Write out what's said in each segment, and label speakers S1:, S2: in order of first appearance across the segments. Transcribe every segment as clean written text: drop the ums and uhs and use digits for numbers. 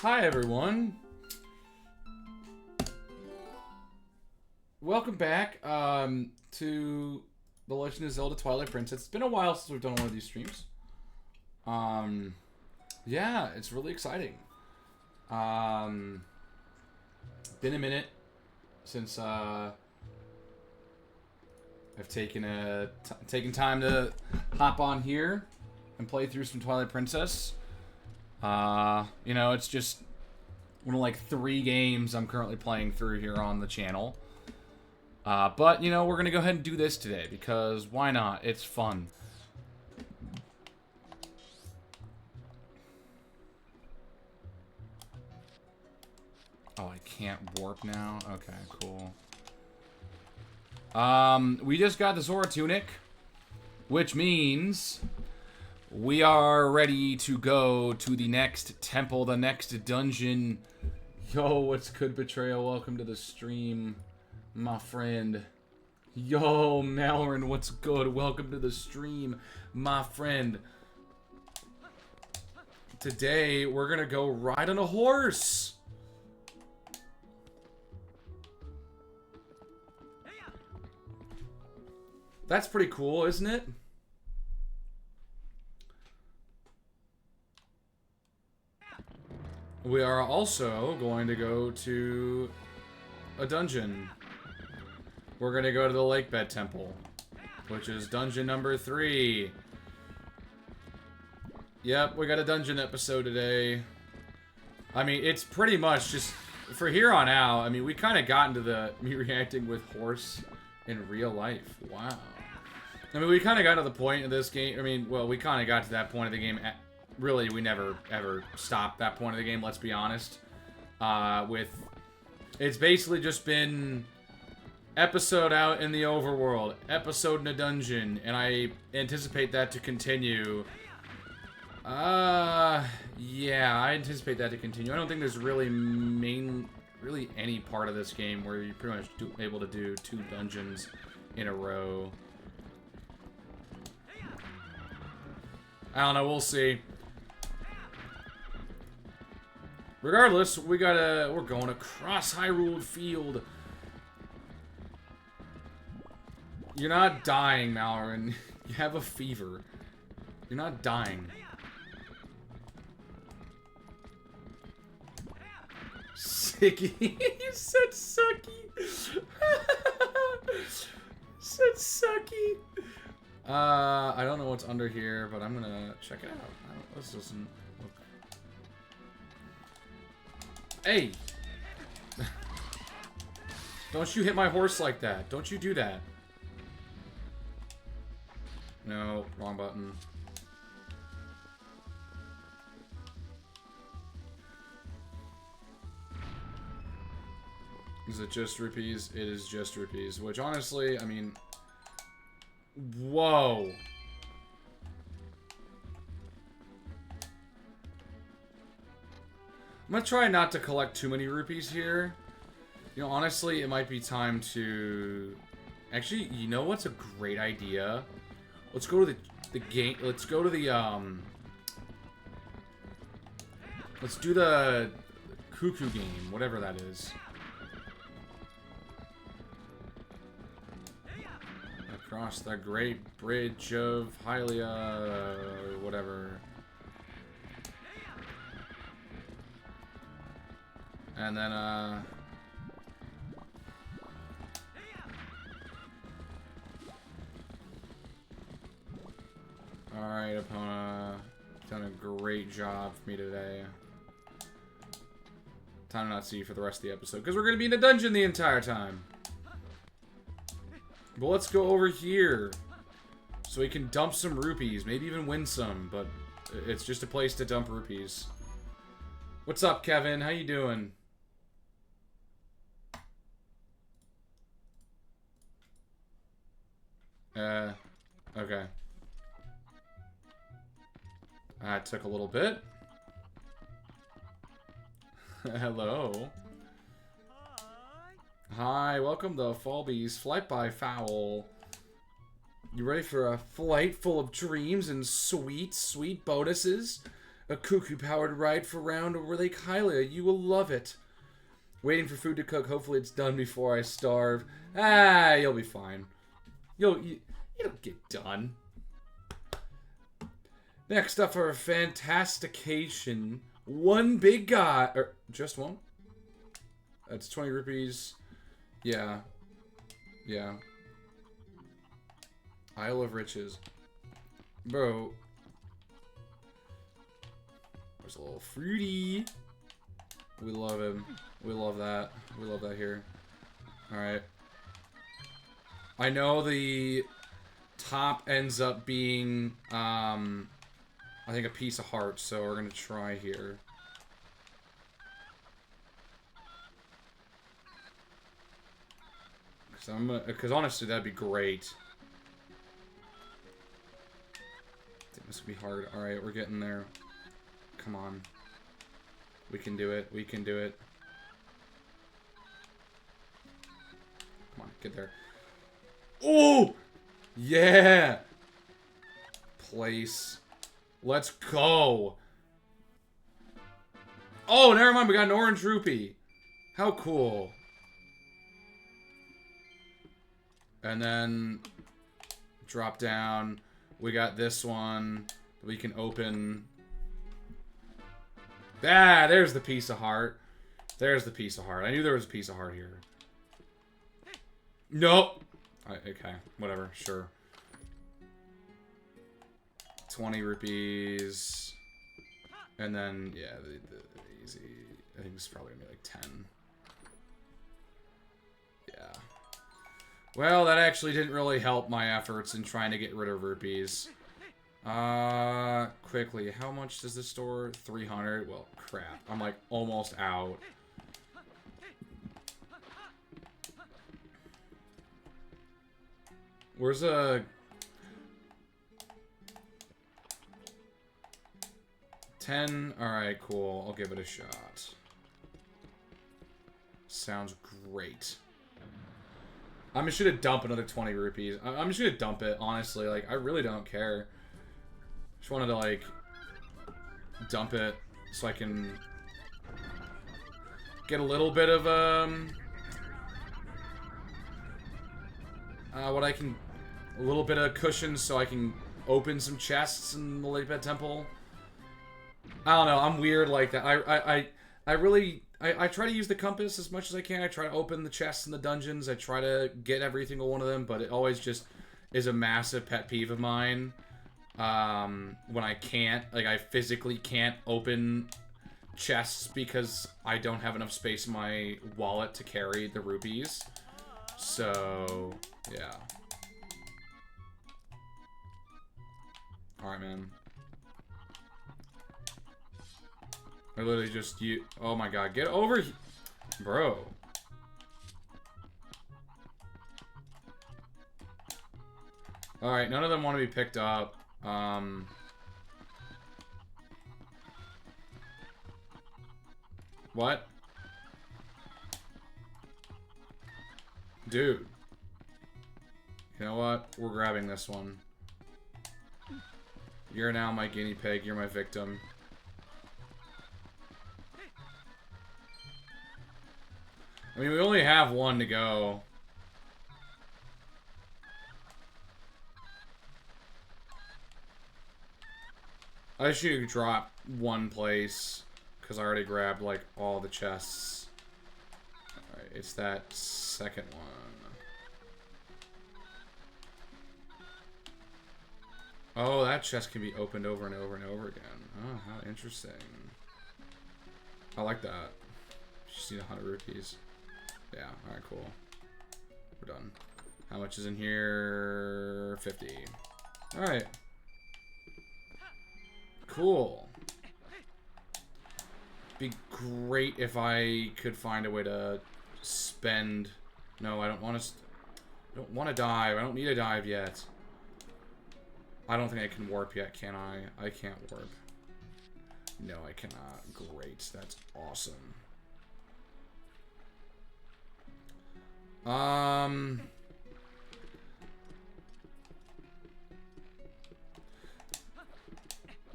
S1: Hi everyone. Welcome back to The Legend of Zelda Twilight Princess. It's been a while since we've done one of these streams. Yeah, it's really exciting. Been a minute since I've taken time to hop on here and play through some Twilight Princess. You know, it's just one of like 3 games I'm currently playing through here on the channel. But, you know, we're going to go ahead and do this today because why not? It's fun. Oh, I can't warp now? Okay, cool. We just got the Zora Tunic, which means we are ready to go to the next temple, the next dungeon. Yo, what's good, Betrayal? Welcome to the stream, my friend. Yo, Mallorin, what's good? Welcome to the stream, my friend. Today, we're gonna go ride on a horse. That's pretty cool, isn't it? We are also going to go to a dungeon. We're going to go to the Lakebed Temple, which is dungeon number 3. Yep, we got a dungeon episode today. I mean, it's pretty much just, for here on out, I mean, we kind of got into me reacting with horse in real life. Wow. I mean, we kind of got to the point of this game. I mean, well, we kind of got to that point of the game. Really, we never, ever stopped that point of the game, let's be honest. It's basically just been episode out in the overworld, episode in a dungeon, and I anticipate that to continue. Yeah, I anticipate that to continue. I don't think there's really any part of this game where you're pretty much able to do 2 dungeons in a row. I don't know, we'll see. Regardless, we're going across Hyrule Field. You're not dying, Mallorin. You have a fever. You're not dying. Sicky. You said sucky. Said sucky. I don't know what's under here, but I'm gonna check it out. This doesn't look... Hey! Don't you hit my horse like that. Don't you do that. No, wrong button. Is it just rupees? It is just rupees. Which, honestly, I mean... Whoa. I'm gonna try not to collect too many rupees here. You know, honestly, it might be time to... Actually, you know what's a great idea? Let's go to the game... Let's go to the, Let's do the Cuckoo game, whatever that is. Across the Great Bridge of Hylia, whatever. And then, alright, Epona. Done a great job for me today. Time to not see you for the rest of the episode, because we're going to be in a dungeon the entire time. But let's go over here, so we can dump some rupees, maybe even win some, but it's just a place to dump rupees. What's up, Kevin? How you doing? Okay. That took a little bit. Hello. Hi, welcome to Fallby's Flight by Foul. You ready for a flight full of dreams and sweet, sweet bonuses? A cuckoo-powered ride for round over Lake Hylia. You will love it. Waiting for food to cook. Hopefully it's done before I starve. Ah, you'll be fine. It'll get done. Next up for a fantastication. One big guy. Or just one? That's 20 rupees. Yeah. Yeah. Isle of Riches. Bro. There's a little fruity. We love him. We love that. We love that here. Alright. I know the top ends up being, I think a piece of heart, so we're gonna try here. Because honestly, that'd be great. I think this would be hard. Alright, we're getting there. Come on. We can do it. We can do it. Come on, get there. Oh! Yeah! Place. Let's go! Oh, never mind. We got an orange rupee. How cool. And then drop down. We got this one that we can open. Ah, there's the piece of heart. There's the piece of heart. I knew there was a piece of heart here. Nope. Okay, whatever, sure. 20 rupees. And then, yeah, the easy. I think this is probably gonna be like 10. Yeah. Well, that actually didn't really help my efforts in trying to get rid of rupees. Quickly, how much does this store? 300? Well, crap. I'm like almost out. Where's a 10? Alright, cool. I'll give it a shot. Sounds great. I'm just gonna dump another 20 rupees. I'm just gonna dump it, honestly. Like, I really don't care. Just wanted to, like, dump it so I can get a little bit of, a little bit of cushion so I can open some chests in the Lakebed Temple. I don't know, I'm weird like that. I really try to use the compass as much as I can. I try to open the chests in the dungeons. I try to get every single one of them, but it always just is a massive pet peeve of mine. When I can't, like, I physically can't open chests because I don't have enough space in my wallet to carry the rupees. So, yeah. Alright, man. I literally just, oh my god, get over here. Bro. Alright, none of them want to be picked up. What? Dude. You know what? We're grabbing this one. You're now my guinea pig. You're my victim. I mean, we only have one to go. I should drop one place because I already grabbed, like, all the chests. Alright, it's that second one. Oh, that chest can be opened over and over and over again. Oh, how interesting. I like that. Just need 100 rupees. Yeah, alright, cool. We're done. How much is in here? 50. Alright. Cool. Be great if I could find a way to spend... No, I don't want to... I don't want to dive. I don't need a dive yet. I don't think I can warp yet, can I? I can't warp. No, I cannot. Great. That's awesome.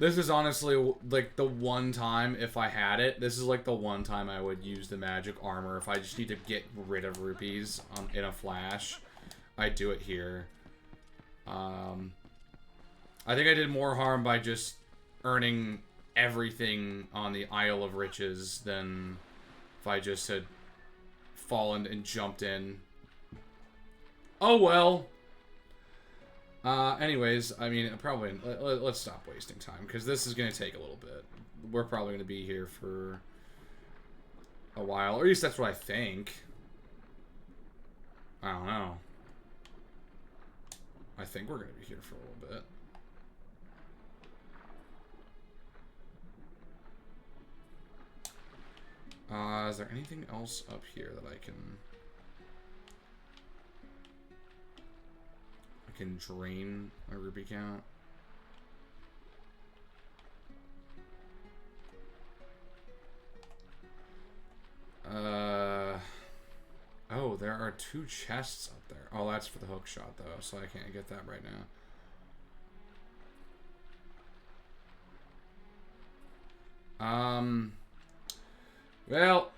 S1: This is honestly, like, the one time, if I had it, this is, like, the one time I would use the magic armor. If I just need to get rid of rupees in a flash, I do it here. I think I did more harm by just earning everything on the Isle of Riches than if I just had fallen and jumped in. Oh, well. Anyways, I mean, probably let's stop wasting time because this is gonna take a little bit. We're probably gonna be here for a while, or at least that's what I think. I don't know. I think we're gonna be here for a little bit. Is there anything else up here that I can drain my rupee count? Oh, there are 2 chests up there. Oh, that's for the hook shot though, so I can't get that right now. Well,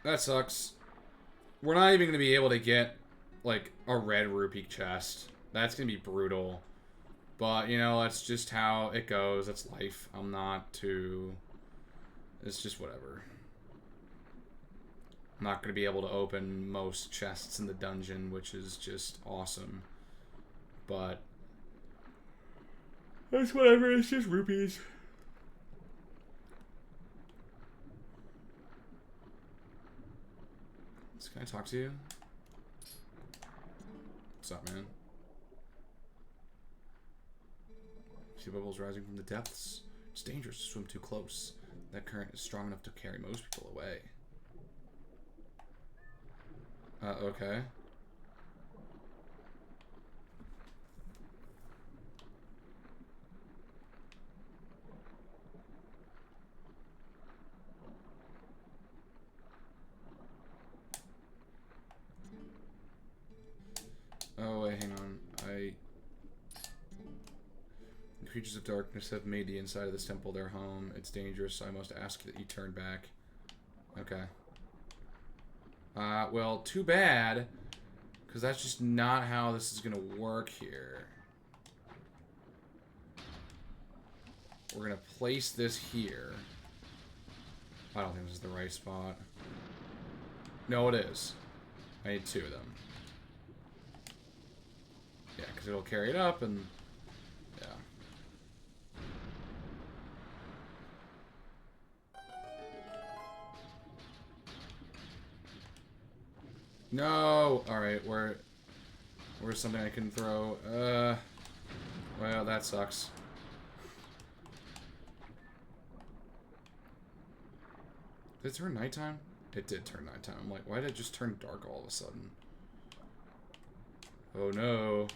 S1: that sucks. We're not even gonna be able to get like a red rupee chest. That's gonna be brutal. But, you know, that's just how it goes. That's life. I'm not too... It's just whatever. I'm not gonna be able to open most chests in the dungeon, which is just awesome. But... that's whatever. It's just rupees. Can I talk to you? What's up, man? See bubbles rising from the depths. It's dangerous to swim too close. That current is strong enough to carry most people away. Okay. Oh, wait, hang on. The creatures of darkness have made the inside of this temple their home. It's dangerous, so I must ask that you turn back. Okay. Well, too bad. Because that's just not how this is going to work here. We're going to place this here. I don't think this is the right spot. No, it is. I need 2 of them. Yeah, because it'll carry it up and... yeah. No! Alright, where's something I can throw? Well, that sucks. Did it turn nighttime? It did turn nighttime. I'm like, why did it just turn dark all of a sudden? Oh no.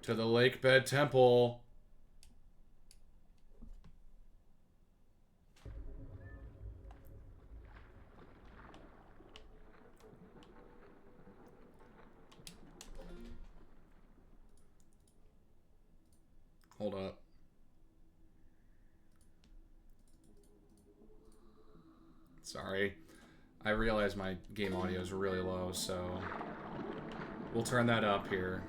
S1: To the Lakebed Temple. Hold up. Sorry. I realize my game audio is really low, so we'll turn that up here.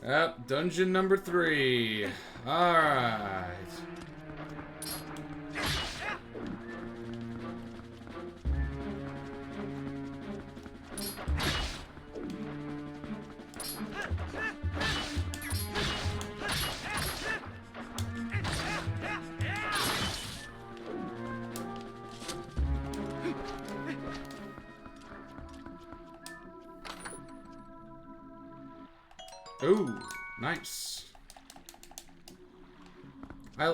S1: Yep, dungeon number 3. Alright. Ooh, nice. I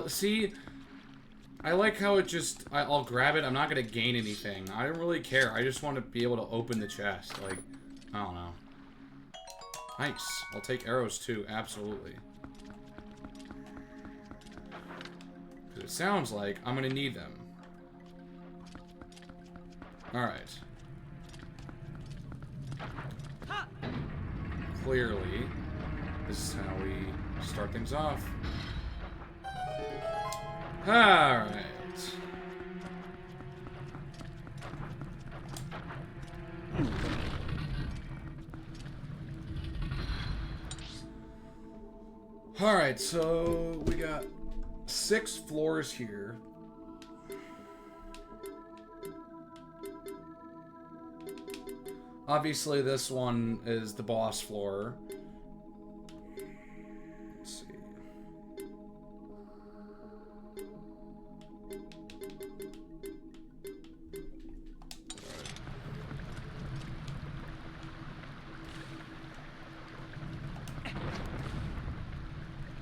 S1: like how it just, I'll grab it. I'm not going to gain anything. I don't really care. I just want to be able to open the chest. Like, I don't know. Nice. I'll take arrows too. Absolutely. Because it sounds like I'm going to need them. Alright. Clearly, this is how we start things off. Alright. Alright, so we got 6 floors here. Obviously, this one is the boss floor. Let's see.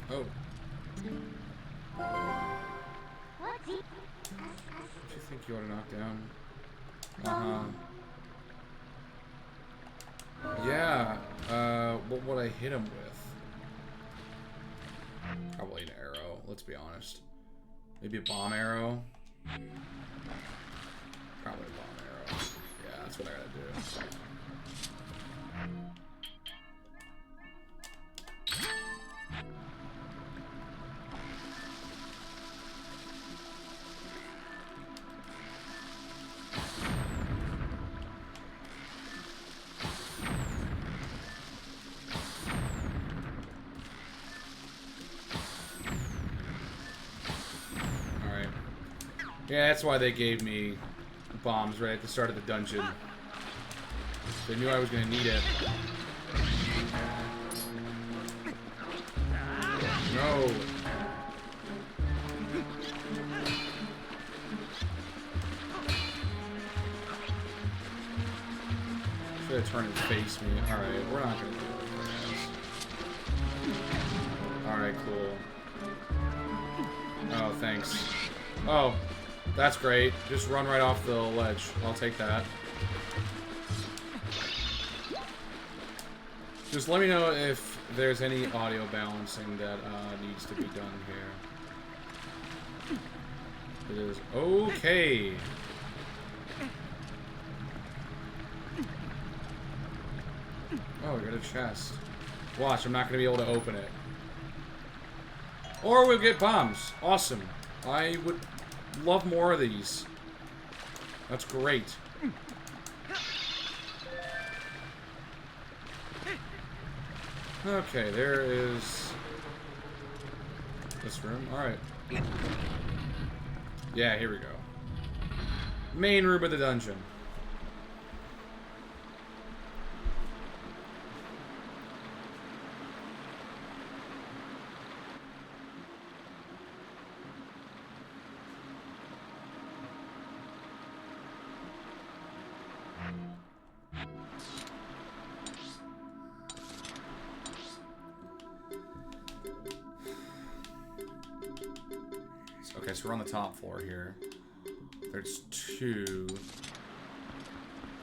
S1: Oh. What do you think you ought to knock down? Uh-huh. Yeah, what would I hit him with? Probably an arrow, let's be honest. Maybe a bomb arrow? Probably a bomb arrow. Yeah, that's what I gotta do. Yeah, that's why they gave me bombs right at the start of the dungeon. They knew I was gonna need it. No. Should have turned and faced me. Alright, we're not gonna do it. Alright, cool. Oh, thanks. Oh. That's great. Just run right off the ledge. I'll take that. Just let me know if there's any audio balancing that needs to be done here. It is okay. Oh, we got a chest. Watch, I'm not going to be able to open it. Or we'll get bombs. Awesome. I would love more of these. That's great. Okay, there is this room. Alright. Yeah, here we go. Main room of the dungeon. Okay, so we're on the top floor here. There's 2.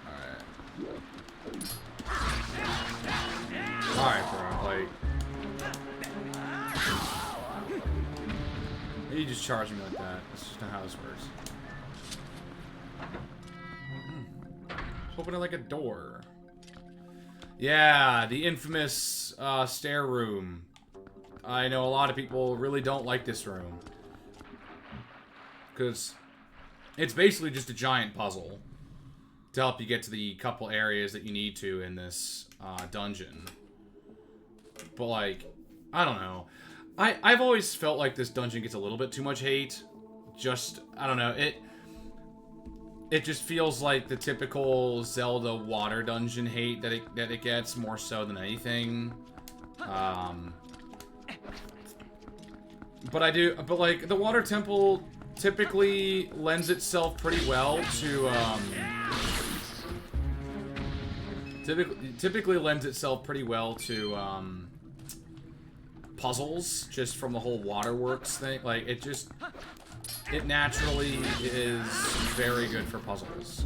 S1: Alright. Alright, bro. Like... You just charge me like that. That's just not how this works. Open it like a door. Yeah, the infamous stair room. I know a lot of people really don't like this room. Because it's basically just a giant puzzle to help you get to the couple areas that you need to in this dungeon. But, like, I don't know. I've always felt like this dungeon gets a little bit too much hate. Just, I don't know, it just feels like the typical Zelda water dungeon hate that it gets, more so than anything. But like, the water temple typically lends itself pretty well to, typically lends itself pretty well to, puzzles, just from the whole waterworks thing. Like, it naturally is very good for puzzles.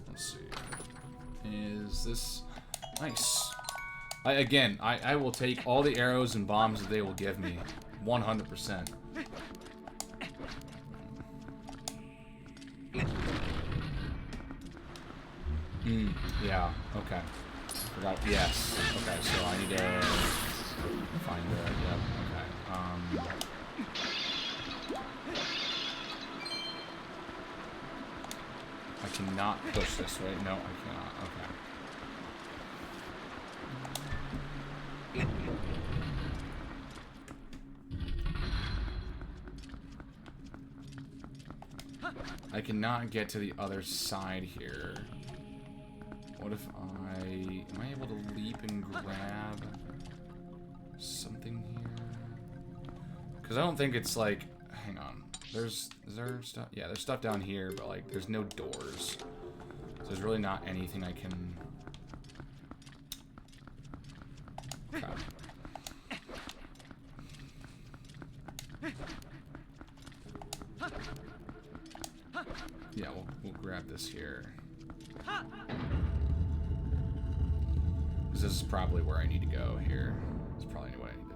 S1: Let's see. Is this... Nice. I will take all the arrows and bombs that they will give me. 100%. Yeah, okay. Forgot, yes. Okay, so I need to find the, yep, okay. I cannot push this, right? No, I cannot, okay. I cannot get to the other side here. What if am I able to leap and grab something here? Because I don't think it's like, hang on. Is there stuff? Yeah, there's stuff down here, but like, there's no doors. So there's really not anything I can... Okay. Yeah, we'll grab this here. This is probably where I need to go here. It's probably what I need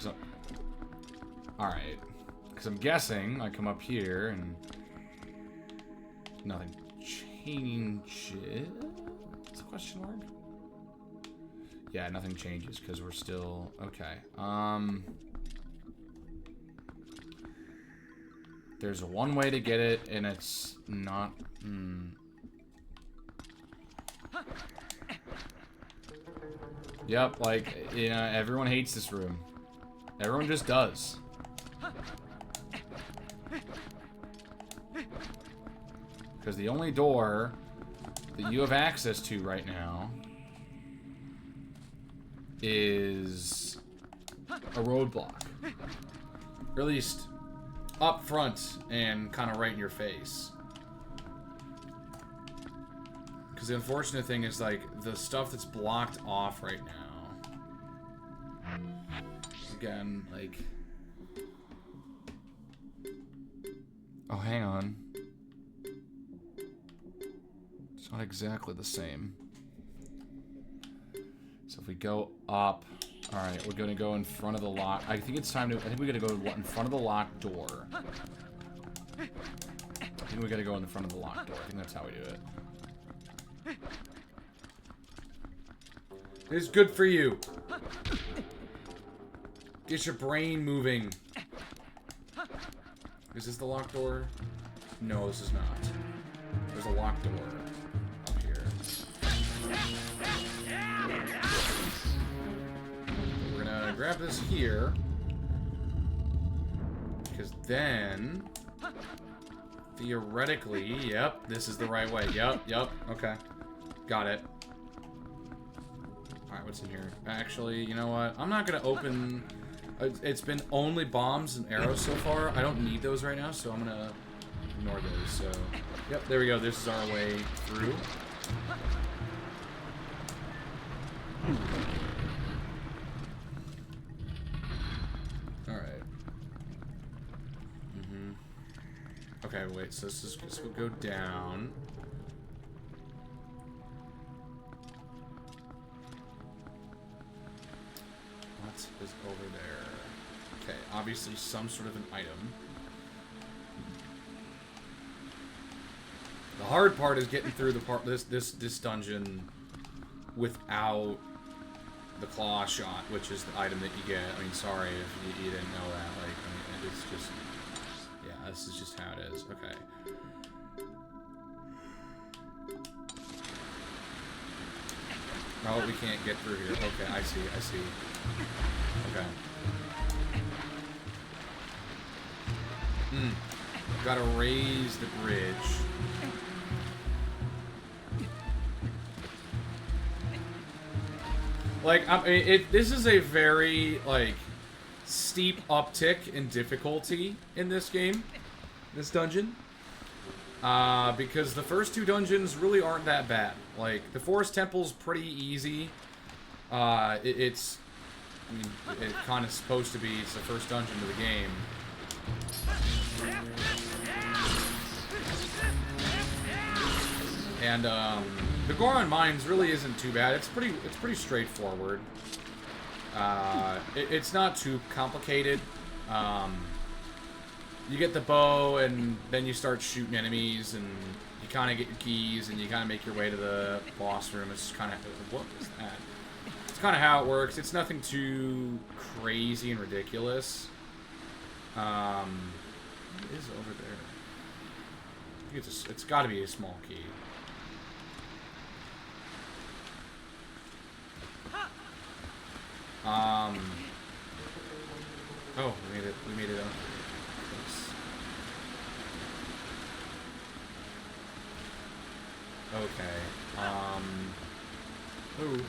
S1: to do. Alright. Because I'm guessing I come up here and nothing changes? It's a question mark? Yeah, nothing changes because we're still... Okay. There's one way to get it, and it's not... Yep, like, you know, everyone hates this room. Everyone just does. Because the only door that you have access to right now is a roadblock. Or at least up front and kind of right in your face. Because the unfortunate thing is, like, the stuff that's blocked off right now. Again, like... Oh, hang on. It's not exactly the same. So if we go up... Alright, we're gonna go in front of the lock... I think it's time to... I think we gotta go in front of the locked door. I think we gotta go in the front of the locked door. I think that's how we do it. It's good for you. Get your brain moving. Is this the locked door? No, this is not. There's a locked door up here. We're gonna grab this here. Because then... Theoretically, yep, this is the right way. Yep, okay. Got it. Alright, what's in here? Actually, you know what? I'm not gonna open... It's been only bombs and arrows so far. I don't need those right now, so I'm gonna ignore those. So, yep, there we go. This is our way through. Alright. Okay, wait, so this will go down. What is over there? Okay, obviously some sort of an item. The hard part is getting through the part this dungeon without the claw shot, which is the item that you get. I mean, sorry if you didn't know that. Like, I mean, it's just, yeah, this is just how it is. Okay. Oh, we can't get through here. Okay, I see. Okay. Gotta raise the bridge. Like, I mean, this is a very, like, steep uptick in difficulty in this game. This dungeon. Because the first two dungeons really aren't that bad. Like, the Forest Temple's pretty easy. It's... I mean, it's kind of supposed to be. It's the first dungeon of the game. And, the Goron Mines really isn't too bad. It's pretty straightforward. It's not too complicated. You get the bow, and then you start shooting enemies, and you kind of get your keys, and you kind of make your way to the boss room. It's kind of... What was that? It's kind of how it works. It's nothing too crazy and ridiculous. What is over there? I think it's got to be a small key. Oh, we made it up. Okay. Ooh.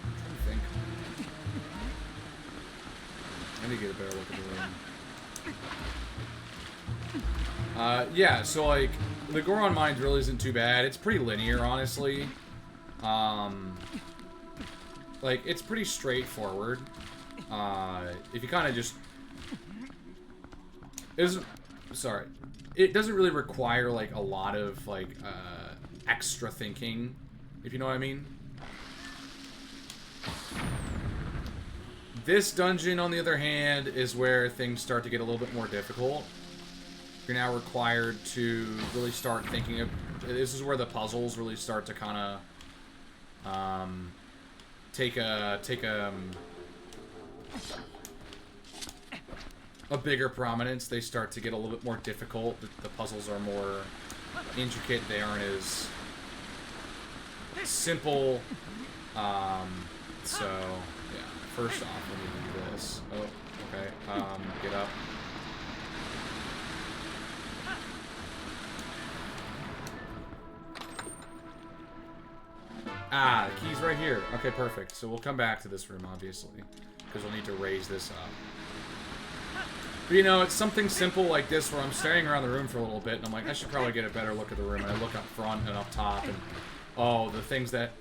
S1: I'm trying to think. I need to get a better look at the room. Yeah, so, like, the Goron Mines really isn't too bad. It's pretty linear, honestly. Like, it's pretty straightforward. If you kind of just... It doesn't really require, like, a lot of, like, extra thinking, if you know what I mean. This dungeon, on the other hand, is where things start to get a little bit more difficult. You're now required to really start thinking of... This is where the puzzles really start to kind of, take a bigger prominence. They start to get a little bit more difficult. The puzzles are more intricate. They aren't as simple. So, yeah. First off, we need to do this. Oh, okay. Get up. Ah, the key's right here. Okay, perfect. So we'll come back to this room, obviously, because we'll need to raise this up. But, you know, it's something simple like this where I'm staring around the room for a little bit, and I'm like, I should probably get a better look at the room. And I look up front and up top, and, oh, the thing that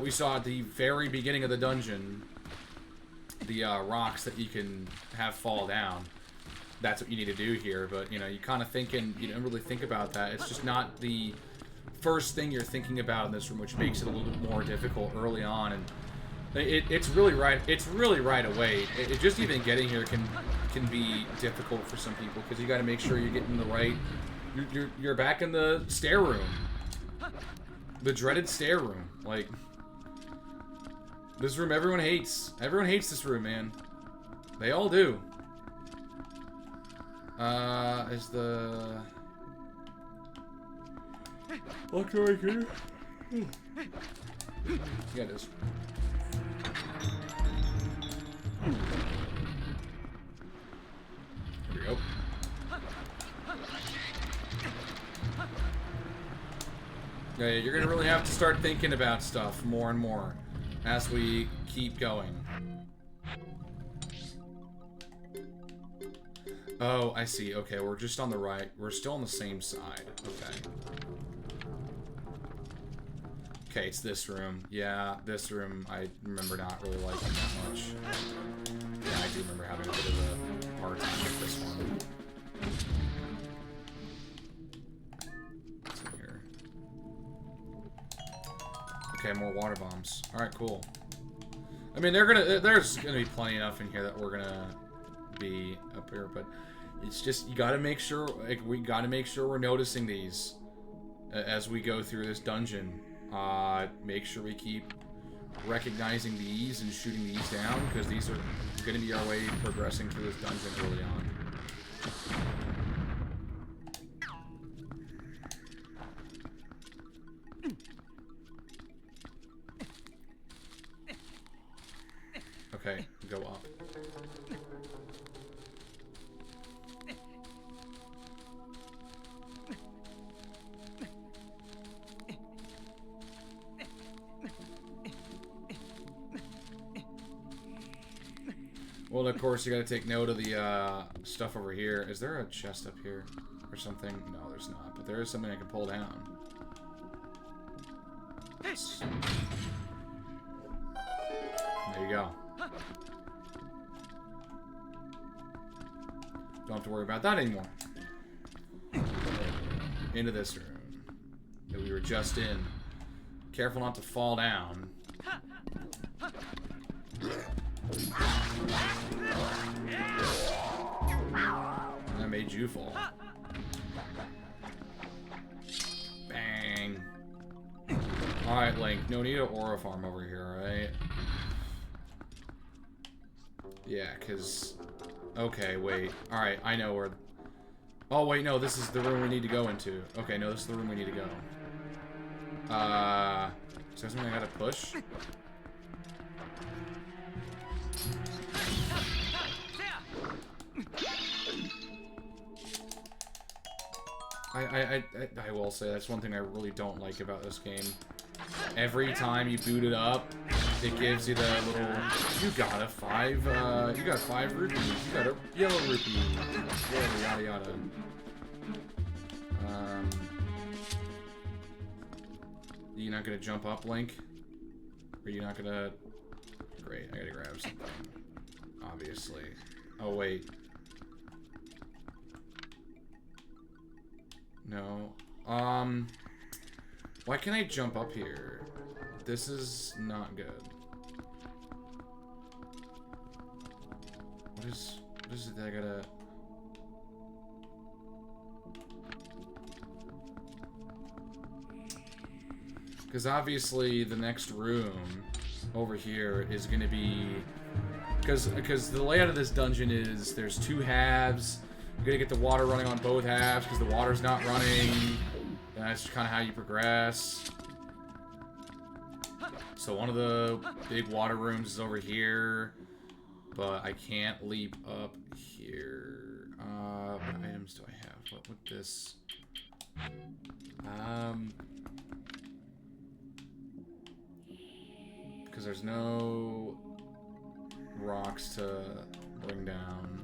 S1: we saw at the very beginning of the dungeon, the rocks that you can have fall down. That's what you need to do here, but, you know, you kind of thinking, you don't really think about that. It's just not the first thing you're thinking about in this room, which makes it a little bit more difficult early on, and it's really right away. Just even getting here can be difficult for some people, because you got to make sure you're getting the right... You're back in the stair room. The dreaded stair room. Like, this room everyone hates. Everyone hates this room, man. They all do. Is the... Look right here. Yeah, it is. Here we go. Yeah, you're gonna really have to start thinking about stuff more and more as we keep going. Oh, I see. Okay, we're just on the right. We're still on the same side. Okay. Okay, it's this room. Yeah, this room I remember not really liking that much. Yeah, I do remember having a bit of a hard time with this one. What's in here? Okay, more water bombs. Alright, cool. I mean, there's gonna be plenty enough in here that we're gonna be up here, but it's just, you gotta make sure, like, we gotta make sure we're noticing these as we go through this dungeon. Make sure we keep recognizing these and shooting these down, because these are going to be our way progressing through this dungeon early on. Okay, go up. Well, of course, you gotta take note of the stuff over here. Is there a chest up here or something? No, there's not. But there is something I can pull down. There you go. Don't have to worry about that anymore. Into this room that we were just in. Careful not to fall down. That made you fall. Bang. Alright, Link. No need an aura farm over here, right? Yeah, because... Okay, wait. Alright, I know where... Oh, wait, no. This is the room we need to go into. Okay, no, this is the room we need to go. Is there something I gotta push? I will say that's one thing I really don't like about this game. Every time you boot it up, it gives you the little, you got 5 rupees, you got a yellow rupee, yada yada. You not gonna jump up, Link? Or you not gonna... Great, I gotta grab something. Obviously. Oh, wait. No. Why can't I jump up here? This is not good. What is it that I gotta... Because obviously the next room over here is going to be... Because the layout of this dungeon is there's 2 halves. You're going to get the water running on both halves because the water's not running. And that's kind of how you progress. So one of the big water rooms is over here. But I can't leap up here. What items do I have? What would this... Because there's no rocks to bring down.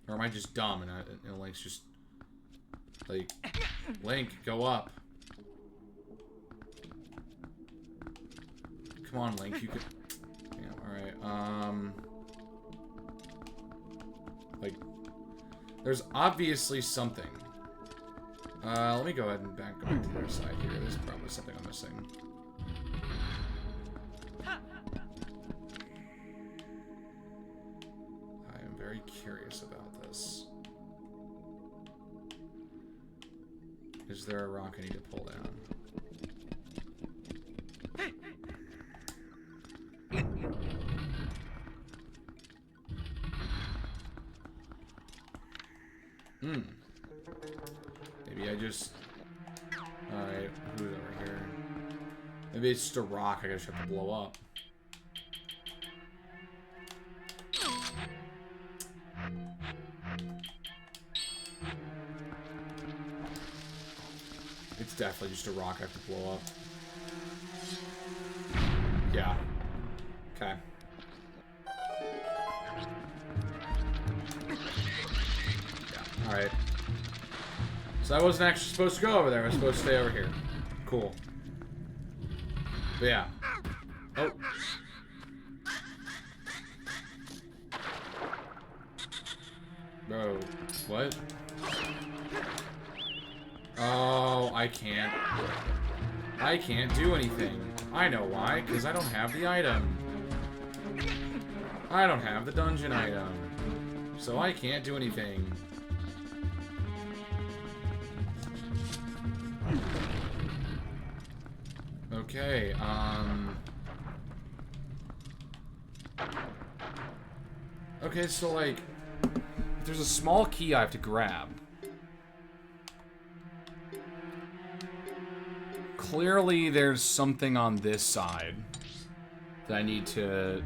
S1: Or am I just dumb and Link's just like, Link, go up. Come on, Link, you could... Alright, like, there's obviously something. Let me go ahead and go back to the other side here. There's probably something I'm missing. I am very curious about this. Is there a rock I need to pull down? Maybe I just... Alright, who's over here? Maybe it's just a rock I just have to blow up. It's definitely just a rock I have to blow up. Yeah. Okay. Alright. So I wasn't actually supposed to go over there. I was supposed to stay over here. Cool. But yeah. Oh. Bro. What? Oh, I can't. I can't do anything. I know why. Because I don't have the item. I don't have the dungeon item. So I can't do anything. Okay, okay, so, like, there's a small key I have to grab. Clearly, there's something on this side that I need to...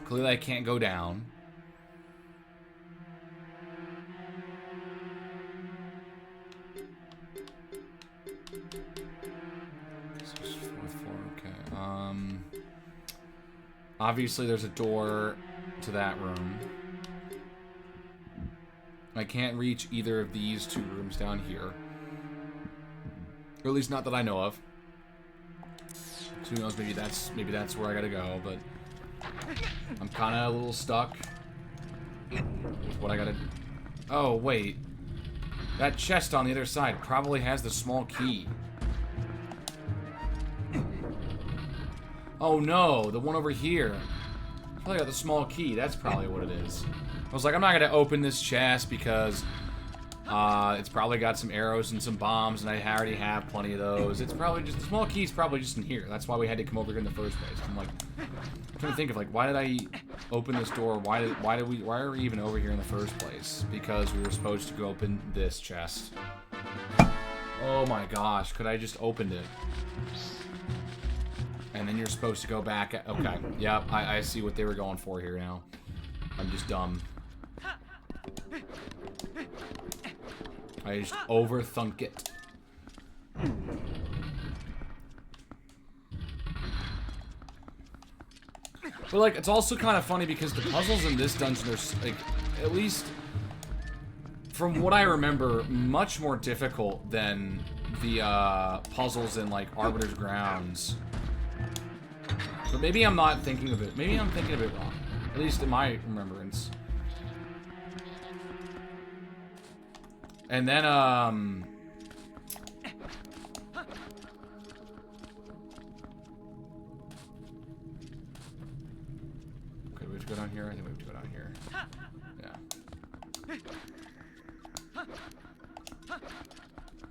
S1: Clearly I can't go down. This is fourth floor, okay. Obviously there's a door to that room. I can't reach either of these two rooms down here. Or at least not that I know of. So who knows, maybe that's where I gotta go, but I'm kinda a little stuck with what I gotta do. Oh, wait. That chest on the other side probably has the small key. Oh no, the one over here. Probably got the small key. That's probably what it is. I was like, I'm not gonna open this chest because it's probably got some arrows and some bombs, and I already have plenty of those. It's probably just, the small key's probably just in here. That's why we had to come over here in the first place. I'm like, I'm trying to think of like, why did I open this door? Why are we even over here in the first place? Because we were supposed to go open this chest. Oh my gosh, could I just opened it? And then you're supposed to go back. Okay, yep, I see what they were going for here now. I'm just dumb. I just overthunk it. But like, it's also kind of funny because the puzzles in this dungeon are like, at least from what I remember, much more difficult than the puzzles in like Arbiter's Grounds. But maybe I'm not thinking of it. Maybe I'm thinking of it wrong. At least in my remembrance. And then, okay, we have to go down here? I think we have to go down here. Yeah.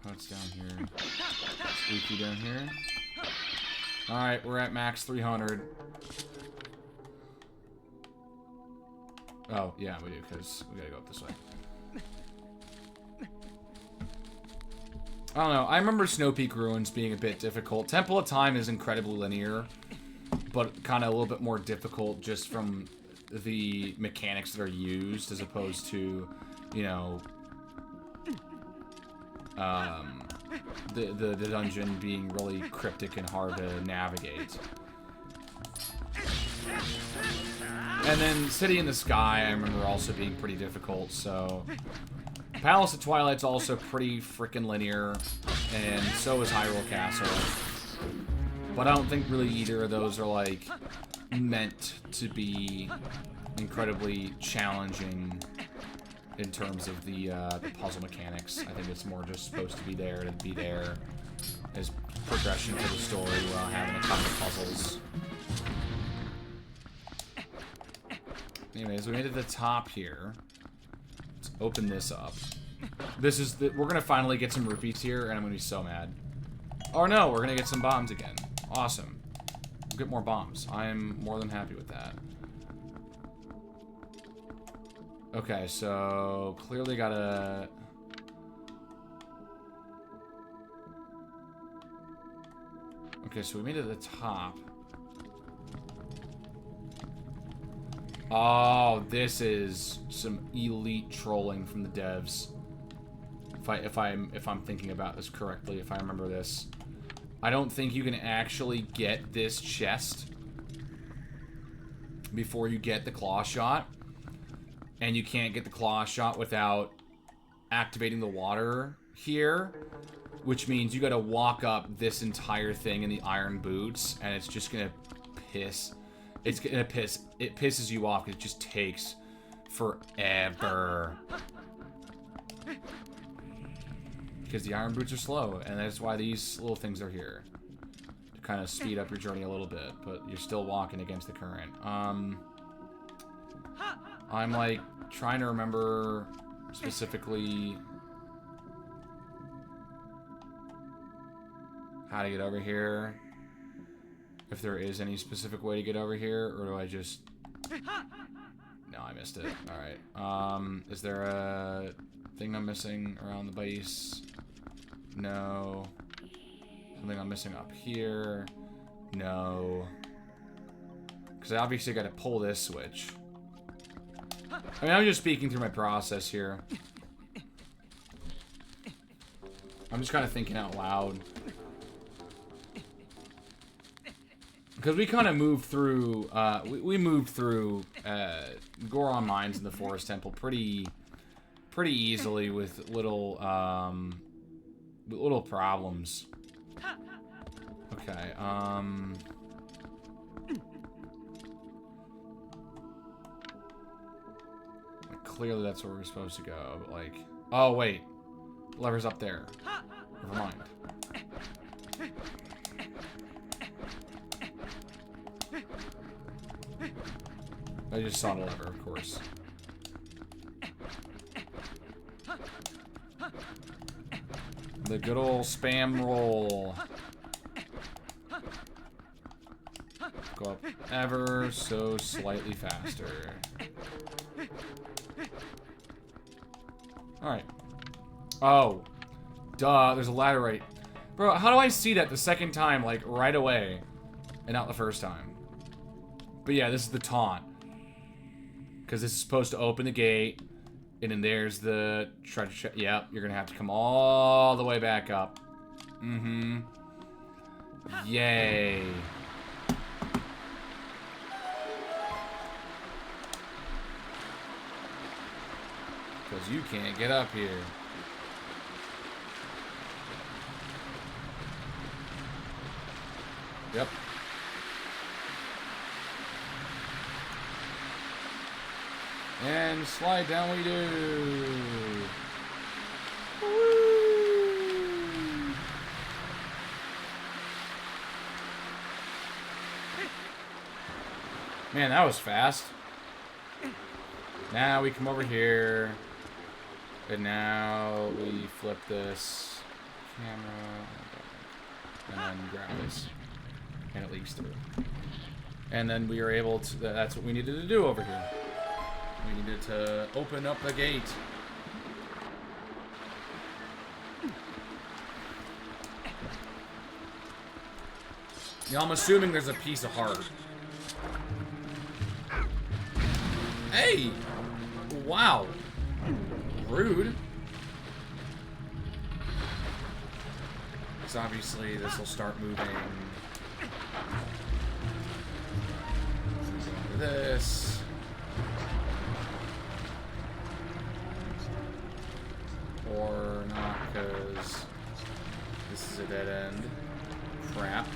S1: What's down here? Squeaky down here. Alright, we're at max 300. Oh, yeah, we do, because we gotta go up this way. I don't know. I remember Snow Peak Ruins being a bit difficult. Temple of Time is incredibly linear, but kind of a little bit more difficult just from the mechanics that are used as opposed to, you know, the dungeon being really cryptic and hard to navigate. And then City in the Sky, I remember also being pretty difficult, so... Palace of Twilight's also pretty freaking linear, and so is Hyrule Castle. But I don't think really either of those are, like, meant to be incredibly challenging in terms of the puzzle mechanics. I think it's more just supposed to be there as progression for the story while having a couple of puzzles. Anyways, we made it to the top here. Let's open this up. This is we're gonna finally get some rupees here, and I'm gonna be so mad. Oh no, we're gonna get some bombs again. Awesome. We'll get more bombs. I am more than happy with that. Okay, so clearly gotta... Okay, so we made it to the top. Oh, this is some elite trolling from the devs. If I'm thinking about this correctly, if I remember this. I don't think you can actually get this chest before you get the claw shot. And you can't get the claw shot without activating the water here. Which means you gotta walk up this entire thing in the iron boots, and it's just gonna piss. It's gonna piss. It pisses you off because it just takes forever. Because the iron boots are slow, and that's why these little things are here. To kind of speed up your journey a little bit, but you're still walking against the current. I'm like trying to remember specifically how to get over here. If there is any specific way to get over here, or do I just... No, I missed it. Alright. Is there a thing I'm missing around the base? No. Something I'm missing up here? No. Because I obviously got to pull this switch. I mean, I'm just speaking through my process here. I'm just kind of thinking out loud. Because we kind of moved through, we moved through Goron Mines in the Forest Temple pretty easily with little problems. Okay, clearly that's where we're supposed to go, but like... Oh, wait. The lever's up there. Never mind. I just saw the lever, of course. The good old spam roll. Go up ever so slightly faster. Alright. Oh. Duh, there's a ladder right... Bro, how do I see that the second time, like, right away? And not the first time? But yeah, this is the taunt. Because this is supposed to open the gate. And then there's the treasure chest. Yep, you're gonna have to come all the way back up. Mm-hmm. Yay. Because you can't get up here. Yep. And slide down we do. Woo. Man, that was fast. Now we come over here. And now we flip this camera. And then grab this. And it leaks through. And then we are able to... That's what we needed to do over here. We needed to open up the gate. Now I'm assuming there's a piece of heart. Hey! Wow. Rude. Because obviously this will start moving. This. Or not, because this is a dead end. Crap.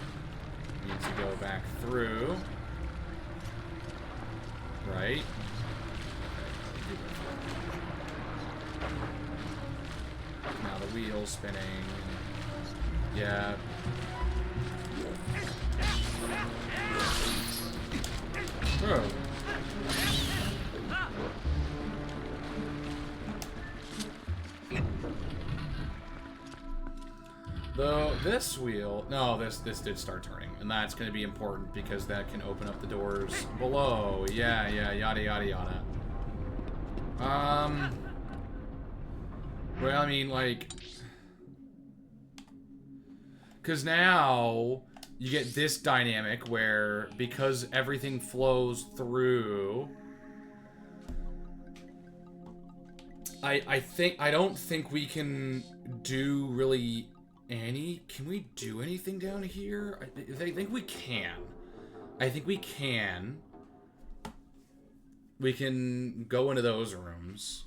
S1: Needs to go back through. Right? Now the wheel's spinning. Yeah. Bro. Though this wheel, no, this did start turning, and that's going to be important because that can open up the doors below. Yeah, yada yada yada. Well, I mean, like, because now you get this dynamic where because everything flows through, I don't think we can do really any. Can we do anything down here? I think we can. I think we can. We can go into those rooms.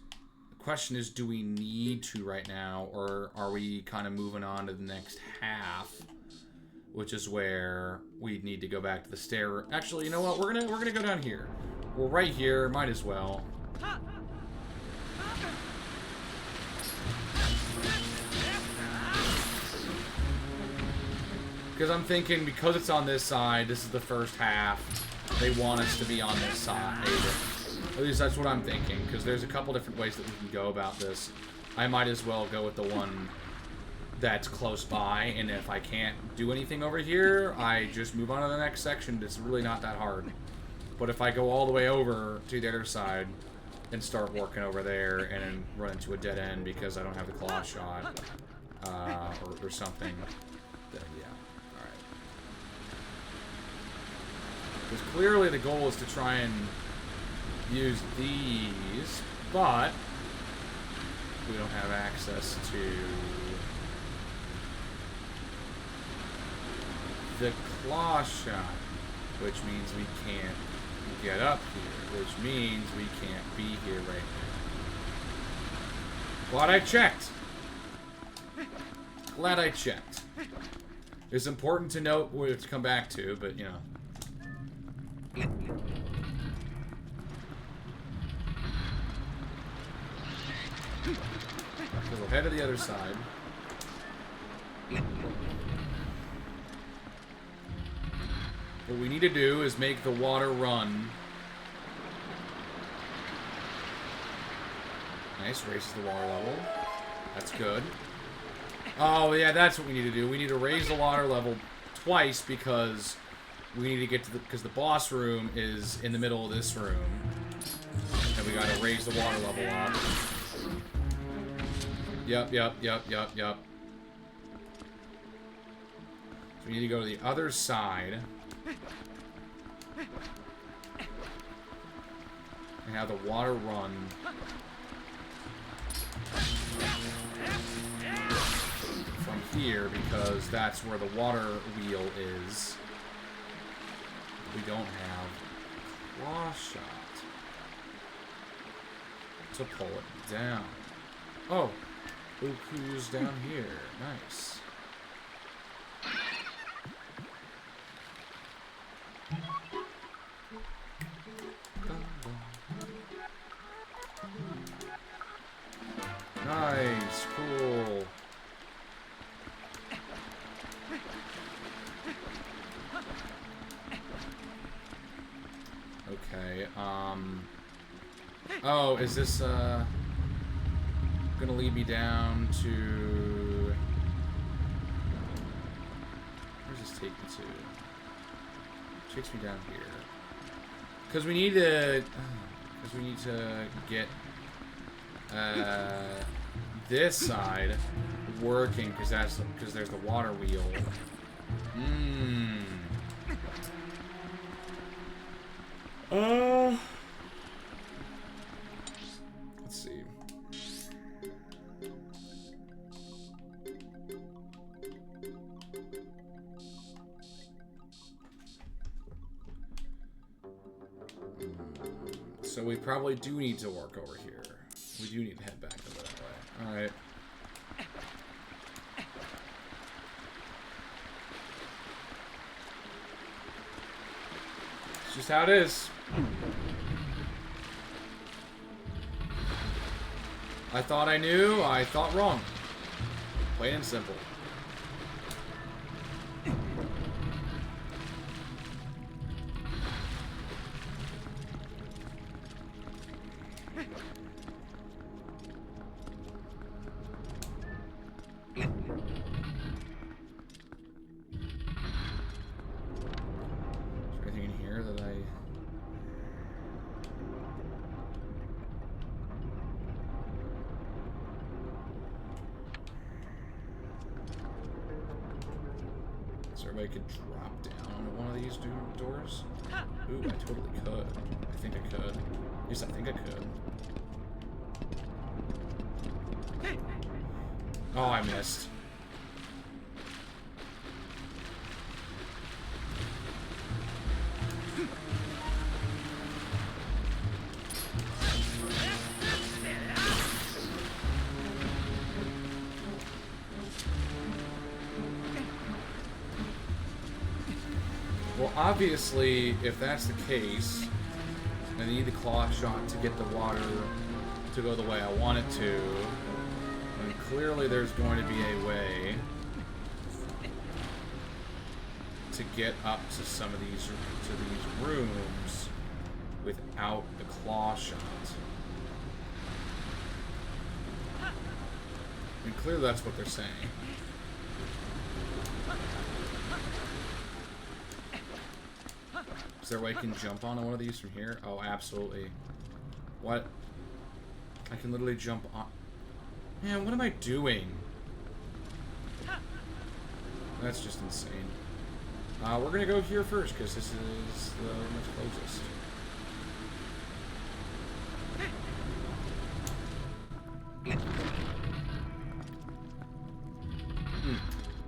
S1: The question is, do we need to right now, or are we kind of moving on to the next half, which is where we need to go back to the stair. Actually, you know what? We're gonna go down here. We're right here. Might as well. Because I'm thinking, because it's on this side, this is the first half, they want us to be on this side. At least that's what I'm thinking, because there's a couple different ways that we can go about this. I might as well go with the one that's close by, and if I can't do anything over here, I just move on to the next section. It's really not that hard. But if I go all the way over to the other side and start working over there and then run into a dead end because I don't have the claw shot or something, then yeah. Because clearly the goal is to try and use these, but we don't have access to the claw shot, which means we can't get up here, which means we can't be here right now. Glad I checked. Glad I checked. It's important to note where to come back to, but you know. So we'll head to the other side. What we need to do is make the water run. Nice, raises the water level. That's good. Oh, yeah, that's what we need to do. We need to raise the water level twice because we need to get to the... Because the boss room is in the middle of this room. And we gotta raise the water level up. Yep. So we need to go to the other side. And have the water run. From here, because that's where the water wheel is. We don't have claw shot to pull it down. Oh, look who's down here. Nice. Nice, cool. Okay, oh, is this, gonna lead me down to... Where's this take me to? It takes me down here. Because we need to... Because we need to get... this side working, because there's the water wheel. Let's see. So we probably do need to work over here. We do need to head back over that way. Alright. It's just how it is. I thought I knew, I thought wrong. Plain and simple. Everybody could drop down one of these doors. Ooh, I totally could. I think I could. At least I think I could. Oh, I missed. Obviously, if that's the case, I need the claw shot to get the water to go the way I want it to. And clearly there's going to be a way to get up to some of these rooms without the claw shot. And clearly that's what they're saying. Is there a way I can jump onto one of these from here? Oh, absolutely. What? I can literally jump on... Man, what am I doing? That's just insane. We're gonna go here first, because this is the much closest.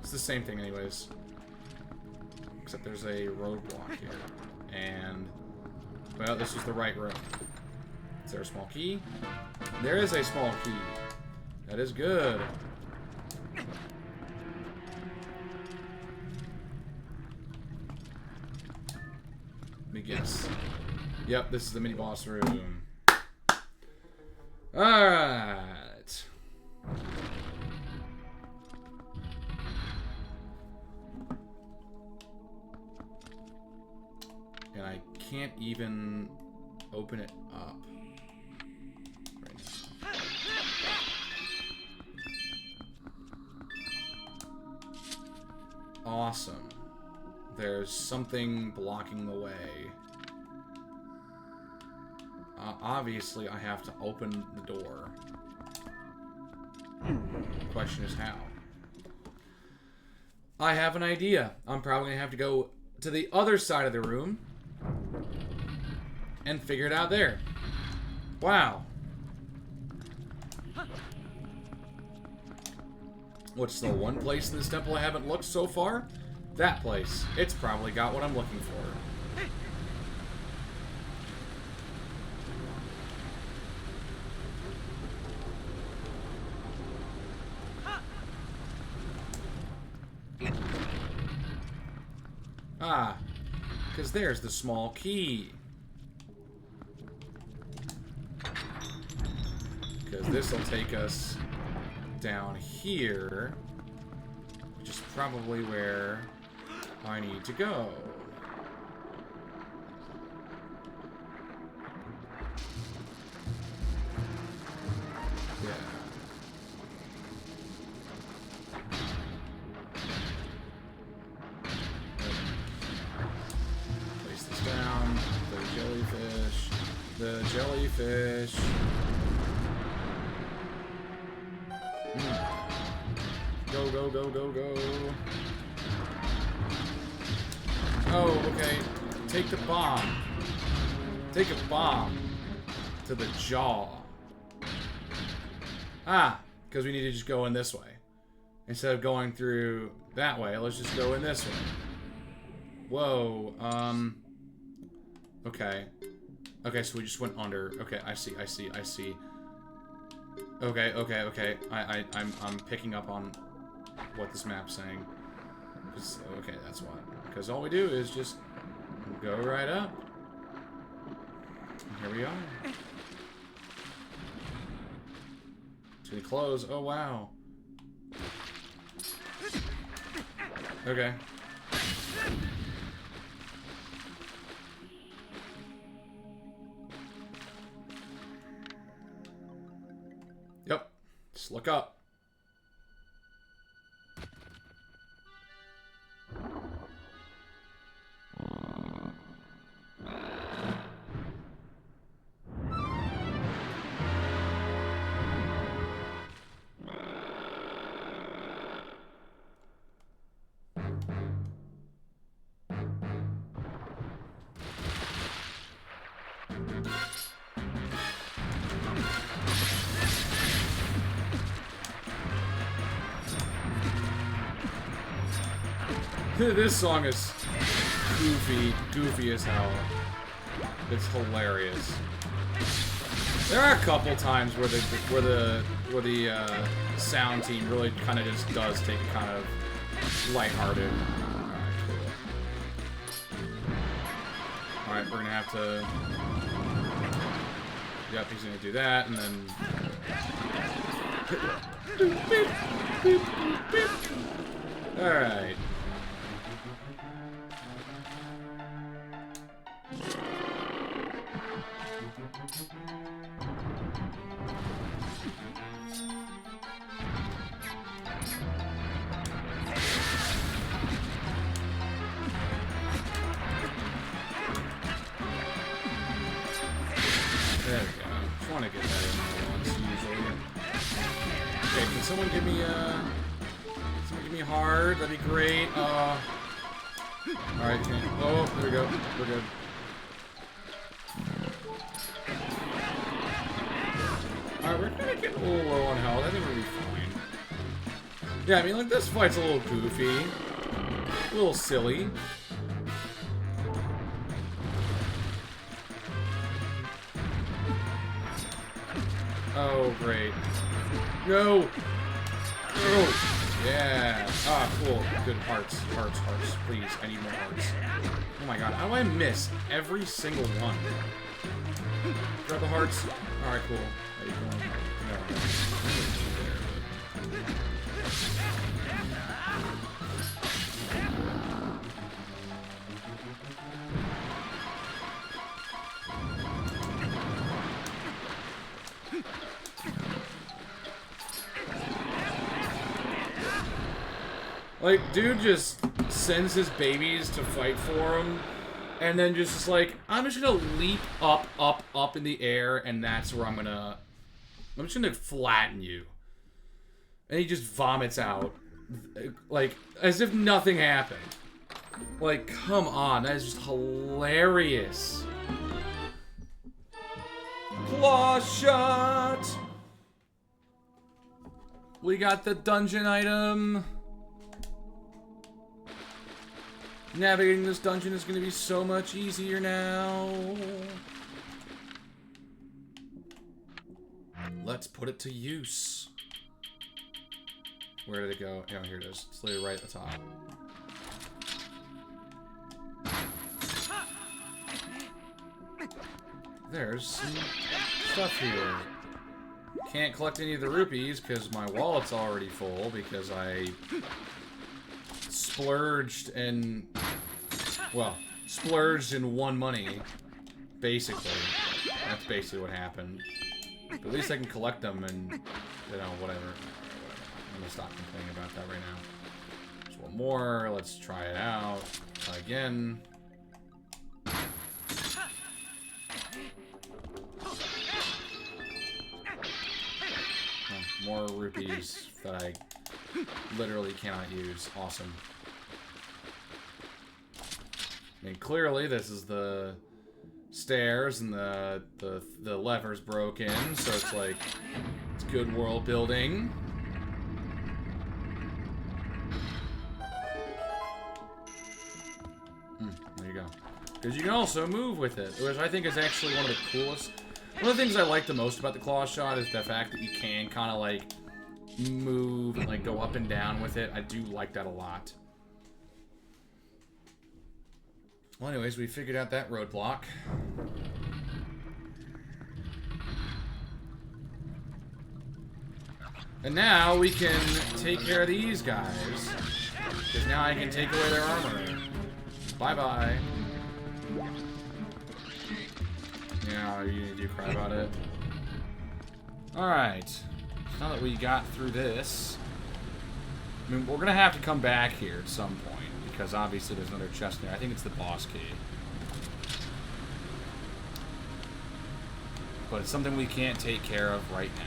S1: It's the same thing anyways. Except there's a roadblock here. And, well, this is the right road. Is there a small key? There is a small key. That is good. Let me guess. Yep, this is the mini boss room. Alright. And I can't even open it up right now. Awesome. There's something blocking the way. Obviously, I have to open the door. The question is how. I have an idea. I'm probably going to have to go to the other side of the room and figure it out there. Wow. What's the one place in this temple I haven't looked so far? That place. It's probably got what I'm looking for. Ah, because there's the small key. Because this will take us down here, which is probably where I need to go. Yeah. Place this down. The jellyfish. The jellyfish. Go, go, go, go, go. Oh, okay. Take the bomb. Take a bomb to the jaw. Ah, because we need to just go in this way. Instead of going through that way, let's just go in this way. Whoa, okay. Okay, so we just went under. Okay, I see. Okay. I'm picking up on what this map's saying. Okay, that's why. Because all we do is just go right up. And here we are. It's gonna close. Oh, wow. Okay. Yep. Just look up. This song is goofy as hell. It's hilarious. There are a couple times where the sound team really kind of just does take it kind of lighthearted. Alright, cool. Alright, we're gonna have to. Yep, he's gonna do that, and then. Alright. There we go. Just want to get that in once usually. Okay, can someone give me a hard? That'd be great. Alright, oh, there we go. We're good. Alright, we're gonna get a little low on health. I think we'll be fine. Yeah, I mean, like, this fight's a little goofy. A little silly. Oh, great. No! No! Yeah. Ah, cool. Good hearts. Hearts, hearts. Please, I need more hearts. Oh my god, how do I miss every single one? Grab the hearts. Alright, cool. How you going? No. Like, dude just sends his babies to fight for him, and then just is like, I'm just gonna leap up, up, up in the air, and that's where I'm just gonna flatten you. And he just vomits out. Like, as if nothing happened. Like, come on, that is just hilarious. Claw shot! We got the dungeon item. Navigating this dungeon is going to be so much easier now. Let's put it to use. Where did it go? Oh, here it is. It's literally right at the top. There's some stuff here. Can't collect any of the rupees because my wallet's already full because I splurged and, well, splurged and won money, basically. That's basically what happened. But at least I can collect them and, you know, whatever. I'm gonna stop complaining about that right now. There's one more. Let's try it out. Try again. Oh, more rupees that I literally cannot use. Awesome. I mean, clearly this is the stairs and the lever's broken, so it's like, it's good world building. There you go. Because you can also move with it, which I think is actually one of the coolest. One of the things I like the most about the claw shot is the fact that you can kind of like move and like go up and down with it. I do like that a lot. Well, anyways, we figured out that roadblock. And now we can take care of these guys. Because now I can take away their armor. Bye-bye. Yeah, you do cry about it. Alright. Now that we got through this, I mean, we're going to have to come back here at some point. Because obviously there's another chest there. I think it's the boss key. But it's something we can't take care of right now.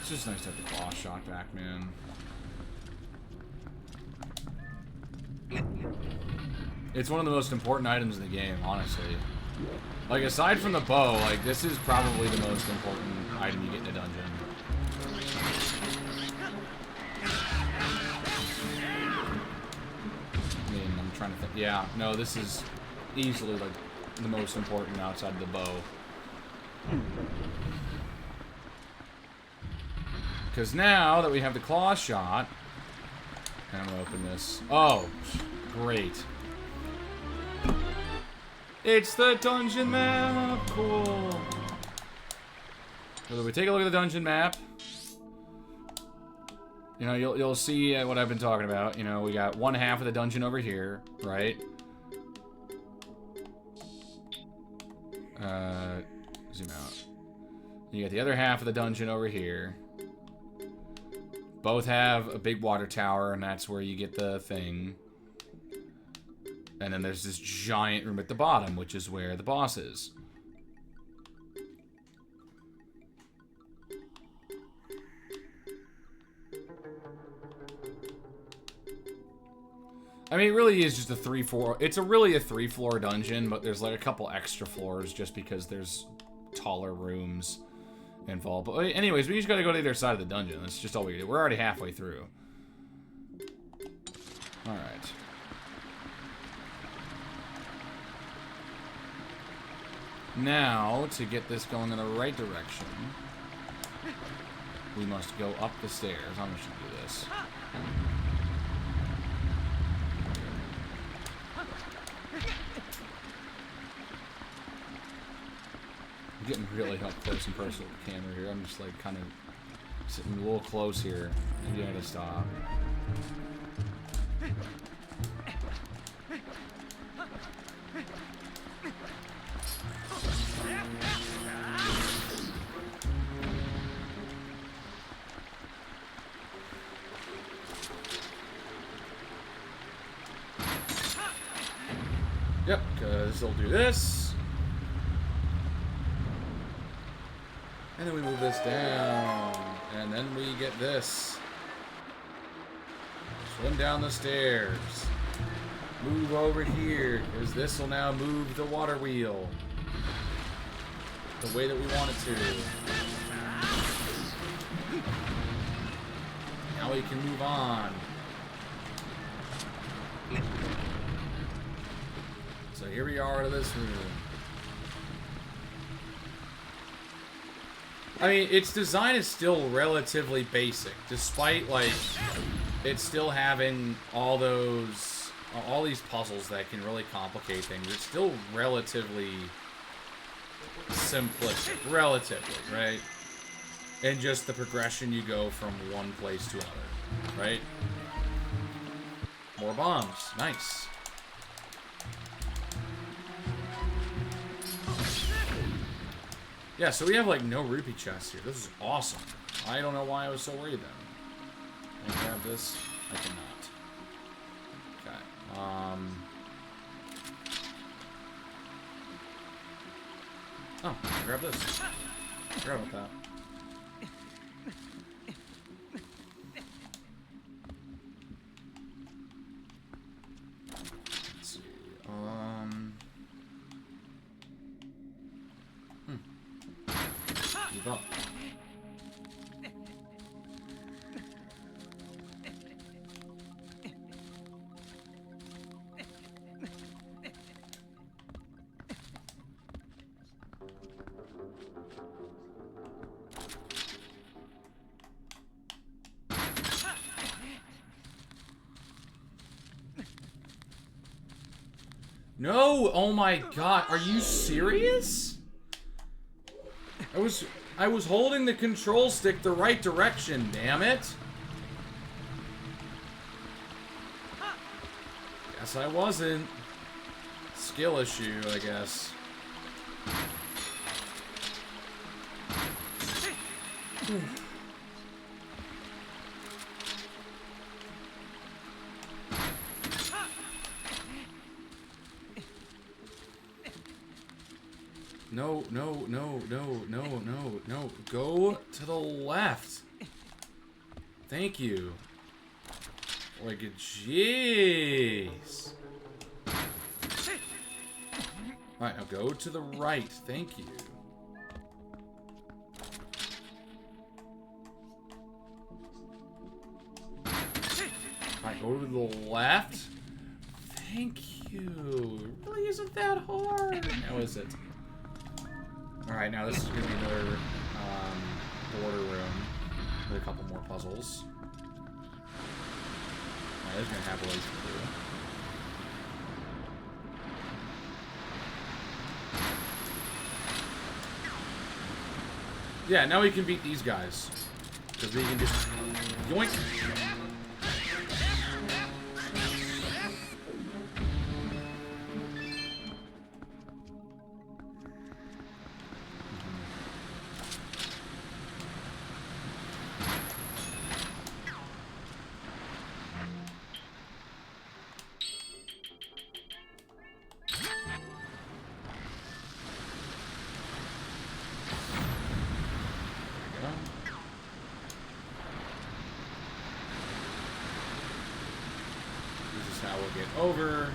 S1: It's just nice to have the claw shot back, man. It's one of the most important items in the game, honestly. Like, aside from the bow, like, this is probably the most important item you get in a dungeon. I mean, I'm trying to think. Yeah, no, this is easily, like, the most important outside the bow. Because now that we have the claw shot, and I'm gonna open this. Oh, great. It's the dungeon map! Cool. So if we take a look at the dungeon map, you know, you'll see what I've been talking about. You know, we got one half of the dungeon over here, right? Zoom out. You got the other half of the dungeon over here. Both have a big water tower, and that's where you get the thing. And then there's this giant room at the bottom, which is where the boss is. I mean, it really is just a 3-4... It's really a 3-floor dungeon, but there's like a couple extra floors just because there's taller rooms involved. But anyways, we just gotta go to the other side of the dungeon. That's just all we do. We're already halfway through. Alright. Now, to get this going in the right direction, we must go up the stairs. I'm just gonna do this. I'm getting really up close and personal with the camera here. I'm just like kind of sitting a little close here. Maybe I gotta stop. Yep, because they'll do this. And then we move this down. And then we get this. Swim down the stairs. Move over here, because this will now move the water wheel the way that we want it to. Now we can move on. So here we are to this room. I mean, its design is still relatively basic, despite, like, it's still having all these puzzles that can really complicate things. It's still relatively simplistic, relatively, right? And just the progression you go from one place to another, right? More bombs, nice. Yeah, so we have, like, no rupee chests here. This is awesome. I don't know why I was so worried then. Can I grab this? I cannot. Okay. Oh, grab this. Forgot about that. Let's see. Move up. No! Oh my god, are you serious? I was holding the control stick the right direction, damn it. Guess I wasn't. Skill issue, I guess. No, no, no, no, no, no, no. Go to the left. Thank you. Like, jeez. Alright, now go to the right. Thank you. Alright, go to the left. Thank you. It really isn't that hard. How is it? Alright, now this is going to be another border room with a couple more puzzles. Alright, this is going to have a ways to do. Yeah, now we can beat these guys. Because we can just yoink. will get over.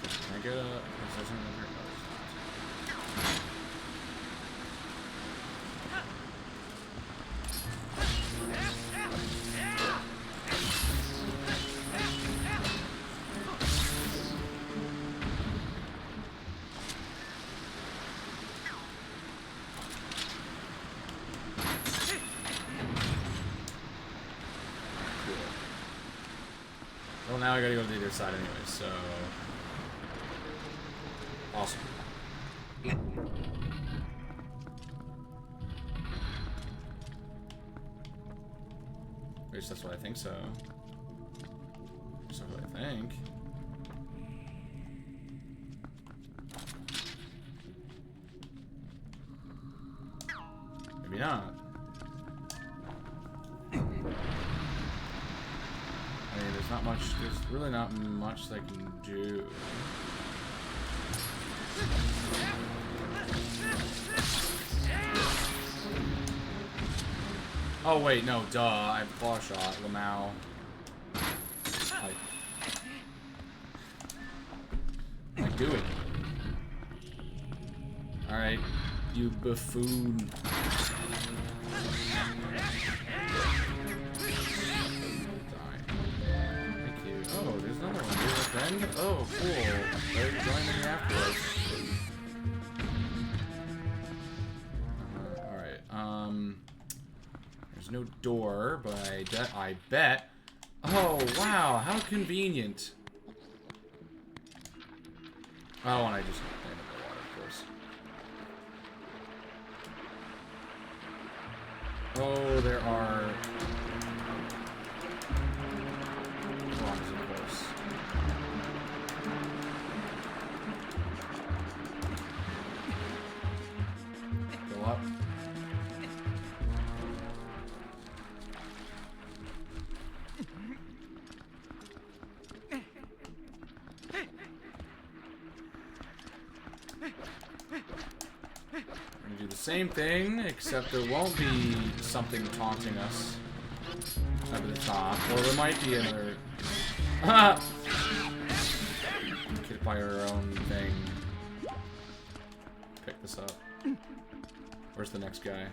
S1: Can I get a... This doesn't look very close. Well, now I gotta go to the other side anyway, so... Awesome. At least that's what I think so. That's what I think. Maybe not. I mean, there's not much, there's really not much I can do. Oh wait, no, duh, I have claw shot, Lamau. What am I doing? Alright, you buffoon. Oh, there's another one. You're a friend? Oh, cool. They're joining me afterwards. Alright, there's no door, but I bet... Oh, wow, how convenient. Oh, and I just landed in the water, of course. Oh, there are... Go up. We're gonna do the same thing, except there won't be something taunting us up at the top. Or there might be another... Ah! Hit by our own thing. Pick this up. Where's the next guy?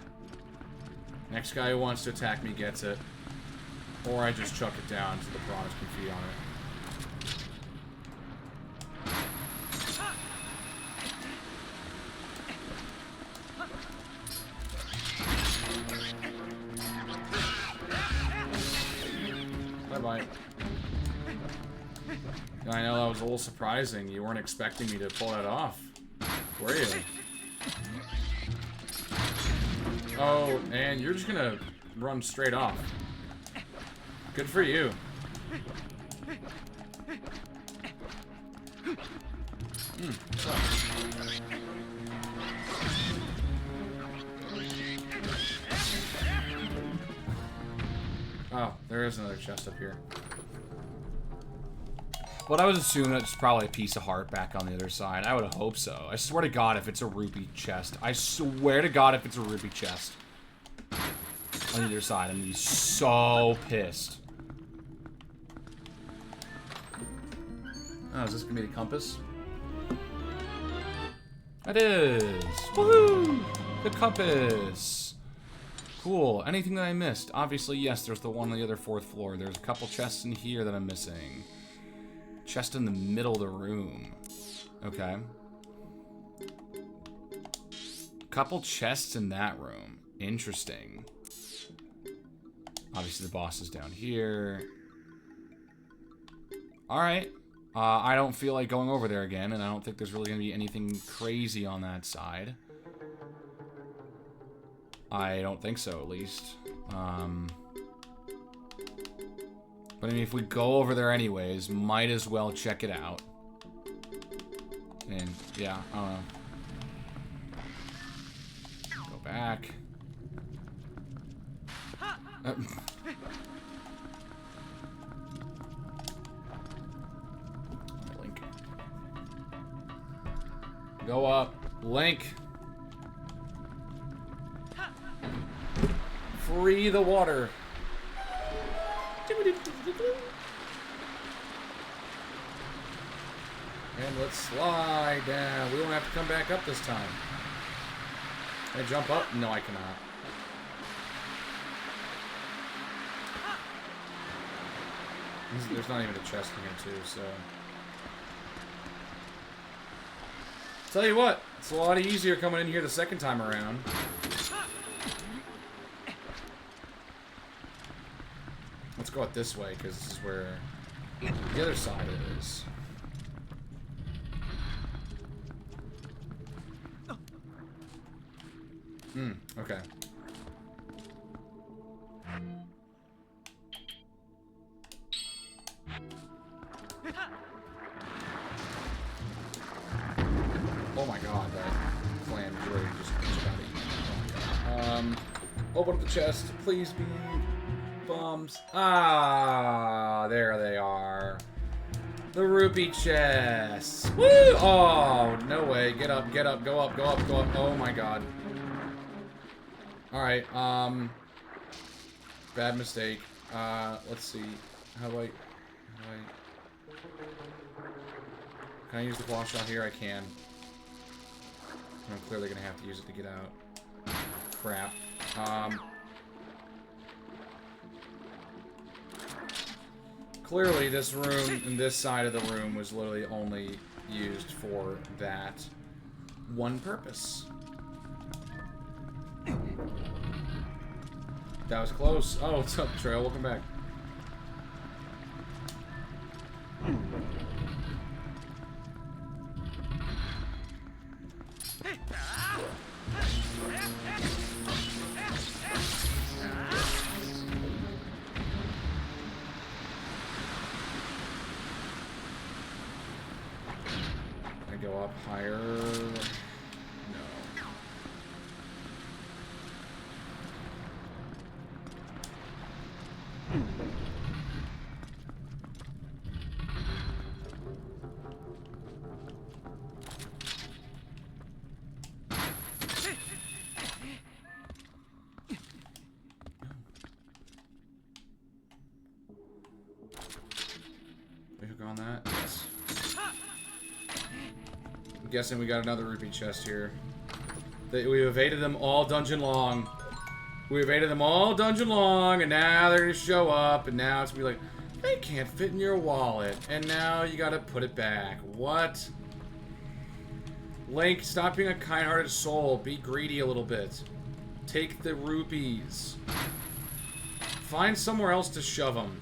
S1: Next guy who wants to attack me gets it. Or I just chuck it down so the piranhas can feed on it. Bye-bye. I know that was a little surprising. You weren't expecting me to pull that off, were you? Oh, and you're just gonna run straight off. Good for you. What's up? Oh, there is another chest up here. Well, I would assume that's probably a piece of heart back on the other side. I would hope so. I swear to God if it's a rupee chest. I swear to God if it's a rupee chest. On the other side, I'm gonna be so pissed. Oh, is this gonna be the compass? It is! Woohoo! The compass! Cool. Anything that I missed? Obviously, yes, there's the one on the other 4th floor. There's a couple chests in here that I'm missing. Chest in the middle of the room. Okay. Couple chests in that room. Interesting. Obviously, the boss is down here. Alright. I don't feel like going over there again, and I don't think there's really going to be anything crazy on that side. I don't think so, at least. But I mean, if we go over there anyways, might as well check it out. And, yeah, I don't know. Go back. Link. Go up. Link. Free the water. And let's slide down. We don't have to come back up this time. Can I jump up? No, I cannot. There's not even a chest in here, too, so... Tell you what, it's a lot easier coming in here the second time around. Let's go out this way, because this is where the other side is. Okay. Oh my god, that clam is really just about to eat. Oh my god. Open up the chest. Please be bombs. Ah, there they are. The rupee chests. Woo! Oh, no way. Get up, go up, go up, go up. Oh my god. Alright, bad mistake. Let's see. How do I... Can I use the claw shot here? I can. I'm clearly gonna have to use it to get out. Crap. Clearly this room and this side of the room was literally only used for that one purpose. That was close. Oh, what's up, Trail? Welcome back. I go up higher. On that? Yes. I'm guessing we got another rupee chest here. We evaded them all dungeon long. We evaded them all dungeon long, and now they're gonna show up, and now it's gonna be like, they can't fit in your wallet, and now you gotta put it back. What? Link, stop being a kind-hearted soul. Be greedy a little bit. Take the rupees. Find somewhere else to shove them.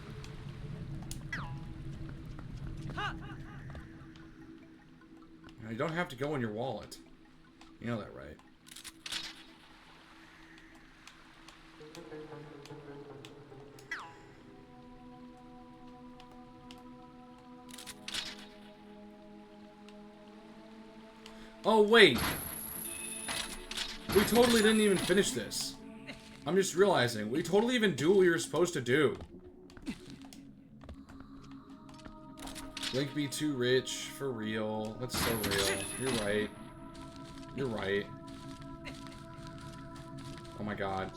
S1: You don't have to go in your wallet. You know that, right? Oh, wait. We totally didn't even finish this. I'm just realizing. We totally even do what we were supposed to do. Link be too rich, for real. That's so real. You're right. You're right. Oh my god.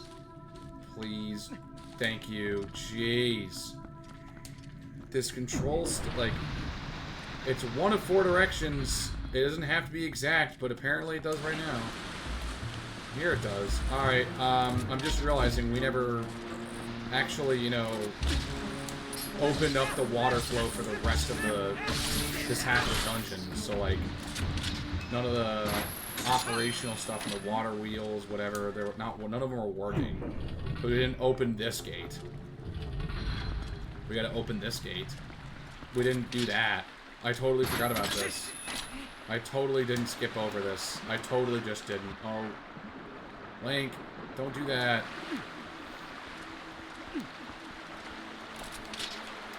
S1: Please. Thank you. Jeez. This controls, like, it's one of 4 directions. It doesn't have to be exact, but apparently it does right now. Here it does. Alright, I'm just realizing we never actually, you know, opened up the water flow for the rest of this half of the dungeon. So, like, none of the operational stuff and the water wheels, whatever, none of them were working. But we didn't open this gate. We gotta open this gate. We didn't do that. I totally forgot about this. I totally didn't skip over this. I totally just didn't. Oh, Link, don't do that.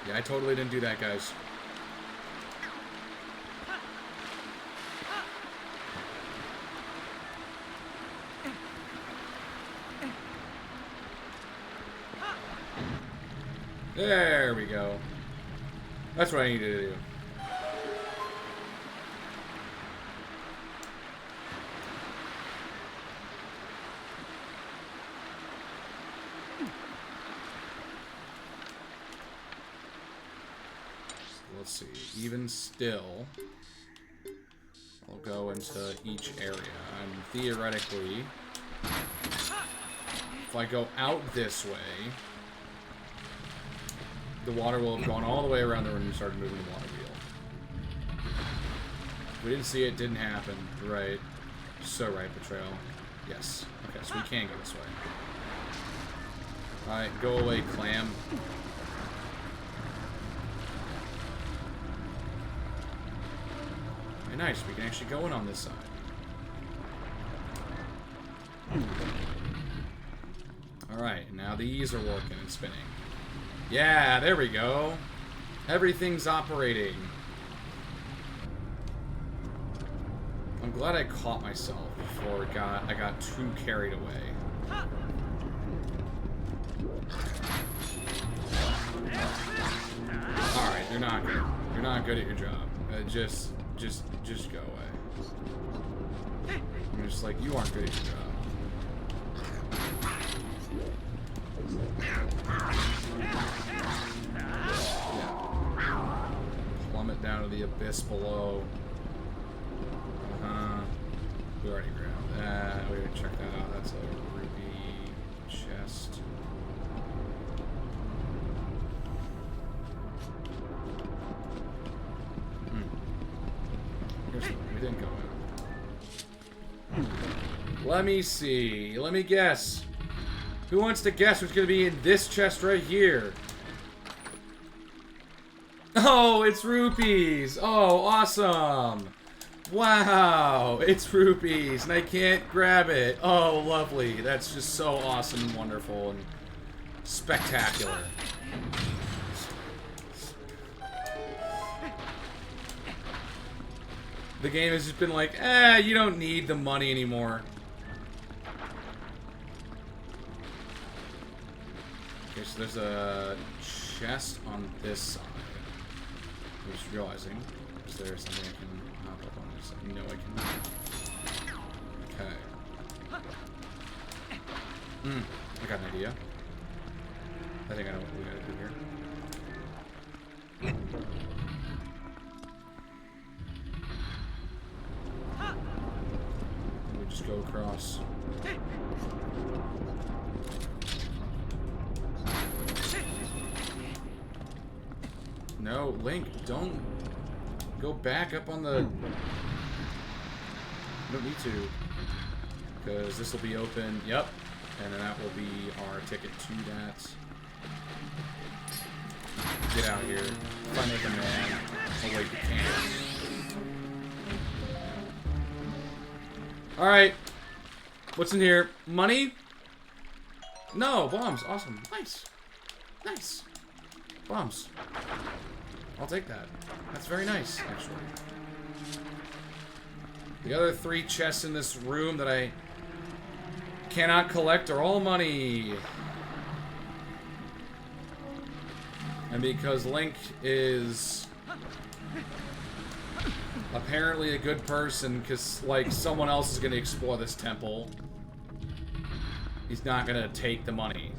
S1: Yeah, I totally didn't do that, guys. There we go. That's what I needed to do. let's see. Even still, I'll go into each area. And theoretically, if I go out this way, the water will have gone all the way around the room and started moving the water wheel. We didn't see it, didn't happen. Right. So right, Betrayal. Yes. Okay, so we can go this way. Alright, go away, clam. Very nice, we can actually go in on this side. Alright, now these are working and spinning. Yeah, there we go. Everything's operating. I'm glad I caught myself before I got too carried away. Alright, you're not good. You're not good at your job. Just go away. I'm just like, you aren't good at your job. Yeah. Plummet down to the abyss below. We already grabbed that. We already checked that out. That's a ruby chest. We didn't go in. Let me see. Let me guess. Who wants to guess what's going to be in this chest right here? Oh, it's rupees. Oh, awesome. Wow, it's rupees, and I can't grab it. Oh, lovely. That's just so awesome and wonderful and spectacular. The game has just been like, you don't need the money anymore. Okay, so there's a chest on this side. I'm just realizing, is there something I can hop up on this side? No, I cannot. Okay. I got an idea. I think I know what we gotta do here. We just go across. No, Link, don't go back up on the... You don't need to. Because this will be open. Yep. And then that will be our ticket to that. Get out of here. Find the man. Oh wait, you can't. Alright. What's in here? Money? No, bombs. Awesome. Nice. Nice. Bombs. I'll take that. That's very nice, actually. The other 3 chests in this room that I cannot collect are all money. And because Link is apparently a good person, because, like, someone else is going to explore this temple, he's not going to take the money.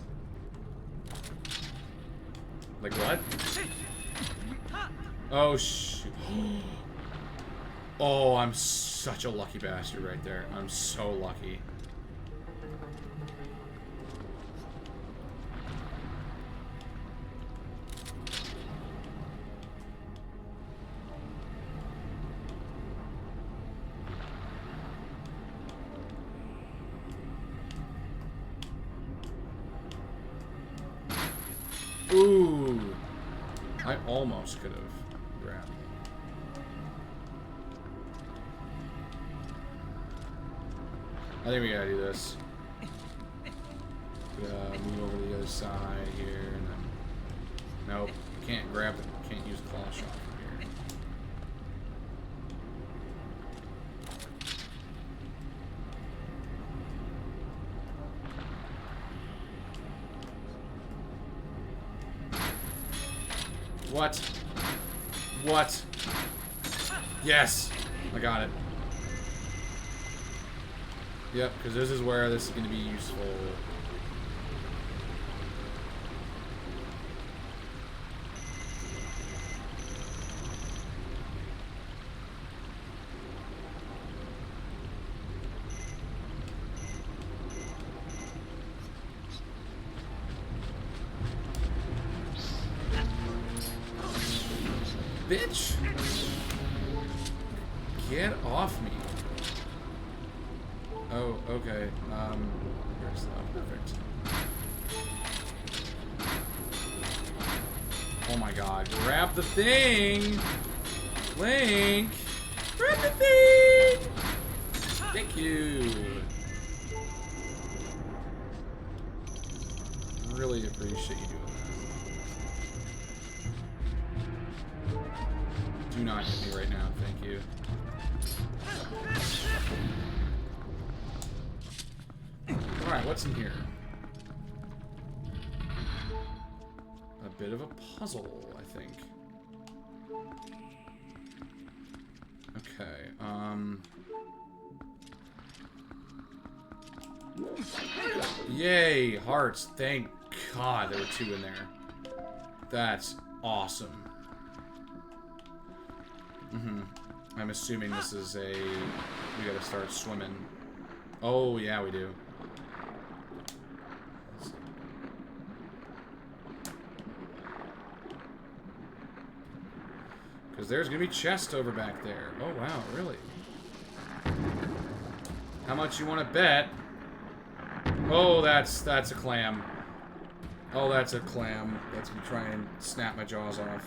S1: Like, what? Oh, shoot. Oh, I'm such a lucky bastard right there. I'm so lucky. Ooh. I almost could have grabbed. I think we gotta do this. Move over to the other side here, and then... Nope. Can't grab it. Can't use the claw shot from here. What? What? Yes! I got it. Yep, because this is where this is going to be useful. Get off me. Oh, okay. Here's perfect. Oh my god. Grab the thing! Link! Grab the thing! Thank you. Really appreciate you doing that. Do not hit me right now, thank you. Alright, what's in here? A bit of a puzzle, I think. Okay, yay, hearts. Thank God there were 2 in there. That's awesome. I'm assuming this is a... We gotta start swimming. Oh, yeah, we do. Because there's gonna be chests over back there. Oh, wow, really? How much you want to bet? Oh, that's a clam. Oh, that's a clam. That's me trying and snap my jaws off.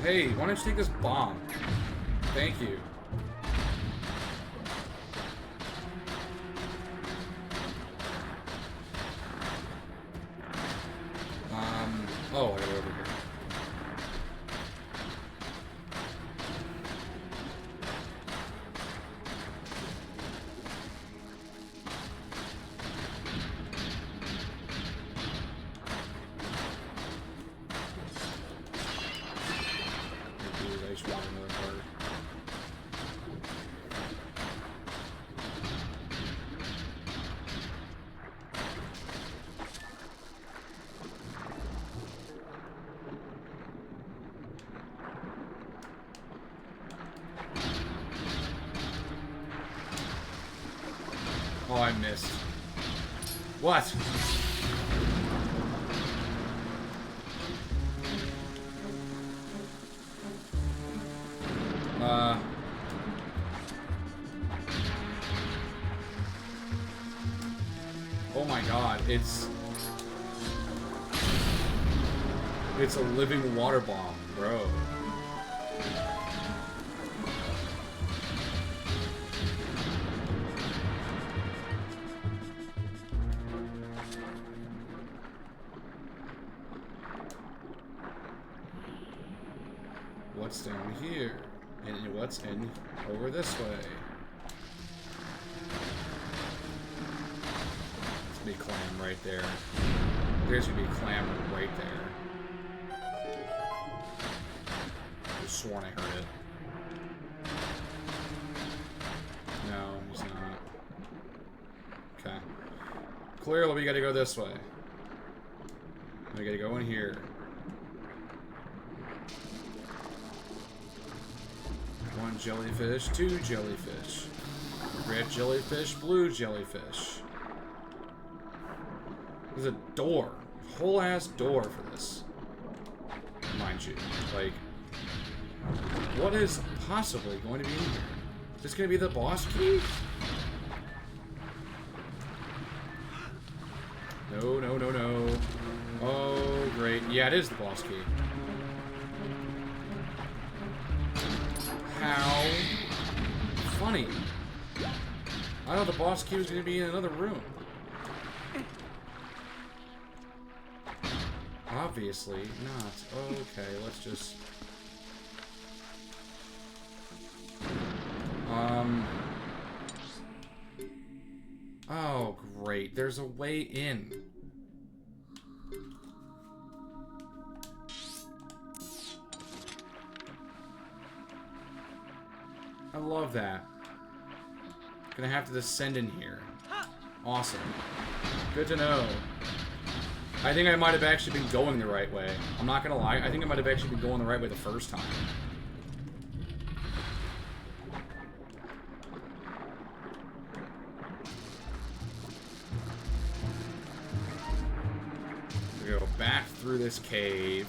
S1: Hey, why don't you take this bomb? Thank you. Oh, I gotta go over here. I just want another part. Oh, I missed. What? Oh my god, it's a living water bomb, bro. What's down here? And what's in over this way? There's gonna be clam right there. There's gonna be clam right there. I just sworn I heard it. No, he's not. Okay. Clearly we gotta go this way. We gotta go in here. One jellyfish, 2 jellyfish. Red jellyfish, blue jellyfish. There's a door. Whole ass door for this. Mind you. Like, what is possibly going to be in here? Is this going to be the boss key? No, no, no, no. Oh, great. Yeah, it is the boss key. How funny. I thought the boss key was going to be in another room. Obviously not. Okay, let's just... Oh, great. There's a way in. I love that. Gonna have to descend in here. Awesome. Good to know. I think I might have actually been going the right way. I'm not gonna lie. I think I might have actually been going the right way the first time. through this cave.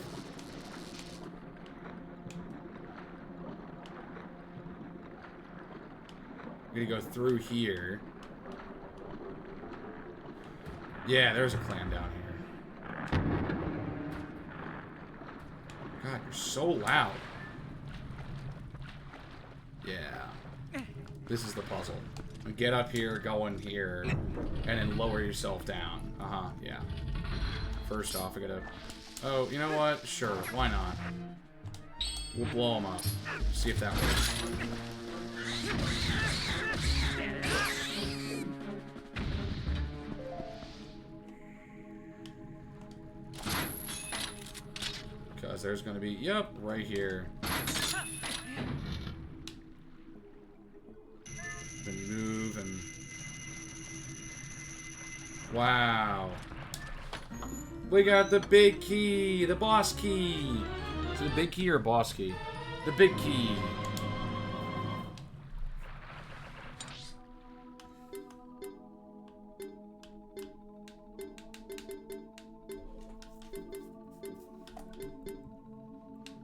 S1: We're gonna go through here. Yeah, there's a clan down here. God, you're so loud. Yeah. This is the puzzle. Get up here, go in here, and then lower yourself down. Uh-huh, yeah. First off, I gotta... Oh, you know what? Sure, why not? We'll blow them up. See if that works. Because there's gonna be... Yep, right here. Then move and... Wow. We got the big key, the boss key. Is it a big key or a boss key? The big key.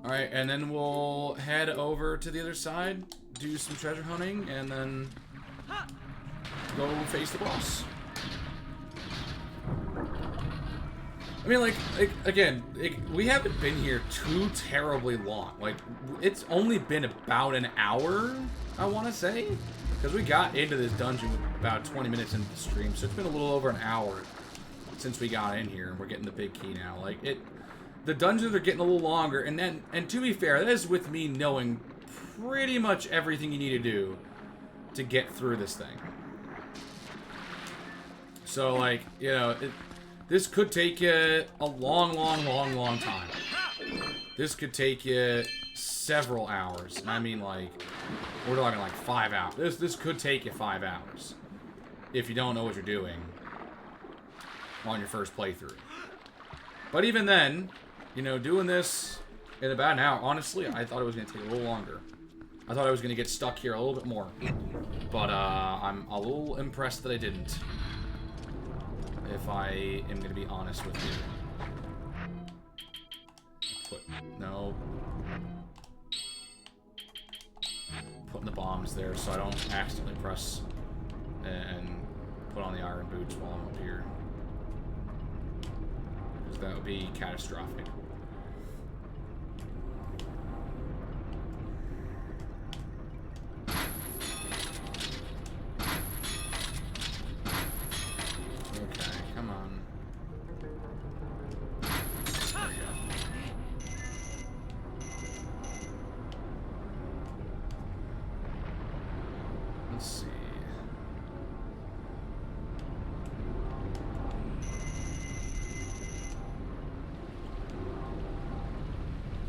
S1: Alright, and then we'll head over to the other side, do some treasure hunting, and then go face the boss. I mean, like again, we haven't been here too terribly long. Like, it's only been about an hour, I want to say. Because we got into this dungeon about 20 minutes into the stream, so it's been a little over an hour since we got in here, and we're getting the big key now. Like, the dungeons are getting a little longer, and to be fair, that is with me knowing pretty much everything you need to do to get through this thing. So, like, you know, this could take you a long time. This could take you several hours. And I mean, like, we're talking like 5 hours. This could take you 5 hours if you don't know what you're doing on your first playthrough. But even then, you know, doing this in about an hour, honestly, I thought it was going to take a little longer. I thought I was going to get stuck here a little bit more. But I'm a little impressed that I didn't. If I am going to be honest with you. No. Putting the bombs there so I don't accidentally press and put on the iron boots while I'm up here. Because that would be catastrophic.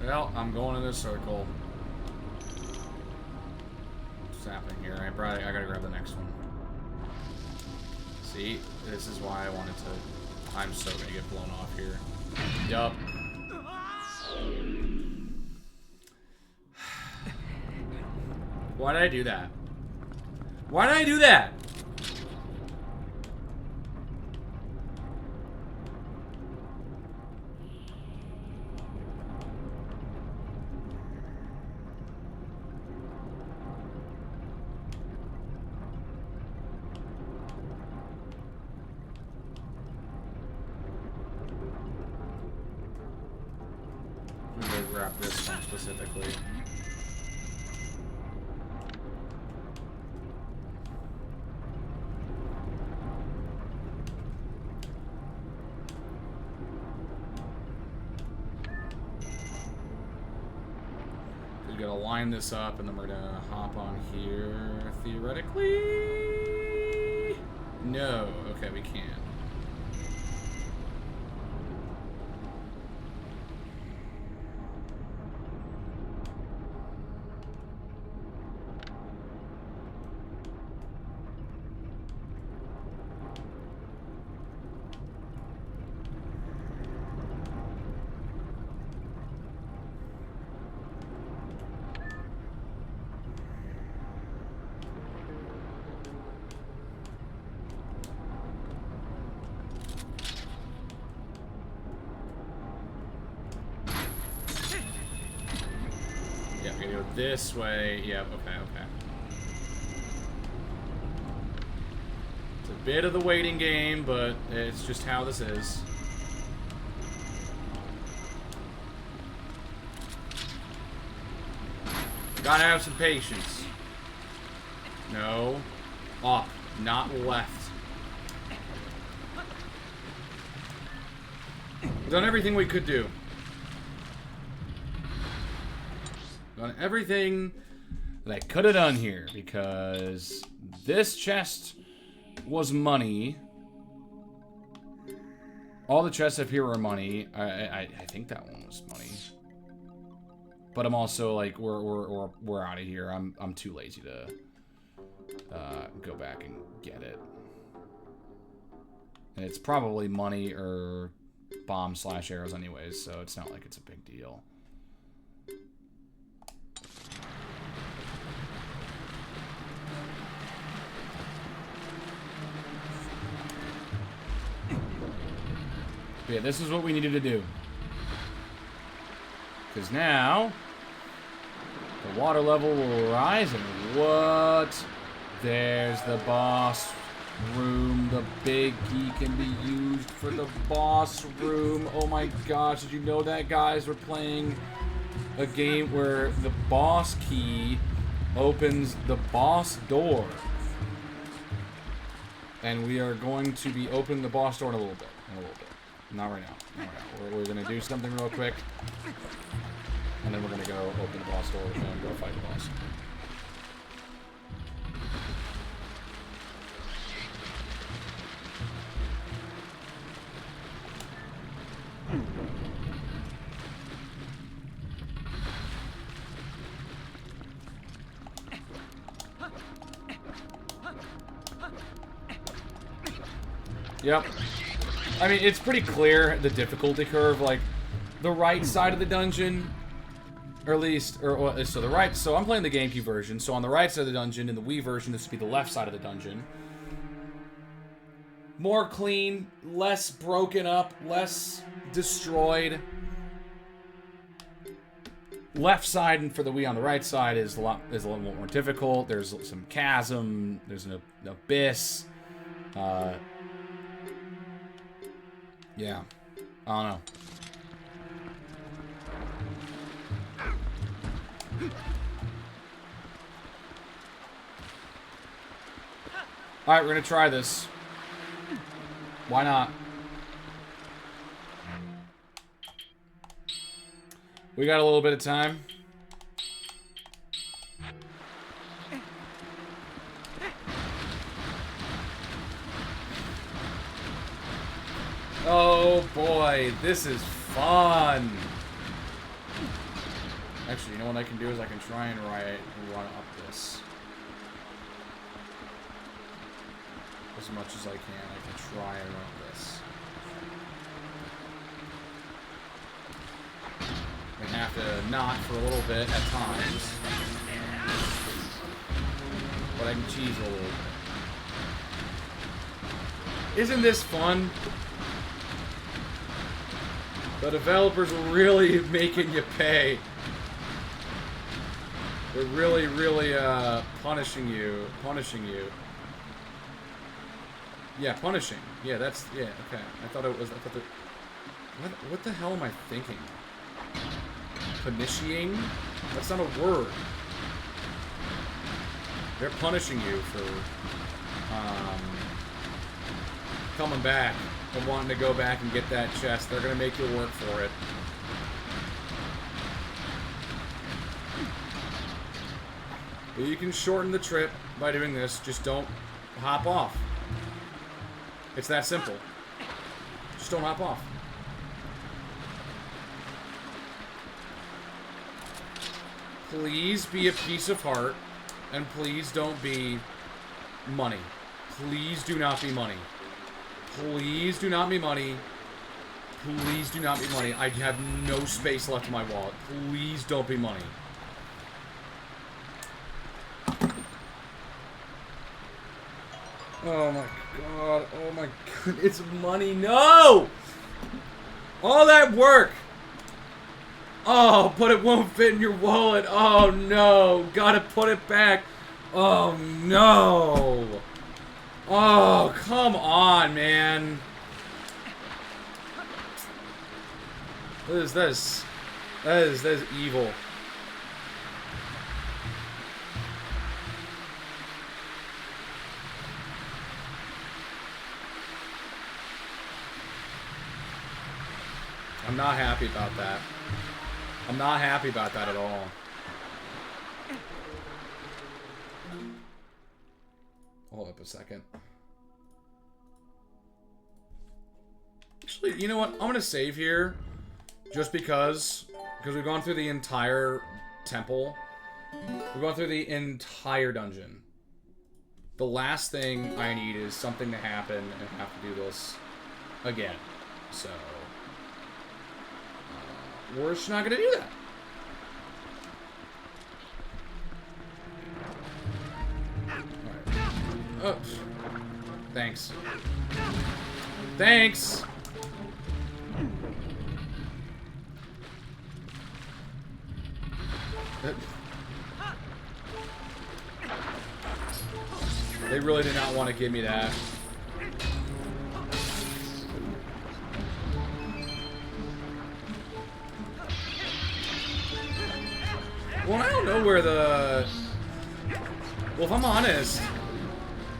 S1: Well, I'm going in this circle. What's happening here? I gotta grab the next one. See? This is why I wanted to... I'm so gonna get blown off here. Yup. Why did I do that? Why did I do that? Grab this one specifically. We gotta line this up, and then we're gonna hop on here. Theoretically, no. Okay, we can't. this way. Yep, okay, okay. It's a bit of the waiting game, but it's just how this is. Gotta have some patience. No. Up, not left. We've done everything we could do. Done everything that I could have done here, because this chest was money. All the chests up here were money. I think that one was money. But I'm also like, we're out of here. I'm too lazy to go back and get it. And it's probably money or bomb/arrows anyways, so it's not like it's a big deal. But yeah, this is what we needed to do. Because now, the water level will rise, and what? There's the boss room. The big key can be used for the boss room. Oh my gosh, did you know that, guys? We're playing a game where the boss key opens the boss door. And we are going to be opening the boss door in a little bit. Not right now. Not right now. We're going to do something real quick. And then we're going to go open the boss door and go fight the boss. Yep. I mean, it's pretty clear, the difficulty curve. Like, the right side of the dungeon, or at least, so the right, so I'm playing the GameCube version, so on the right side of the dungeon, in the Wii version, this would be the left side of the dungeon. More clean, less broken up, less destroyed. Left side, and for the Wii on the right side, is a little more difficult. There's some chasm, there's an abyss. Yeah. I don't know. Alright, we're gonna try this. Why not? We got a little bit of time. Oh boy, this is fun. Actually, you know what I can do is I can try and run up this. As much as I can try and run this. I have to not for a little bit at times. But I can cheese a little bit. Isn't this fun? The developers are really making you pay. They're really, really punishing you. Yeah, punishing. Yeah, that's, yeah, okay. I thought that, what the hell am I thinking? Punishing? That's not a word. They're punishing you for coming back and wanting to go back and get that chest. They're gonna make you work for it. But you can shorten the trip by doing this. Just don't hop off. It's that simple. Just don't hop off. Please be a piece of heart, and please don't be money. Please do not be money. Please do not be money. Please do not be money. I have no space left in my wallet. Please don't be money. Oh my god. Oh my god. It's money. No! All that work. Oh, but it won't fit in your wallet. Oh, no. Gotta put it back. Oh, no. Oh, come on, man. What is this? That is evil. I'm not happy about that. I'm not happy about that at all. Hold up a second. Actually, you know what? I'm gonna save here. Just because we've gone through the entire temple. We've gone through the entire dungeon. The last thing I need is something to happen and have to do this again. So, we're just not gonna do that. Alright. Oh. Thanks. Thanks! They really did not want to give me that. Well, I don't know where the... Well, if I'm honest,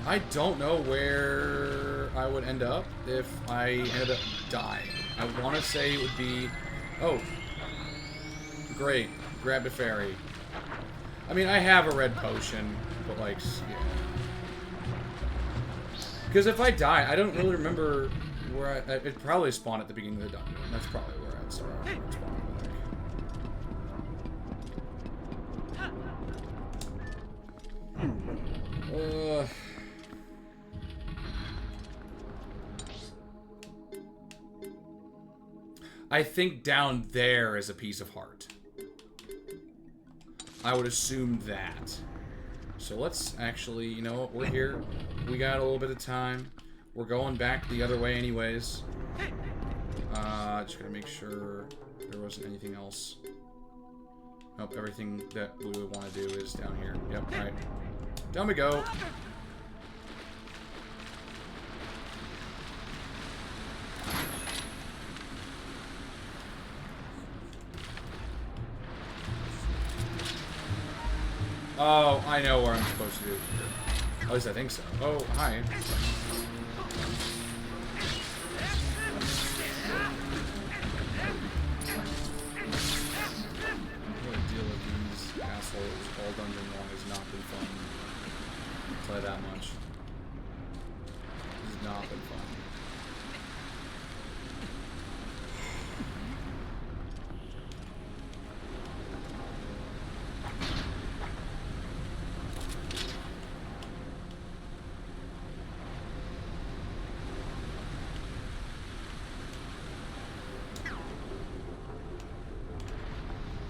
S1: I don't know where I would end up if I ended up dying. I want to say it would be... Oh. Great. Grabbed a fairy. I mean, I have a red potion, but, like, yeah. Because if I die, I don't really remember where it probably spawned at the beginning of the dungeon. That's probably where I'd start. I think down there is a piece of heart. I would assume that. So let's actually, you know what, we're here. We got a little bit of time. We're going back the other way anyways. Just gonna make sure there wasn't anything else. Nope, everything that we would want to do is down here. Yep, alright. Down we go. Oh, I know where I'm supposed to do. At least I think so. Oh, hi. What a deal with these assholes all dungeon long has not been fun. I'll tell you that much. This has not been fun.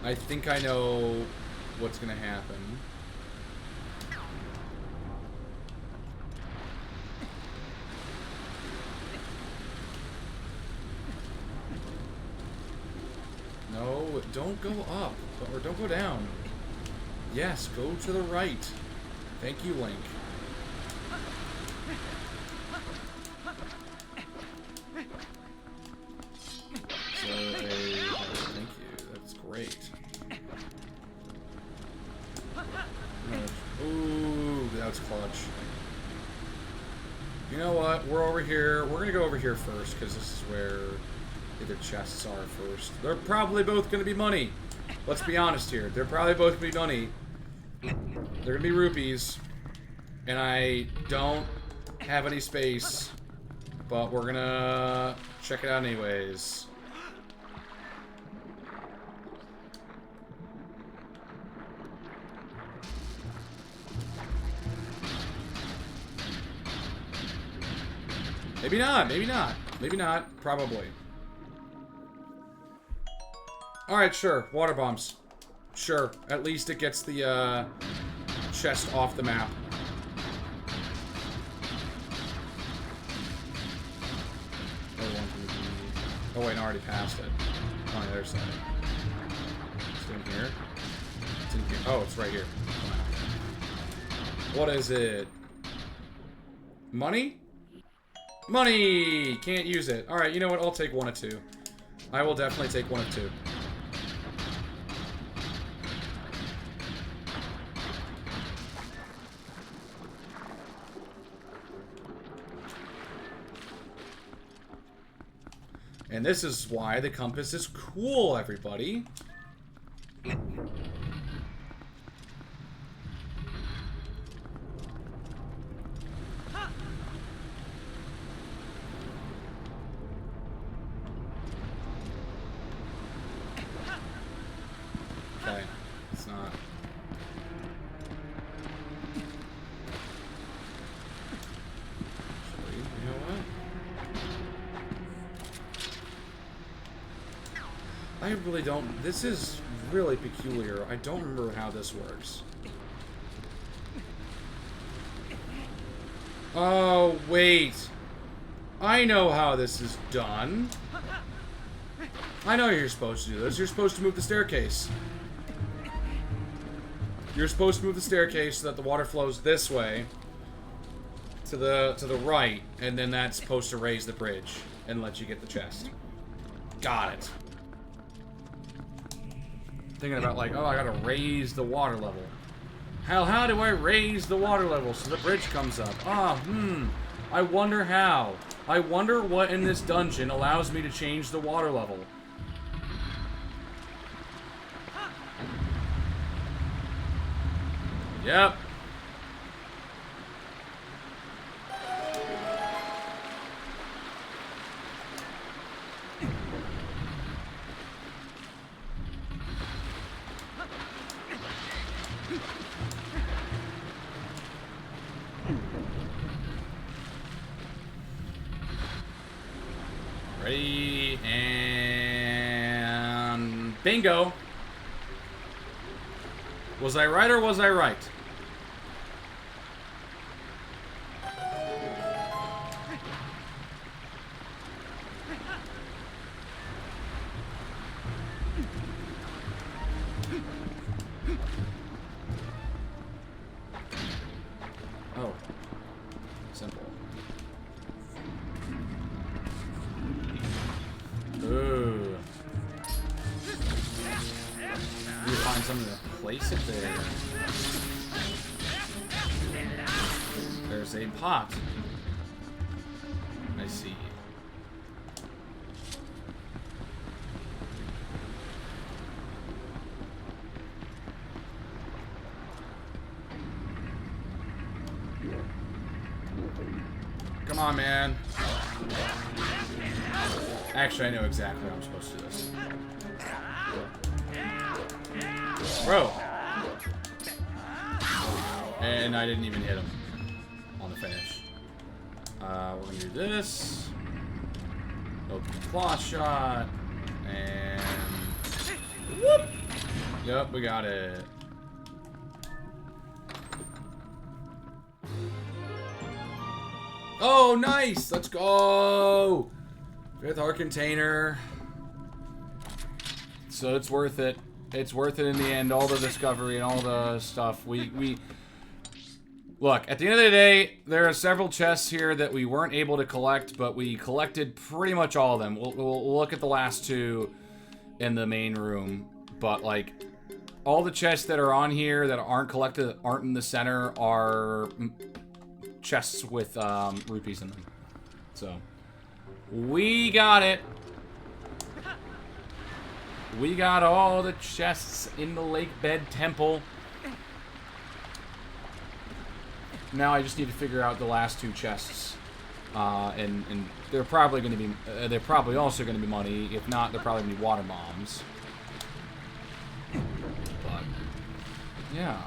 S1: I think I know what's gonna happen. No, don't go up. Or don't go down. Yes, go to the right. Thank you, Link. So, thank you. That's great. Ooh, that was clutch. You know what? We're over here. We're gonna go over here first, because this is where the chests are first. They're probably both gonna be money. Let's be honest here. They're probably both gonna be money. They're gonna be rupees. And I don't have any space. But we're gonna check it out anyways. Maybe not, maybe not. Maybe not, probably. Alright, sure. Water bombs. Sure. At least it gets the chest off the map. Oh wait, I already passed it. On the other side. in here. It's in here. Oh, it's right here. What is it? Money? Money! Can't use it. Alright, you know what? I'll take one of two. I will definitely take one of two. And this is why the compass is cool, everybody. Okay, it's not. Actually, you know what? I really don't. This is really peculiar. I don't remember how this works. Oh, wait. I know how this is done. I know you're supposed to do this. You're supposed to move the staircase. You're supposed to move the staircase so that the water flows this way to the right, and then that's supposed to raise the bridge and let you get the chest. Got it. Thinking about like, oh, I gotta raise the water level. How do I raise the water level so the bridge comes up? I wonder how. I wonder what in this dungeon allows me to change the water level. Yep. Ready, and bingo. Was I right or was I right? Oh, simple. Ooh. You find something to place it there. There's a pot. I see. Come on, man. Actually, I know exactly how I'm supposed to do this. Bro! And I didn't even hit him on the finish. We're gonna do this. Open claw shot. And... whoop! Yep, we got it. Oh, nice! Let's go! 5th heart container. So it's worth it. It's worth it in the end. All the discovery and all the stuff. We look, at the end of the day, there are several chests here that we weren't able to collect, but we collected pretty much all of them. We'll look at the last two in the main room. But, like, all the chests that are on here that aren't collected, that aren't in the center, are chests with rupees in them. So, we got it. We got all the chests in the Lakebed Temple. Now I just need to figure out the last two chests, and they're probably going to be. They're probably also going to be money. If not, they're probably going to be water bombs. But yeah.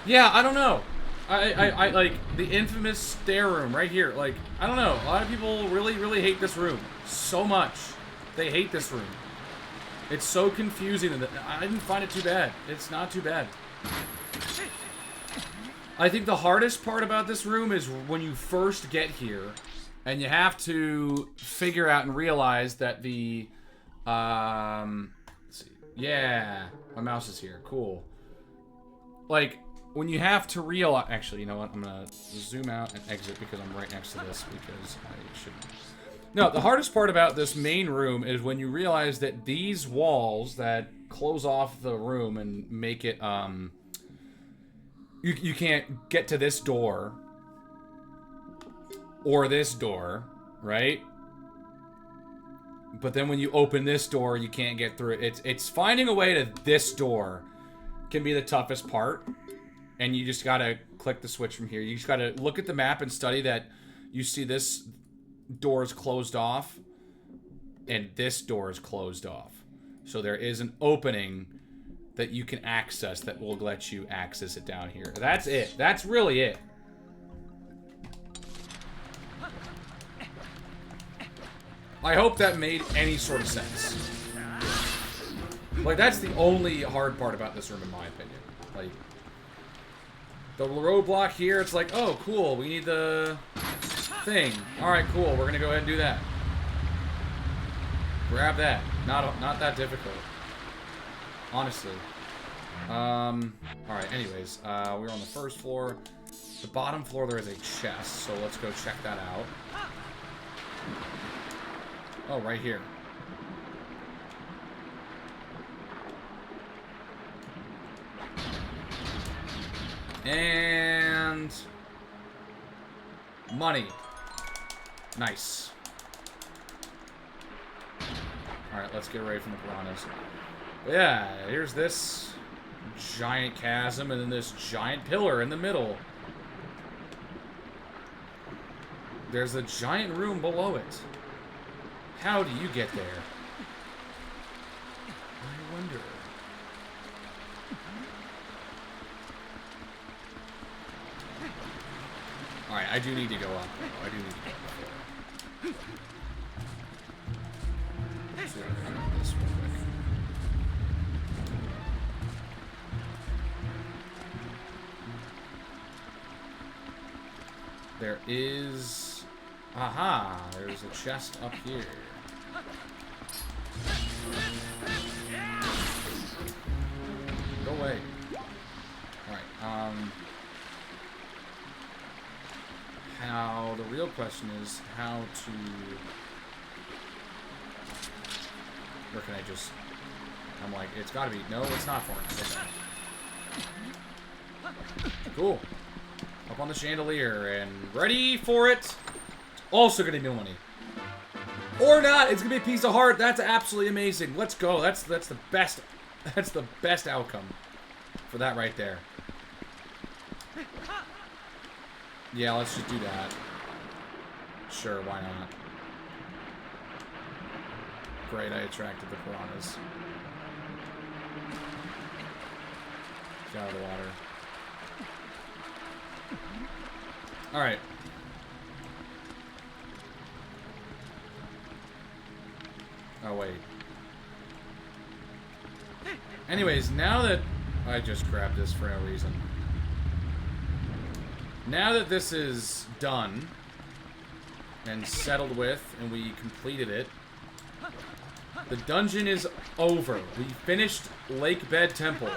S1: Yeah, I don't know. I like the infamous stair room right here. Like, I don't know. A lot of people really hate this room so much. They hate this room. It's so confusing, and I didn't find it too bad. It's not too bad. I think the hardest part about this room is when you first get here, And you have to figure out and realize that the... let's see. Yeah, my mouse is here. Cool. Like, when you have to realize... Actually, you know what? I'm going to zoom out and exit because I'm right next to this because I shouldn't... No, the hardest part about this main room is when you realize that these walls that close off the room and make it, you can't get to this door or this door, right? But then when you open this door, you can't get through it. It's finding a way to this door can be the toughest part. And you just gotta click the switch from here. You just gotta look at the map and study that you see this door is closed off and this door is closed off. So there is an opening that you can access that will let you access it down here. That's it. That's really it. I hope that made any sort of sense. Like, that's the only hard part about this room, in my opinion. Like, the roadblock here, it's like, oh, cool, we need the thing. Alright, cool, we're gonna go ahead and do that. Grab that. Not that difficult. Honestly. Alright, anyways, we're on the first floor. The bottom floor there is a chest, so let's go check that out. Oh, right here. And... money. Nice. Alright, let's get away from the piranhas. But yeah, here's this giant chasm and then this giant pillar in the middle. There's a giant room below it. How do you get there? I wonder. Alright, I do need to go up. I do need to go up. So, this real quick. There is... aha! There's a chest up here. Go away. Alright, how... the real question is how to... or can I just... I'm like, it's gotta be... no, it's not for me. Cool. Up on the chandelier and ready for it. Also gonna be money. Or not, it's gonna be a piece of heart. That's absolutely amazing. Let's go. That's the best. That's the best outcome for that right there. Yeah, let's just do that. Sure, why not? Great, I attracted the piranhas. Get out of the water. Alright. Oh, wait. Anyways, now that... I just grabbed this for no reason. Now that this is done and settled with, and we completed it, the dungeon is over. We finished Lakebed Temple.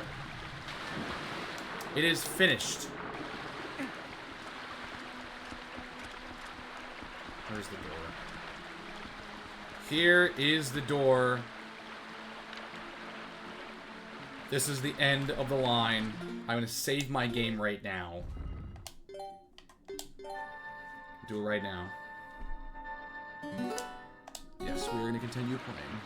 S1: It is finished. Where's the door? Here is the door. This is the end of the line. I'm going to save my game right now. Do it right now. Yes, we are going to continue playing.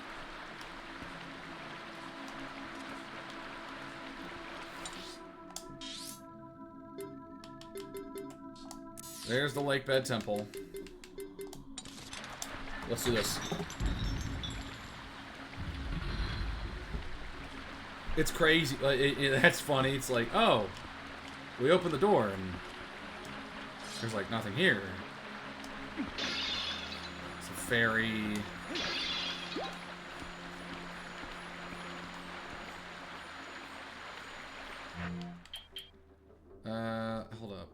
S1: There's the Lakebed Temple. Let's do this. It's crazy. That's funny. It's like, oh, we open the door and there's like nothing here. It's a very... hold up.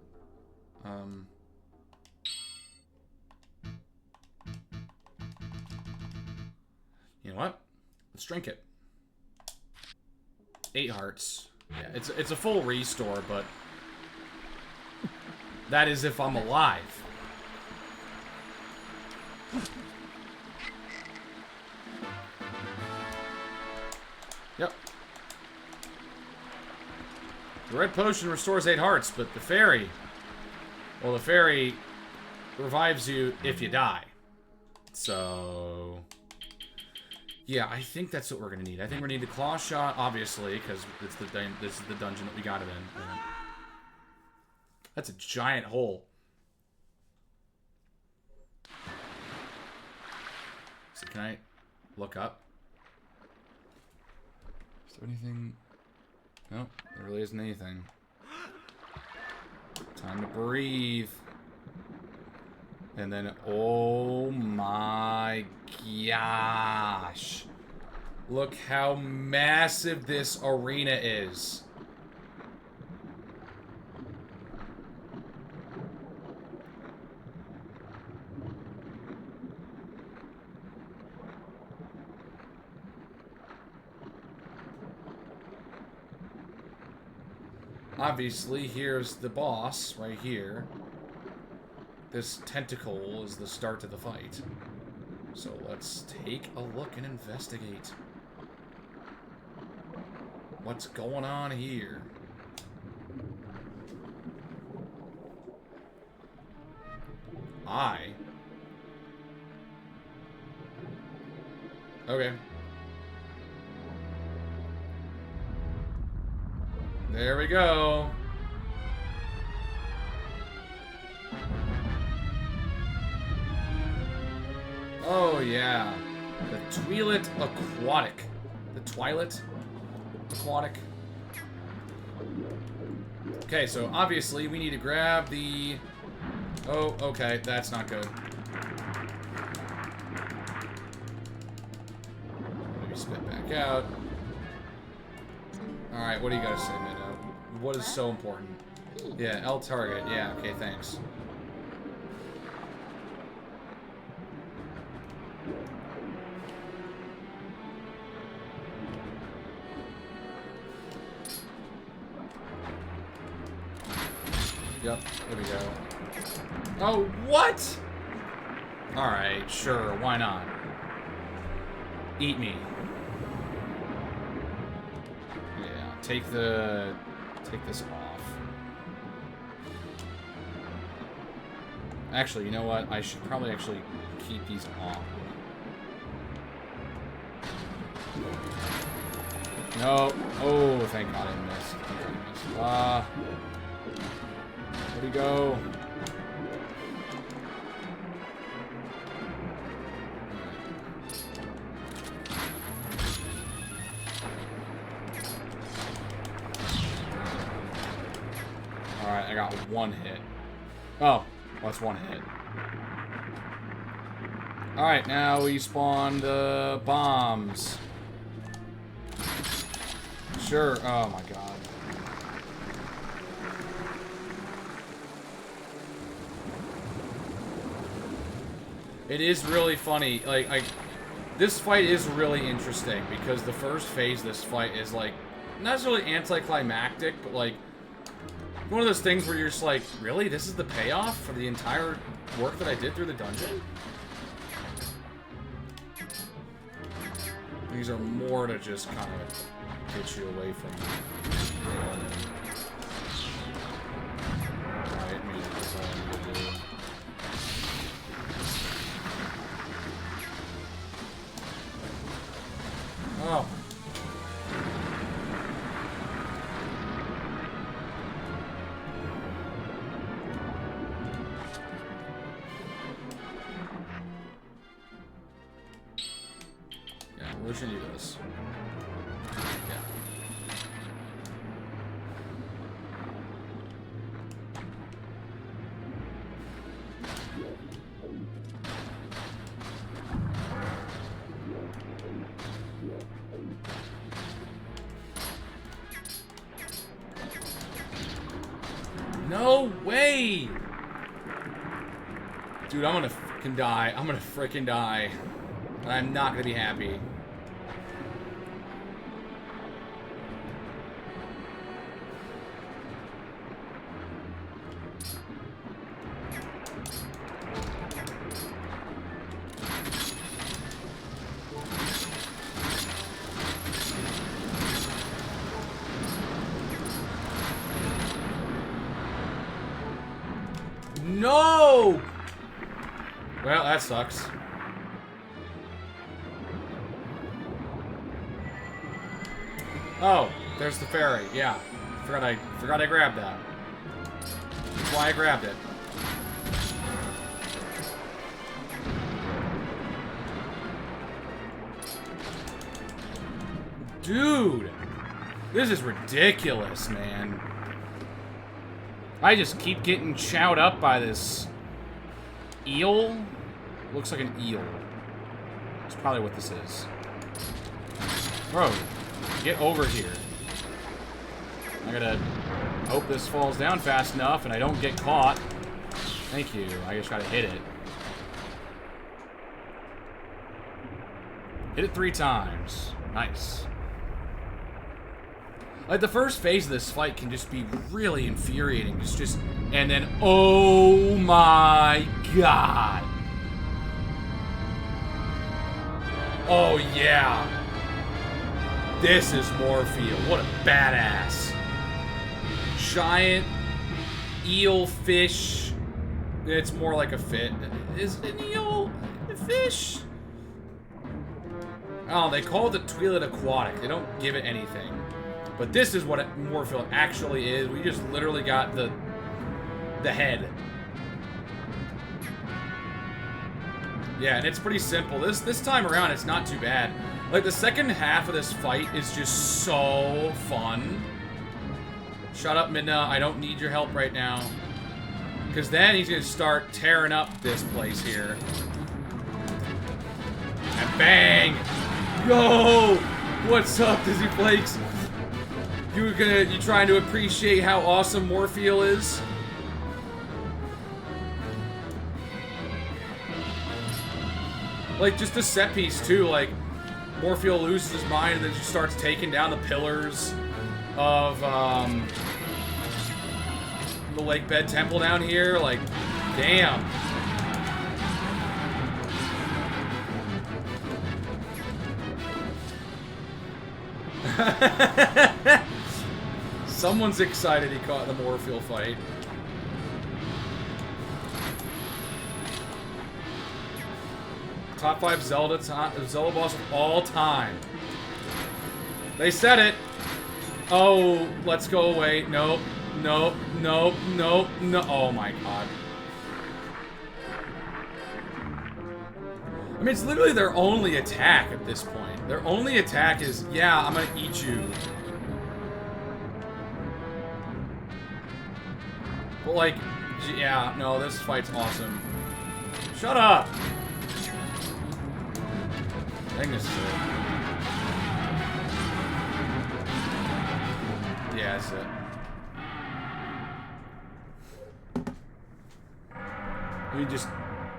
S1: Let's drink it. 8 hearts. Yeah, it's a full restore, but that is if I'm alive. Yep. The red potion restores 8 hearts, but the fairy... Well, the fairy revives you if you die. So... Yeah, I think that's what we're going to need. I think we're going to need the claw shot, obviously, because this is the dungeon that we got it in. Yeah. That's a giant hole. So can I look up? Is there anything? No, there really isn't anything. Time to breathe. And then, oh my gosh. Look how massive this arena is. Obviously, here's the boss right here. This tentacle is the start of the fight. So let's take a look and investigate. What's going on here? Okay. There we go. Oh, yeah. The Twilight Aquatic. The Twilight Aquatic. Okay, so obviously we need to grab the... Oh, okay, that's not good. Maybe spit back out. Alright, what do you gotta say, Minnow? What is so important? Yeah, L target. Yeah, okay, thanks. Yep, there we go. Oh, what? Alright, sure, why not? Eat me. Yeah, take this off. Actually, you know what? I should probably actually keep these off. No. Oh, thank God I missed. Thank God I missed. Where'd he go? Alright, I got one hit. Oh, that's one hit. Alright, now we spawn the bombs. Sure. Oh my God. It is really funny. Like, this fight is really interesting because the first phase of this fight is like not necessarily anticlimactic, but like one of those things where you're just like, really? This is the payoff for the entire work that I did through the dungeon? These are more to just kind of get you away from Alright, music is all I need to do. Oh. Yeah, we should do this. Yeah. No way! Dude, I'm gonna frickin' die. I'm gonna frickin' die. And I'm not gonna be happy. No! Well, that sucks. Oh, there's the fairy. Yeah. Forgot I grabbed that. That's why I grabbed it. Dude! This is ridiculous, man. I just keep getting chowed up by this eel. Looks like an eel. That's probably what this is. Bro, get over here. I gotta hope this falls down fast enough and I don't get caught. Thank you. I just gotta hit it. Hit it 3 times. Nice. Like, the first phase of this fight can just be really infuriating. It's just... And then, oh my god. Oh, yeah. This is Morpheal. What a badass. Giant eel fish. It's more like a fit. Is an eel a fish? Oh, they call it the Twilight Aquatic. They don't give it anything. But this is what Morpheal actually is. We just literally got the head. Yeah, and it's pretty simple. This time around, it's not too bad. Like, the second half of this fight is just so fun. Shut up, Midna. I don't need your help right now. Because then he's going to start tearing up this place here. And bang! Yo! What's up, Dizzy Flakes? You trying to appreciate how awesome Morpheal is? Like, just the set piece, too. Like, Morpheal loses his mind and then just starts taking down the pillars of, the Lakebed Temple down here. Like, damn. Someone's excited he caught the Morpheal fight. Top 5 Zelda boss of all time. They said it. Oh, let's go away. Nope. Nope. Nope. Nope. No. Oh my god. I mean, it's literally their only attack at this point. Their only attack is, yeah, I'm gonna eat you. But like, yeah, no, this fight's awesome. Shut up! I think this is it. Yeah, that's it. You just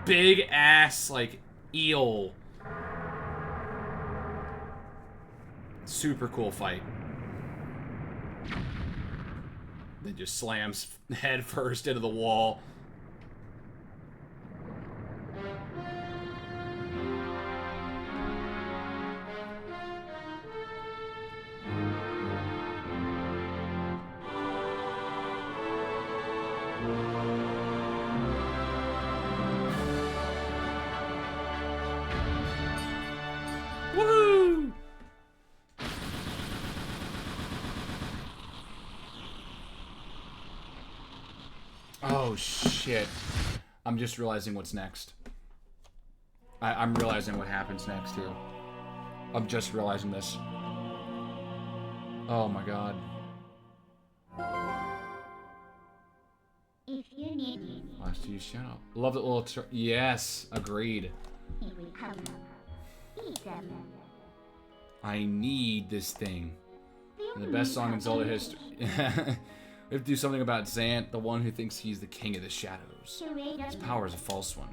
S1: big ass, like, eel. Super cool fight. Then just slams head first into the wall. Woohoo! Oh, shit. I'm just realizing what's next. I'm realizing what happens next, too. I'm just realizing this. Oh, my God.
S2: If you need me,
S1: Last you shout out. Love that little... Yes, agreed.
S2: he will come. Eat them.
S1: I need this thing. And the best song in Zelda history. We have to do something about Zant, the one who thinks he's the king of the shadows. His power is a false one.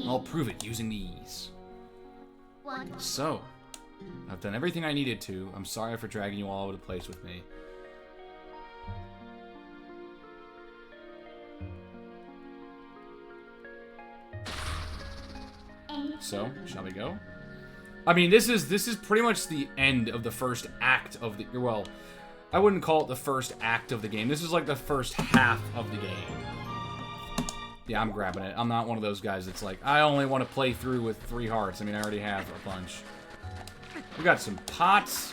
S1: I'll prove it using these. So, I've done everything I needed to. I'm sorry for dragging you all over the place with me. So, shall we go? I mean, this is pretty much the end of the first act of the... Well, I wouldn't call it the first act of the game. This is like the first half of the game. Yeah, I'm grabbing it. I'm not one of those guys that's like, I only want to play through with 3 hearts. I mean, I already have a bunch. We got some pots.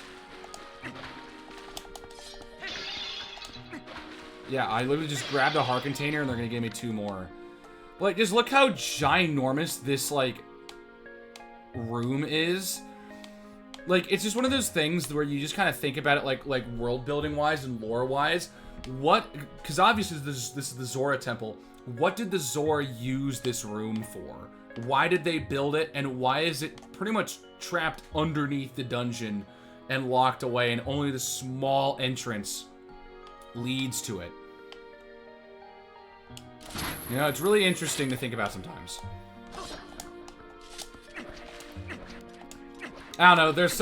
S1: Yeah, I literally just grabbed a heart container and they're going to give me 2 more. Like, just look how ginormous this, like, room is. Like, it's just one of those things where you just kind of think about it, like world building wise and lore wise. What? Because obviously this is the Zora Temple. What did the Zora use this room for? Why did they build it? And why is it pretty much trapped underneath the dungeon and locked away, and only the small entrance leads to it? You know, it's really interesting to think about sometimes. I don't know, there's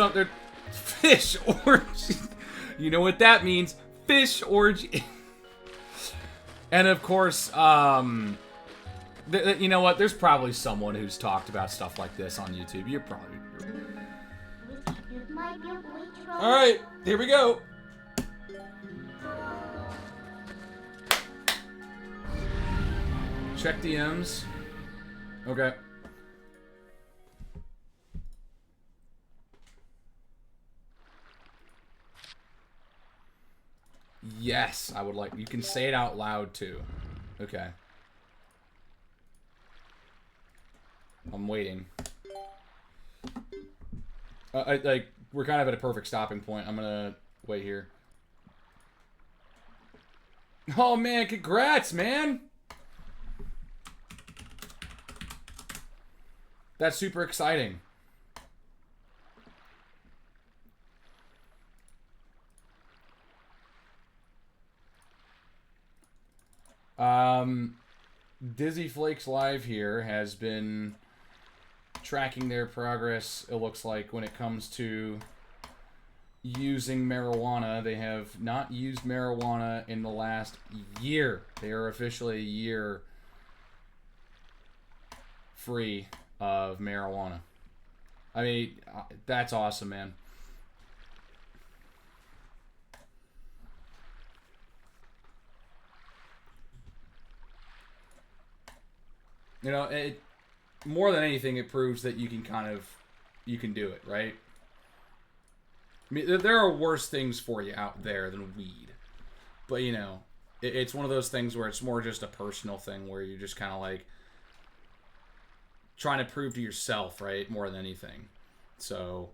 S1: fish orgy. You know what that means. Fish orgy. And of course, you know what? There's probably someone who's talked about stuff like this on YouTube. You're probably... Alright, here we go. Check DMs. Okay. Yes, I would like... You can say it out loud, too. Okay. I'm waiting. We're kind of at a perfect stopping point. I'm gonna wait here. Oh, man, congrats, man! That's super exciting. Dizzy Flakes Live here has been tracking their progress, it looks like, when it comes to using marijuana. They have not used marijuana in the last year. They are officially a year free of marijuana. I mean, that's awesome, man. You know, more than anything, it proves that you can you can do it, right? I mean, there are worse things for you out there than weed. But, you know, it's one of those things where it's more just a personal thing where you're just kind of like trying to prove to yourself, right? More than anything. So,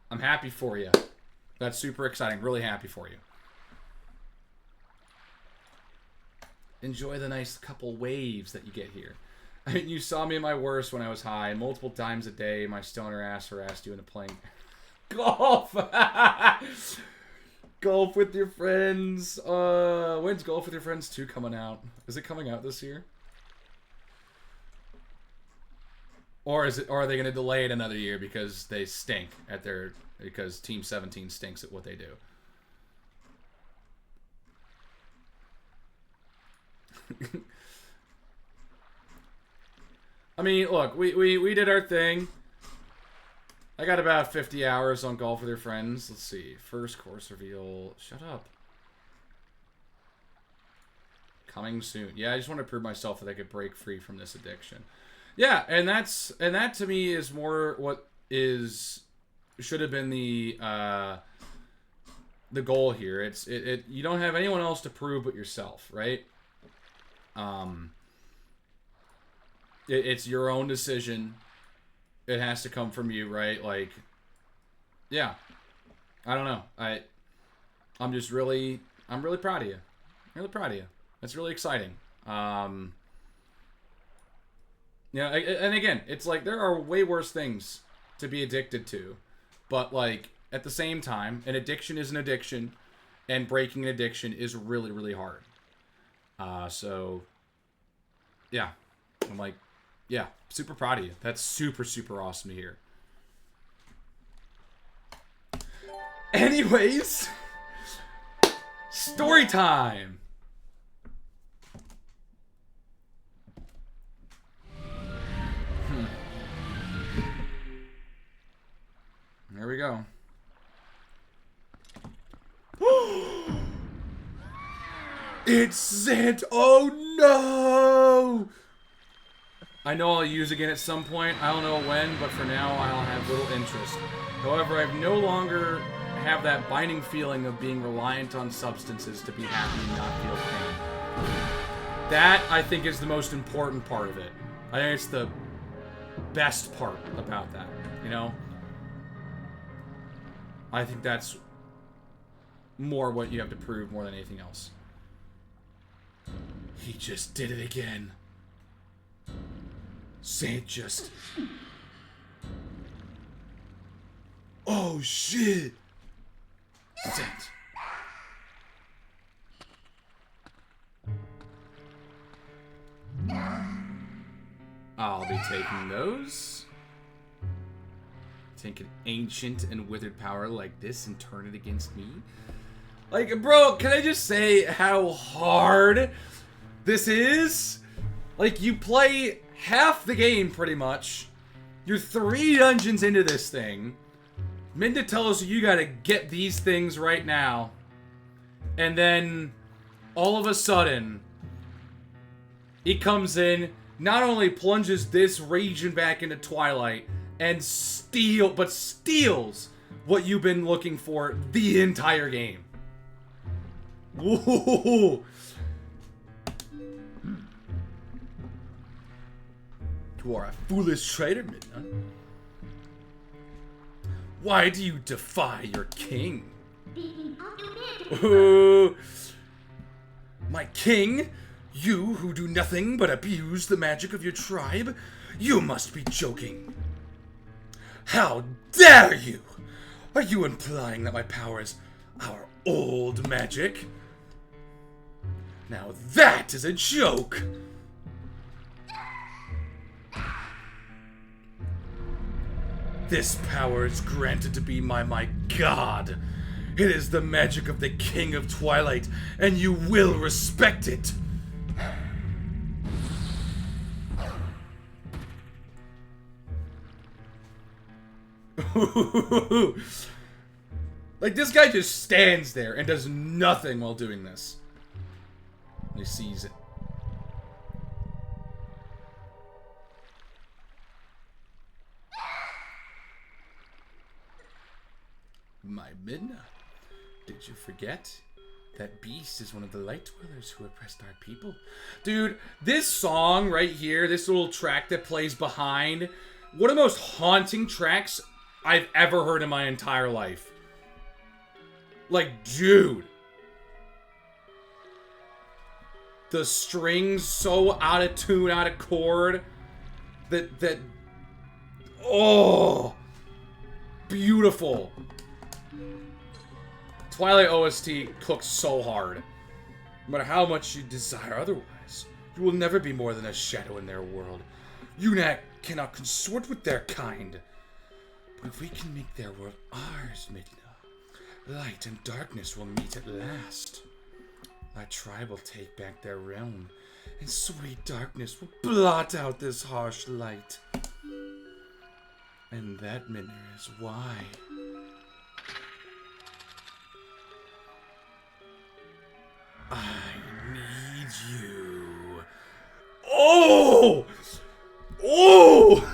S1: I'm happy for you. That's super exciting. Really happy for you. Enjoy the nice couple waves that you get here. I mean, you saw me at my worst when I was high. Multiple times a day, my stoner ass harassed you into playing golf. Golf with your friends. When's Golf with Your Friends 2 coming out? Is it coming out this year? Or are they going to delay it another year because they stink at because Team 17 stinks at what they do? I mean, look, we did our thing. I got about 50 hours on Golf with Your Friends. Let's see. First course reveal. Shut up. Coming soon. Yeah, I just want to prove myself that I could break free from this addiction. Yeah, and that to me is more what should have been the goal here. You don't have anyone else to prove but yourself, right? It's your own decision. It has to come from you, right? Like, yeah. I don't know. I'm really proud of you. Really proud of you. That's really exciting. Yeah, and again, it's like there are way worse things to be addicted to, but like at the same time, an addiction is an addiction, and breaking an addiction is really, really hard. So, yeah, I'm like, yeah, super proud of you. That's super, super awesome to hear. Anyways, story time. There we go. It's Santa. Oh No! I know I'll use again at some point. I don't know when, but for now I'll have little interest. However, I no longer have that binding feeling of being reliant on substances to be happy and not feel pain. That, I think, is the most important part of it. I think it's the best part about that, you know? I think that's more what you have to prove more than anything else. He just did it again. Say it just... Oh, shit! Sit. I'll be taking those. Take an ancient and withered power like this and turn it against me. Like, bro, can I just say how hard this is? Like, you play half the game, pretty much. You're 3 dungeons into this thing. Minda tells you gotta get these things right now. And then, all of a sudden, he comes in, not only plunges this region back into Twilight, and steals what you've been looking for the entire game. Whoa! You are a foolish traitor, Midna. Why do you defy your king? Oh, my king? You who do nothing but abuse the magic of your tribe? You must be joking. How dare you? Are you implying that my power is our old magic? Now that is a joke! This power is granted to be my god. It is the magic of the King of Twilight, and you will respect it. Like, this guy just stands there and does nothing while doing this. He sees it. My Midna, did you forget? That beast is one of the light dwellers who oppressed our people. Dude, this song right here, this little track that plays behind, one of the most haunting tracks I've ever heard in my entire life. Like, dude. The strings so out of tune, out of chord. That oh, beautiful. Twilight OST cooks so hard. No matter how much you desire otherwise, you will never be more than a shadow in their world. Unak cannot consort with their kind. But if we can make their world ours, Midna, light and darkness will meet at last. My tribe will take back their realm, and sweet darkness will blot out this harsh light. And that, Midna, is why I need you. Oh! Oh!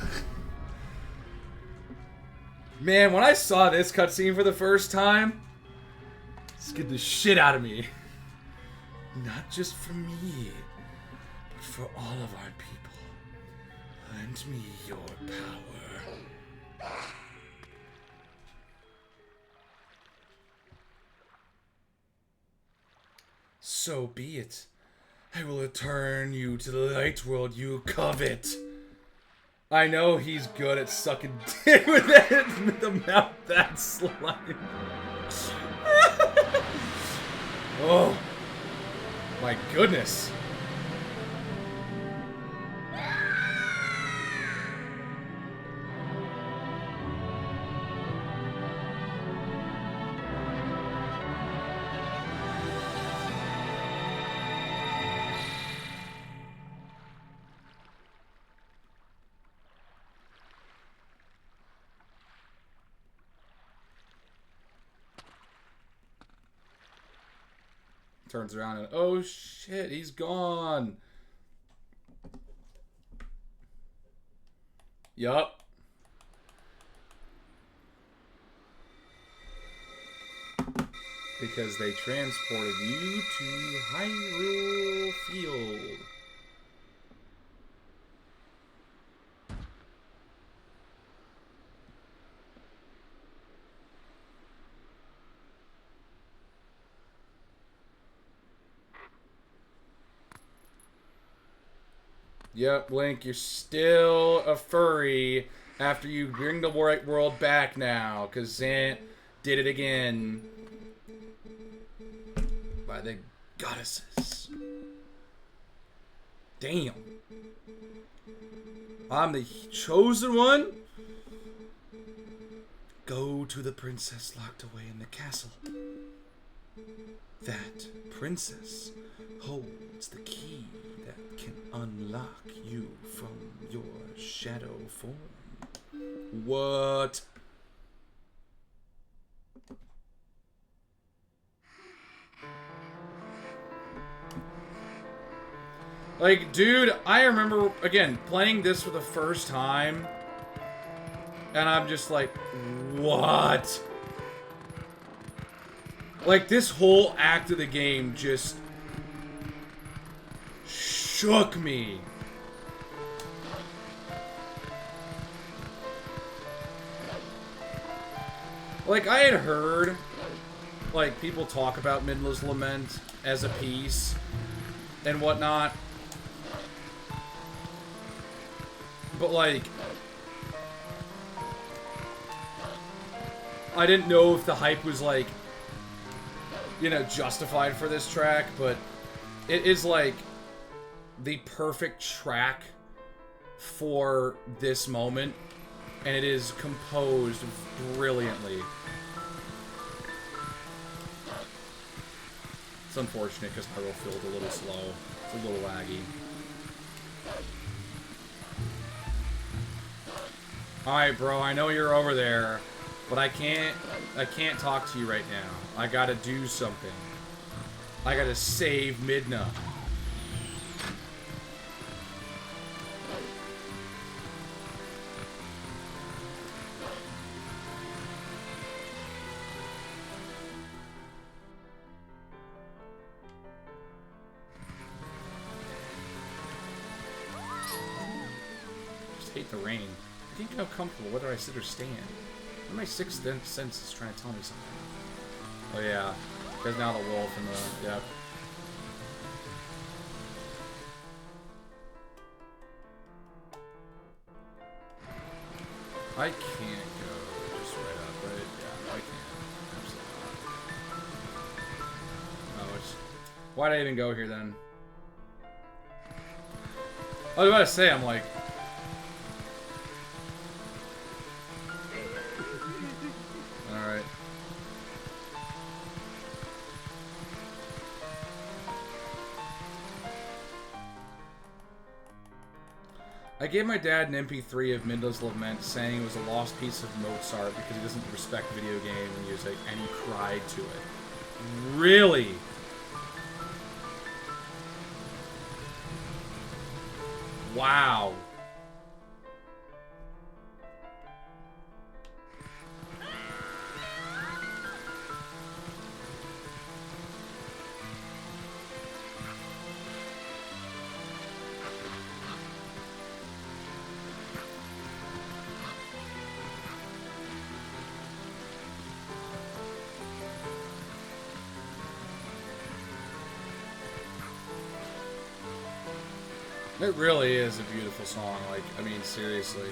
S1: Man, when I saw this cutscene for the first time, it scared the shit out of me. Not just for me, but for all of our people. Lend me your power. So be it. I will return you to the light world you covet. I know he's good at sucking dick with the mouth that slime. Oh. My goodness. Turns around and, oh shit, he's gone. Yup. Because they transported you to Hyrule Field. Yep, Link, you're still a furry after you bring the world back now, because Zant did it again. By the goddesses. Damn. I'm the chosen one? Go to the princess locked away in the castle. That princess holds the key that can unlock you from your shadow form. What? Like, dude, I remember, again, playing this for the first time, and I'm just like, what? Like, this whole act of the game just shook me. Like, I had heard, like, people talk about Midna's Lament as a piece and whatnot. But, like, I didn't know if the hype was, like, you know, justified for this track, but it is, like, the perfect track for this moment, and it is composed brilliantly. It's unfortunate because Hyrule Field's a little slow. It's a little laggy. Alright, bro, I know you're over there, but I can't talk to you right now. I gotta do something. I gotta save Midna. Just hate the rain. I can't get comfortable whether I sit or stand. My sixth sense is trying to tell me something. Oh yeah, because now the wolf and the yep. I can't go just right up, right? Yeah, I can't. Absolutely not. Oh, it's why'd I even go here then? I was about to say, I'm like. Alright. I gave my dad an MP3 of Midna's Lament saying it was a lost piece of Mozart because he doesn't respect video game music, and he cried to it. Really? Wow. It really is a beautiful song, like, I mean, seriously.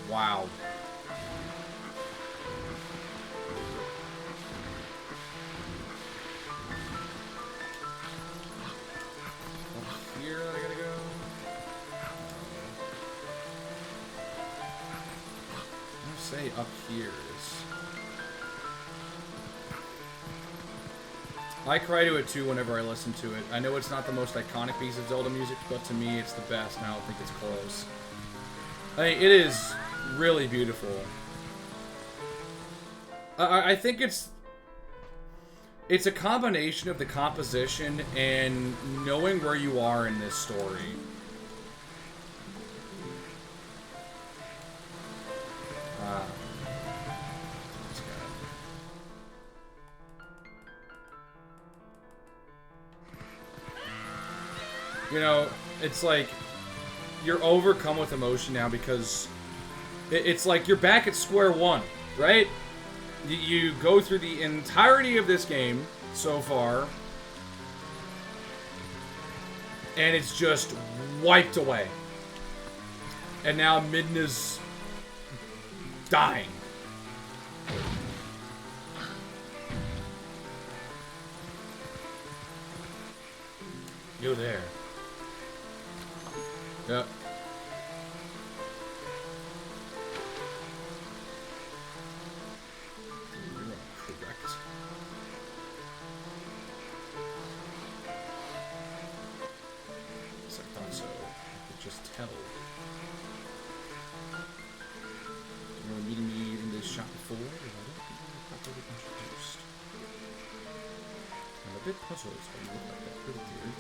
S1: Wow. Up here I gotta go. Say up here is. I cry to it too whenever I listen to it. I know it's not the most iconic piece of Zelda music, but to me it's the best, and I don't think it's close. I mean, it is really beautiful. I think it's it's a combination of the composition and knowing where you are in this story. You know, it's like you're overcome with emotion now because it's like you're back at square one, right? You go through the entirety of this game so far, and it's just wiped away. And now Midna's dying. You're there. Yep. Correct. Yes, I thought so. I could just tell. You were meeting me in this shop before, and I don't think you were properly introduced. I'm a bit puzzled by you look like that little dude.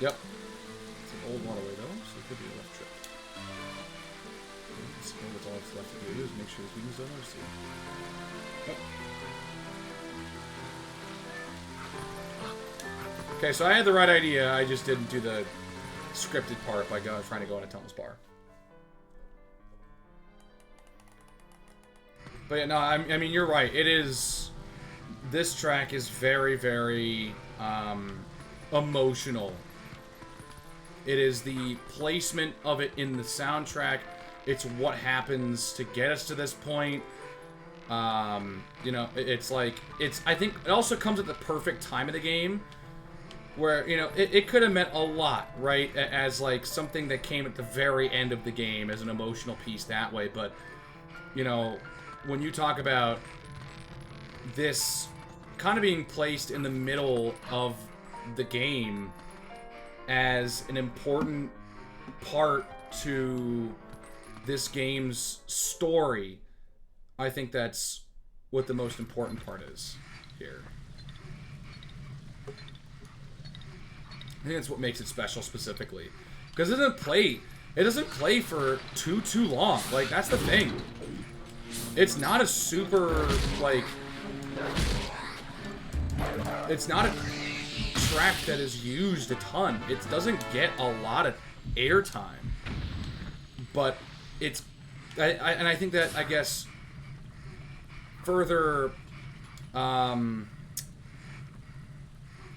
S1: Yep. It's an old waterway though, so it could be a rough trip. I suppose that's all that's left to do is make sure the humans don't notice you. Oh. Okay, so I had the right idea, I just didn't do the scripted part by trying to go in a tunnels bar. But yeah, no, I mean, you're right. It is... This track is very, very emotional. It is the placement of it in the soundtrack. It's what happens to get us to this point. You know, it's like... I think it also comes at the perfect time of the game. Where, you know, it could have meant a lot, right? As, like, something that came at the very end of the game as an emotional piece that way. But, you know, when you talk about this kind of being placed in the middle of the game as an important part to this game's story, I think that's what the most important part is here. I think that's what makes it special specifically. Because it doesn't play for too long. Like, that's the thing. It's not a super, like... It's not a track that is used a ton. It doesn't get a lot of airtime. But it's... and I think that, I guess, further...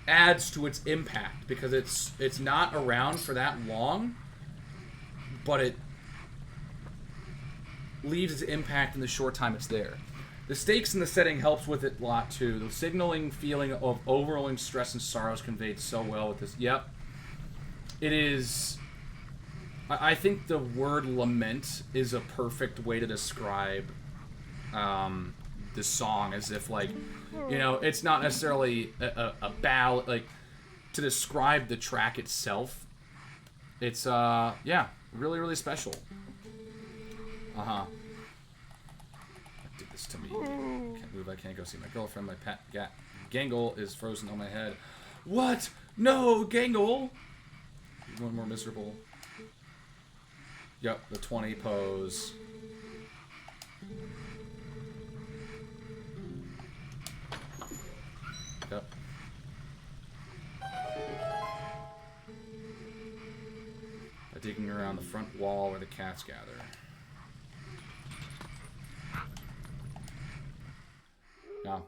S1: adds to its impact, because it's not around for that long, but it leaves its impact in the short time it's there. The stakes in the setting helps with it a lot too. The signaling feeling of overwhelming stress and sorrow is conveyed so well with this. Yep. It is... I think the word lament is a perfect way to describe this song, as if, like, you know, it's not necessarily a ballad, like, to describe the track itself. It's, yeah, really, really special. Uh-huh. What did this to me? I can't move, I can't go see my girlfriend, my pet Gangle is frozen on my head. What? No, Gangle! One more miserable. Yep, the 20 pose. Yep. Digging around the front wall where the cats gather. No.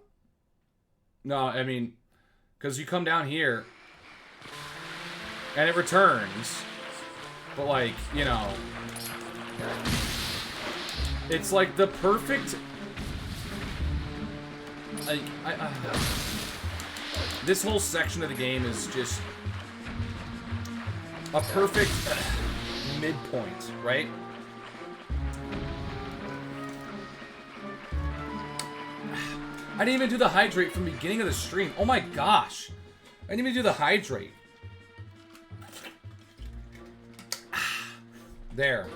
S1: No, I mean, because you come down here and it returns, but, like, you know, it's like the perfect, like, this whole section of the game is just a perfect midpoint, right? I didn't even do the hydrate from the beginning of the stream. Oh my gosh. I didn't even do the hydrate. There.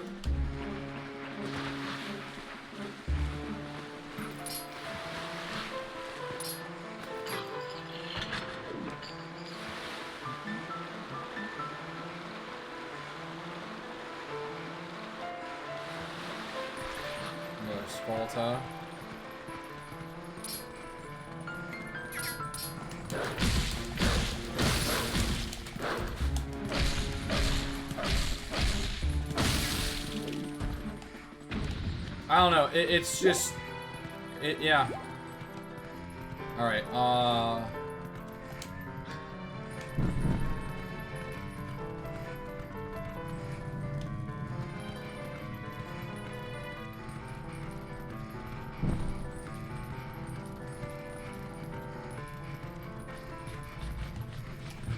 S1: Spalta. I don't know. It's just... yeah. Alright,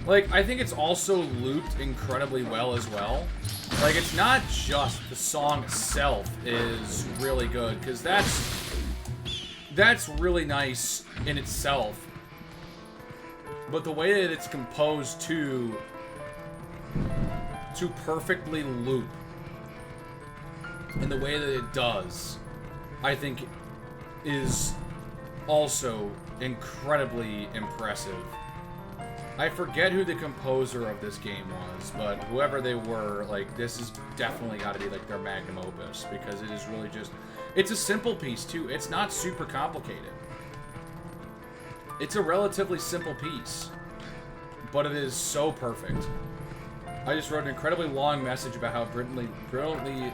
S1: like, I think it's also looped incredibly well as well. Like, it's not just the song itself is really good, because that's really nice in itself. But the way that it's composed to perfectly loop, and the way that it does, I think is also incredibly impressive. I forget who the composer of this game was, but whoever they were, like, this has definitely got to be, like, their magnum opus, because it is really just... It's a simple piece, too. It's not super complicated. It's a relatively simple piece, but it is so perfect. I just wrote an incredibly long message about how brilliantly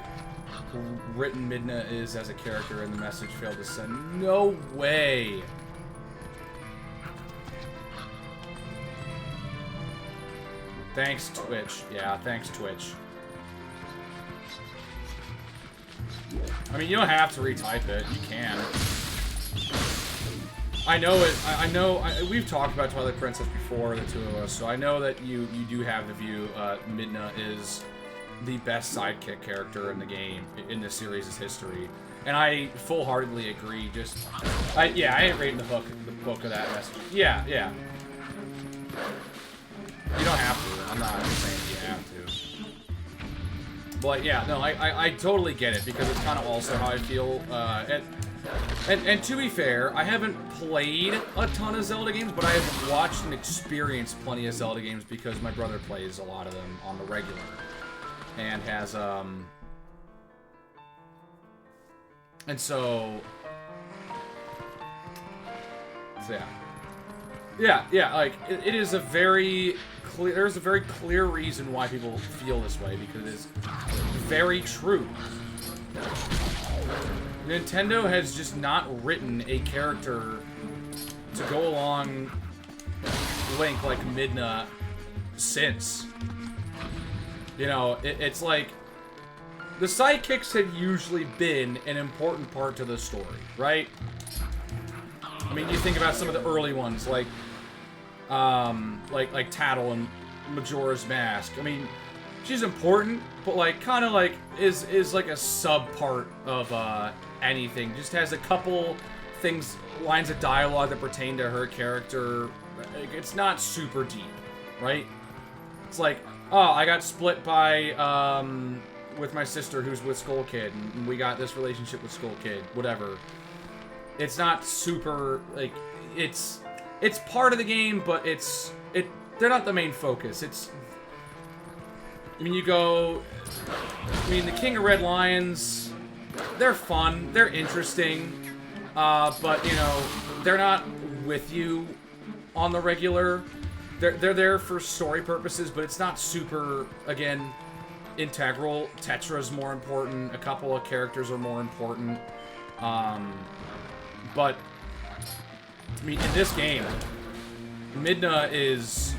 S1: written Midna is as a character, and the message failed to send. No way! Thanks, Twitch. Yeah, thanks, Twitch. I mean, you don't have to retype it. You can. I know it. I know. We've talked about Twilight Princess before, the two of us, so I know that you do have the view. Midna is the best sidekick character in the game, in the series' history, and I full-heartedly agree. Yeah, I ain't reading the book of that message. Yeah. You don't have to. I'm not saying you have to. But yeah, no, I totally get it, because it's kind of also how I feel. And to be fair, I haven't played a ton of Zelda games, but I have watched and experienced plenty of Zelda games because my brother plays a lot of them on the regular. And has, and so yeah. Yeah, like, it is a very clear... There's a very clear reason why people feel this way, because it is very true. Nintendo has just not written a character to go along Link like Midna since. You know, it's like... The sidekicks have usually been an important part to the story, right? I mean, you think about some of the early ones, like Tattle and Majora's Mask. I mean, she's important, but like kind of like is like a sub part of anything. Just has a couple lines of dialogue that pertain to her character. It's not super deep, right? It's like, oh, I got split by with my sister who's with Skull Kid, and we got this relationship with Skull Kid, whatever. It's not super, like, it's part of the game, but they're not the main focus. I mean, the King of Red Lions, they're fun, they're interesting, but, you know, they're not with you on the regular. They're there for story purposes, but it's not super, again, integral. Tetra's more important, a couple of characters are more important, but, I mean, in this game, Midna is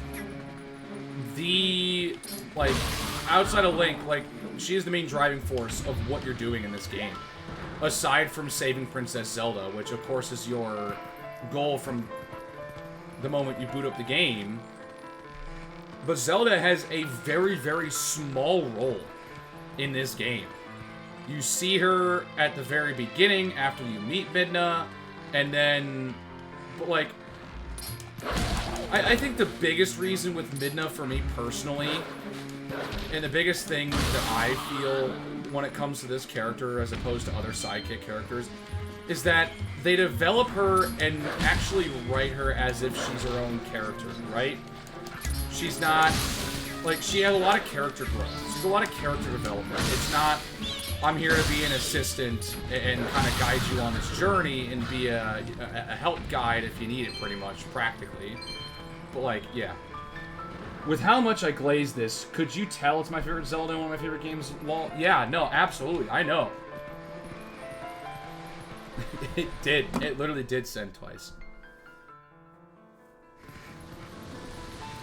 S1: the, like, outside of Link, like, she is the main driving force of what you're doing in this game. Aside from saving Princess Zelda, which, of course, is your goal from the moment you boot up the game. But Zelda has a very, very small role in this game. You see her at the very beginning after you meet Midna, and then, but like, I think the biggest reason with Midna for me personally, and the biggest thing that I feel when it comes to this character as opposed to other sidekick characters, is that they develop her and actually write her as if she's her own character, right? She's not, like, she has a lot of character growth. She's a lot of character development. It's not, I'm here to be an assistant and kind of guide you on this journey and be a help guide if you need it, pretty much, practically. But, like, yeah. With how much I glazed this, could you tell it's my favorite Zelda and one of my favorite games? Well, yeah, no, absolutely. I know. It did. It literally did send twice.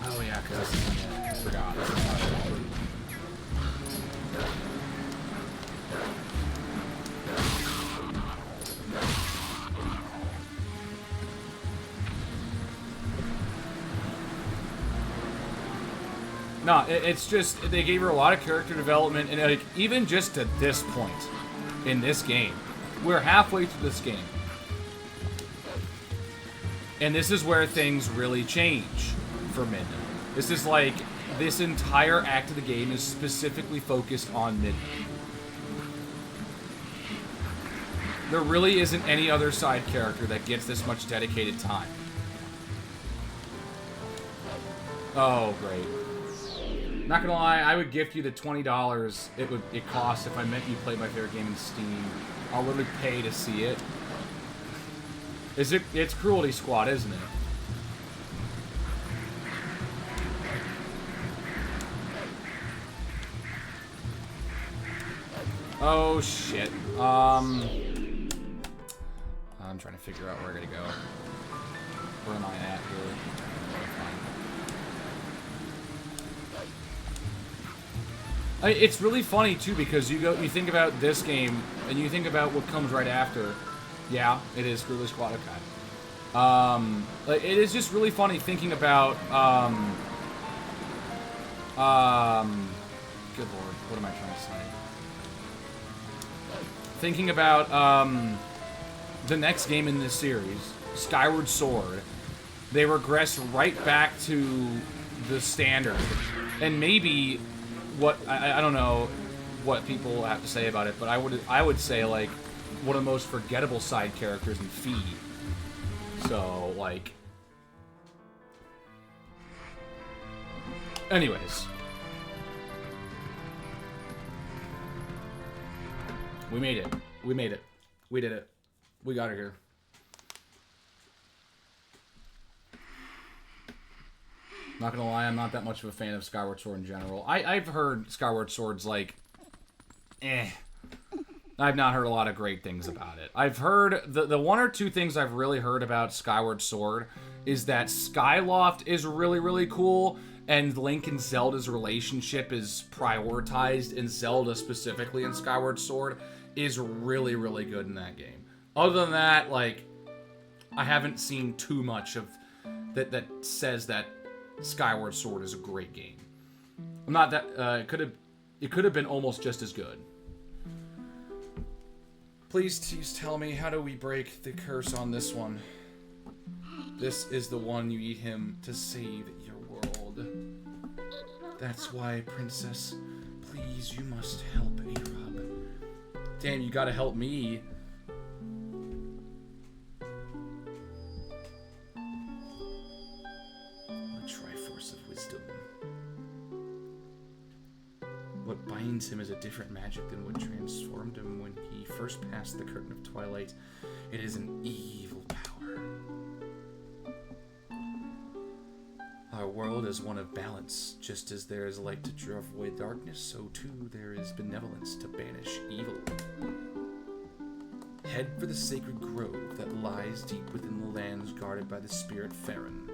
S1: Oh, yeah, because I forgot. No, it's just, they gave her a lot of character development, and like, even just to this point in this game, we're halfway through this game. And this is where things really change for Midna. This is like, this entire act of the game is specifically focused on Midna. There really isn't any other side character that gets this much dedicated time. Oh, great. Not gonna lie, I would gift you the $20 it costs if I meant you played my favorite game in Steam. I'll literally pay to see it. It's Cruelty Squad, isn't it? Oh shit. I'm trying to figure out where I gotta go. Where am I at here? It's really funny too, because you think about this game and you think about what comes right after. Yeah, it is Cruelty Squad. Okay. It is just really funny thinking about good lord, what am I trying to say? Thinking about the next game in this series, Skyward Sword. They regress right back to the standard, and maybe. What I don't know what people have to say about it, but I would say like one of the most forgettable side characters in Feed. So like, anyways, we made it. We made it. We did it. We got her here. Not gonna lie, I'm not that much of a fan of Skyward Sword in general. I've heard Skyward Sword's like, I've not heard a lot of great things about it. I've heard, the one or two things I've really heard about Skyward Sword is that Skyloft is really, really cool, and Link and Zelda's relationship is prioritized, and Zelda specifically in Skyward Sword is really, really good in that game. Other than that, like, I haven't seen too much of that says that Skyward Sword is a great game. I'm not that it could have been almost just as good. Please tell me, how do we break the curse on this one? This is the one you eat him to save your world. That's why, princess, please, you must help Arob. Damn, you gotta help me. What binds him is a different magic than what transformed him when he first passed the curtain of Twilight. It is an evil power. Our world is one of balance. Just as there is light to drive away darkness, so too there is benevolence to banish evil. Head for the sacred grove that lies deep within the lands guarded by the spirit Farron.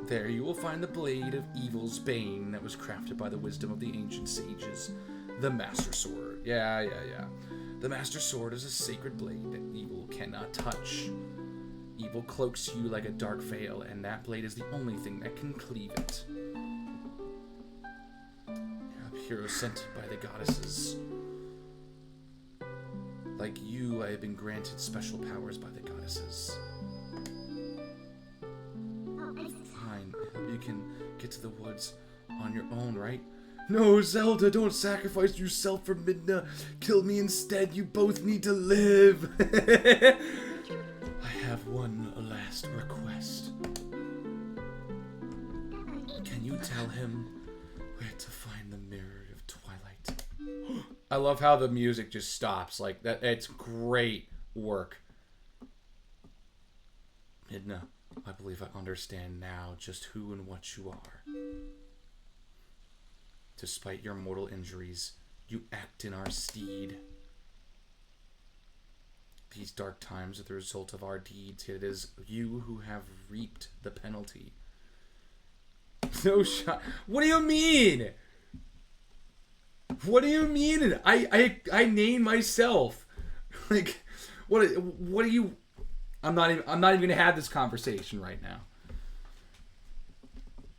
S1: There you will find the blade of evil's bane that was crafted by the wisdom of the ancient sages, the Master Sword. Yeah. The Master Sword is a sacred blade that evil cannot touch. Evil cloaks you like a dark veil, and that blade is the only thing that can cleave it. hero sent by the goddesses. Like you, I have been granted special powers by the goddesses. Fine, you can get to the woods on your own, right? No, Zelda, don't sacrifice yourself for Midna. Kill me instead, you both need to live. I have one last request. Can you tell him where to find the Mirror of Twilight? I love how the music just stops like that. It's great work. Midna, I believe I understand now just who and what you are. Despite your mortal injuries, you act in our stead. These dark times are the result of our deeds, yet it is you who have reaped the penalty. No shot. What do you mean? What do you mean? I name myself. Like, what do you? I'm not even gonna have this conversation right now.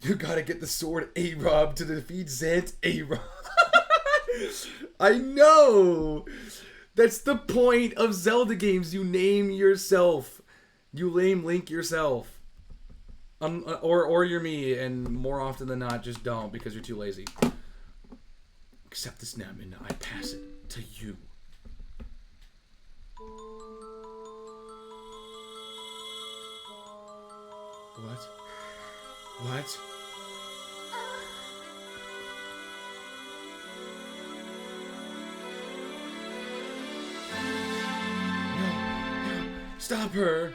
S1: You gotta get the sword Arob to defeat Zant Arob. I know. That's the point of Zelda games. You name yourself. You name Link yourself. Or you're me, and more often than not, just don't because you're too lazy. Accept this now, and I pass it to you. What? What? No, stop her.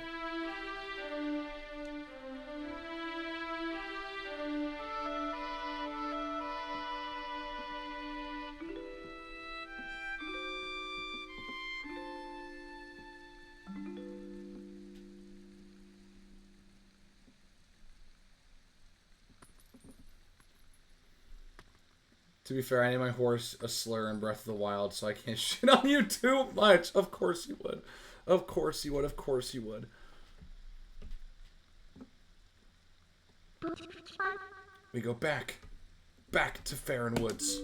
S1: To be fair, I named my horse a slur in Breath of the Wild, so I can't shit on you too much. Of course you would. Of course you would. Of course you would. We go back. Back to Farron Woods.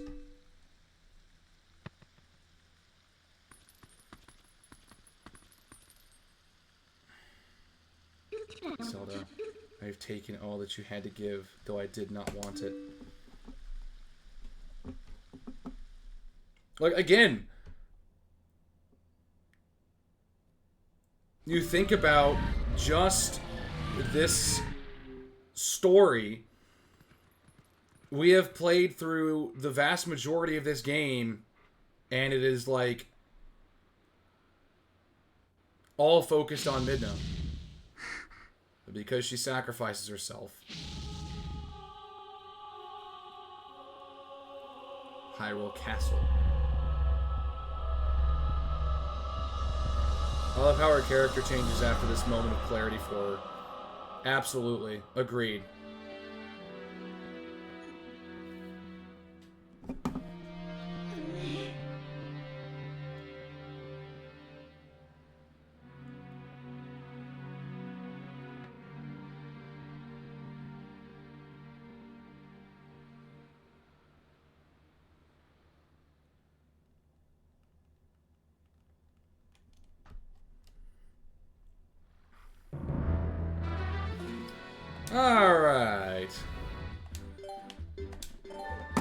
S1: Zelda, I have taken all that you had to give, though I did not want it. Like, again, you think about just this story. We have played through the vast majority of this game, and it is, like, all focused on Midna. Because she sacrifices herself. Hyrule Castle. I love how her character changes after this moment of clarity for her. Absolutely. Agreed. Alright.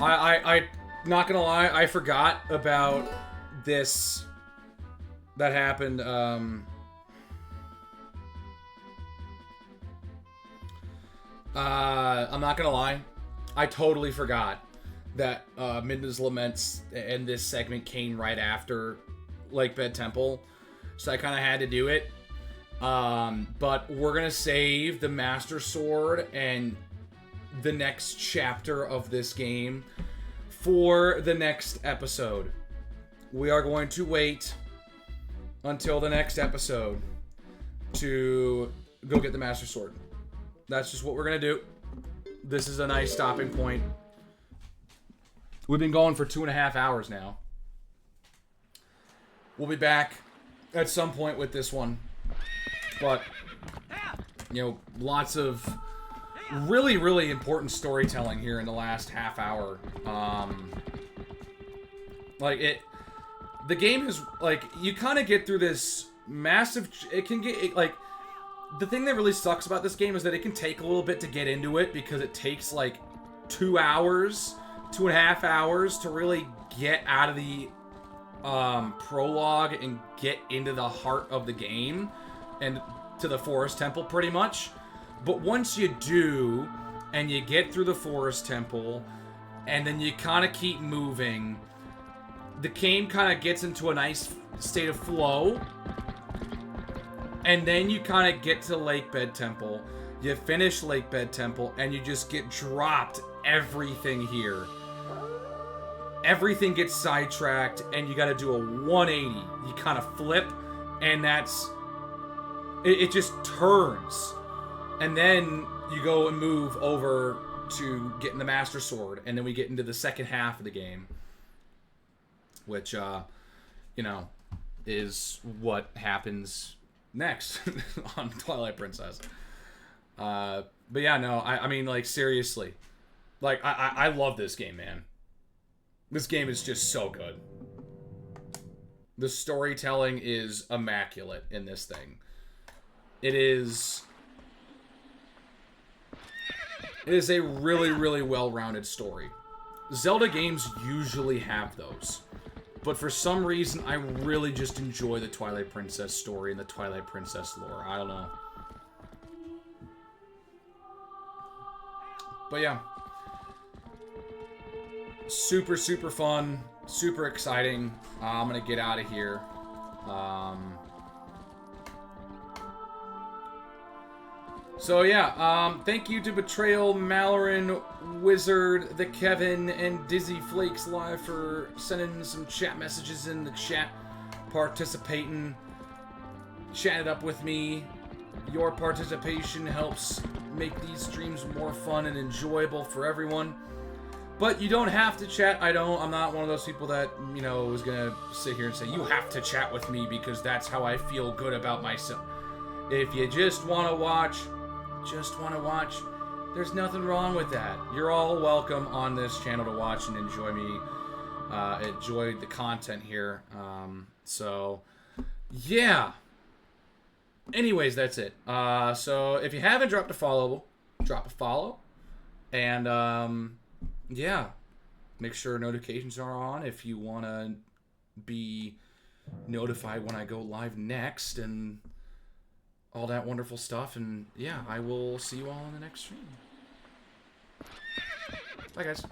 S1: I not gonna lie, I forgot about this that happened, I'm not gonna lie, I totally forgot that Midna's Laments and this segment came right after Lakebed Temple, so I kind of had to do it. But we're gonna save the Master Sword and the next chapter of this game for the next episode. We are going to wait until the next episode to go get the Master Sword. That's just what we're gonna do. This is a nice stopping point. We've been going for 2.5 hours now. We'll be back at some point with this one. But, you know, lots of really, really important storytelling here in the last half hour. Like, the game is, like, you kind of get through this massive, like, the thing that really sucks about this game is that it can take a little bit to get into it because it takes, like, 2 hours, 2.5 hours to really get out of the prologue and get into the heart of the game and to the forest temple pretty much. But once you do and you get through the forest temple and then you kind of keep moving, the game kind of gets into a nice state of flow. And then you kind of get to Lakebed Temple. You finish Lakebed Temple and you just get dropped everything here. Everything gets sidetracked and you got to do a 180. You kind of flip and it just turns. And then you go and move over to getting the Master Sword. And then we get into the second half of the game. Which, you know, is what happens next on Twilight Princess. But yeah, no, I mean, like, seriously. Like, I love this game, man. This game is just so good. The storytelling is immaculate in this thing. It is a really, really well-rounded story. Zelda games usually have those. But for some reason, I really just enjoy the Twilight Princess story and the Twilight Princess lore. I don't know. But yeah. Super, super fun. Super exciting. I'm going to get out of here. So yeah, thank you to Betrayal, Mallorin, Wizard, the Kevin, and Dizzy Flakes Live for sending some chat messages in the chat, participating, chatting up with me. Your participation helps make these streams more fun and enjoyable for everyone. But you don't have to chat. I'm not one of those people that, you know, is gonna sit here and say, you have to chat with me because that's how I feel good about myself. If you just want to watch, there's nothing wrong with that. You're all welcome on this channel to watch and enjoy me, enjoy the content here. So, yeah. Anyways, that's it. So, if you haven't dropped a follow, drop a follow. And, yeah. Make sure notifications are on if you want to be notified when I go live next and all that wonderful stuff. And, yeah, I will see you all in the next stream. Bye, guys.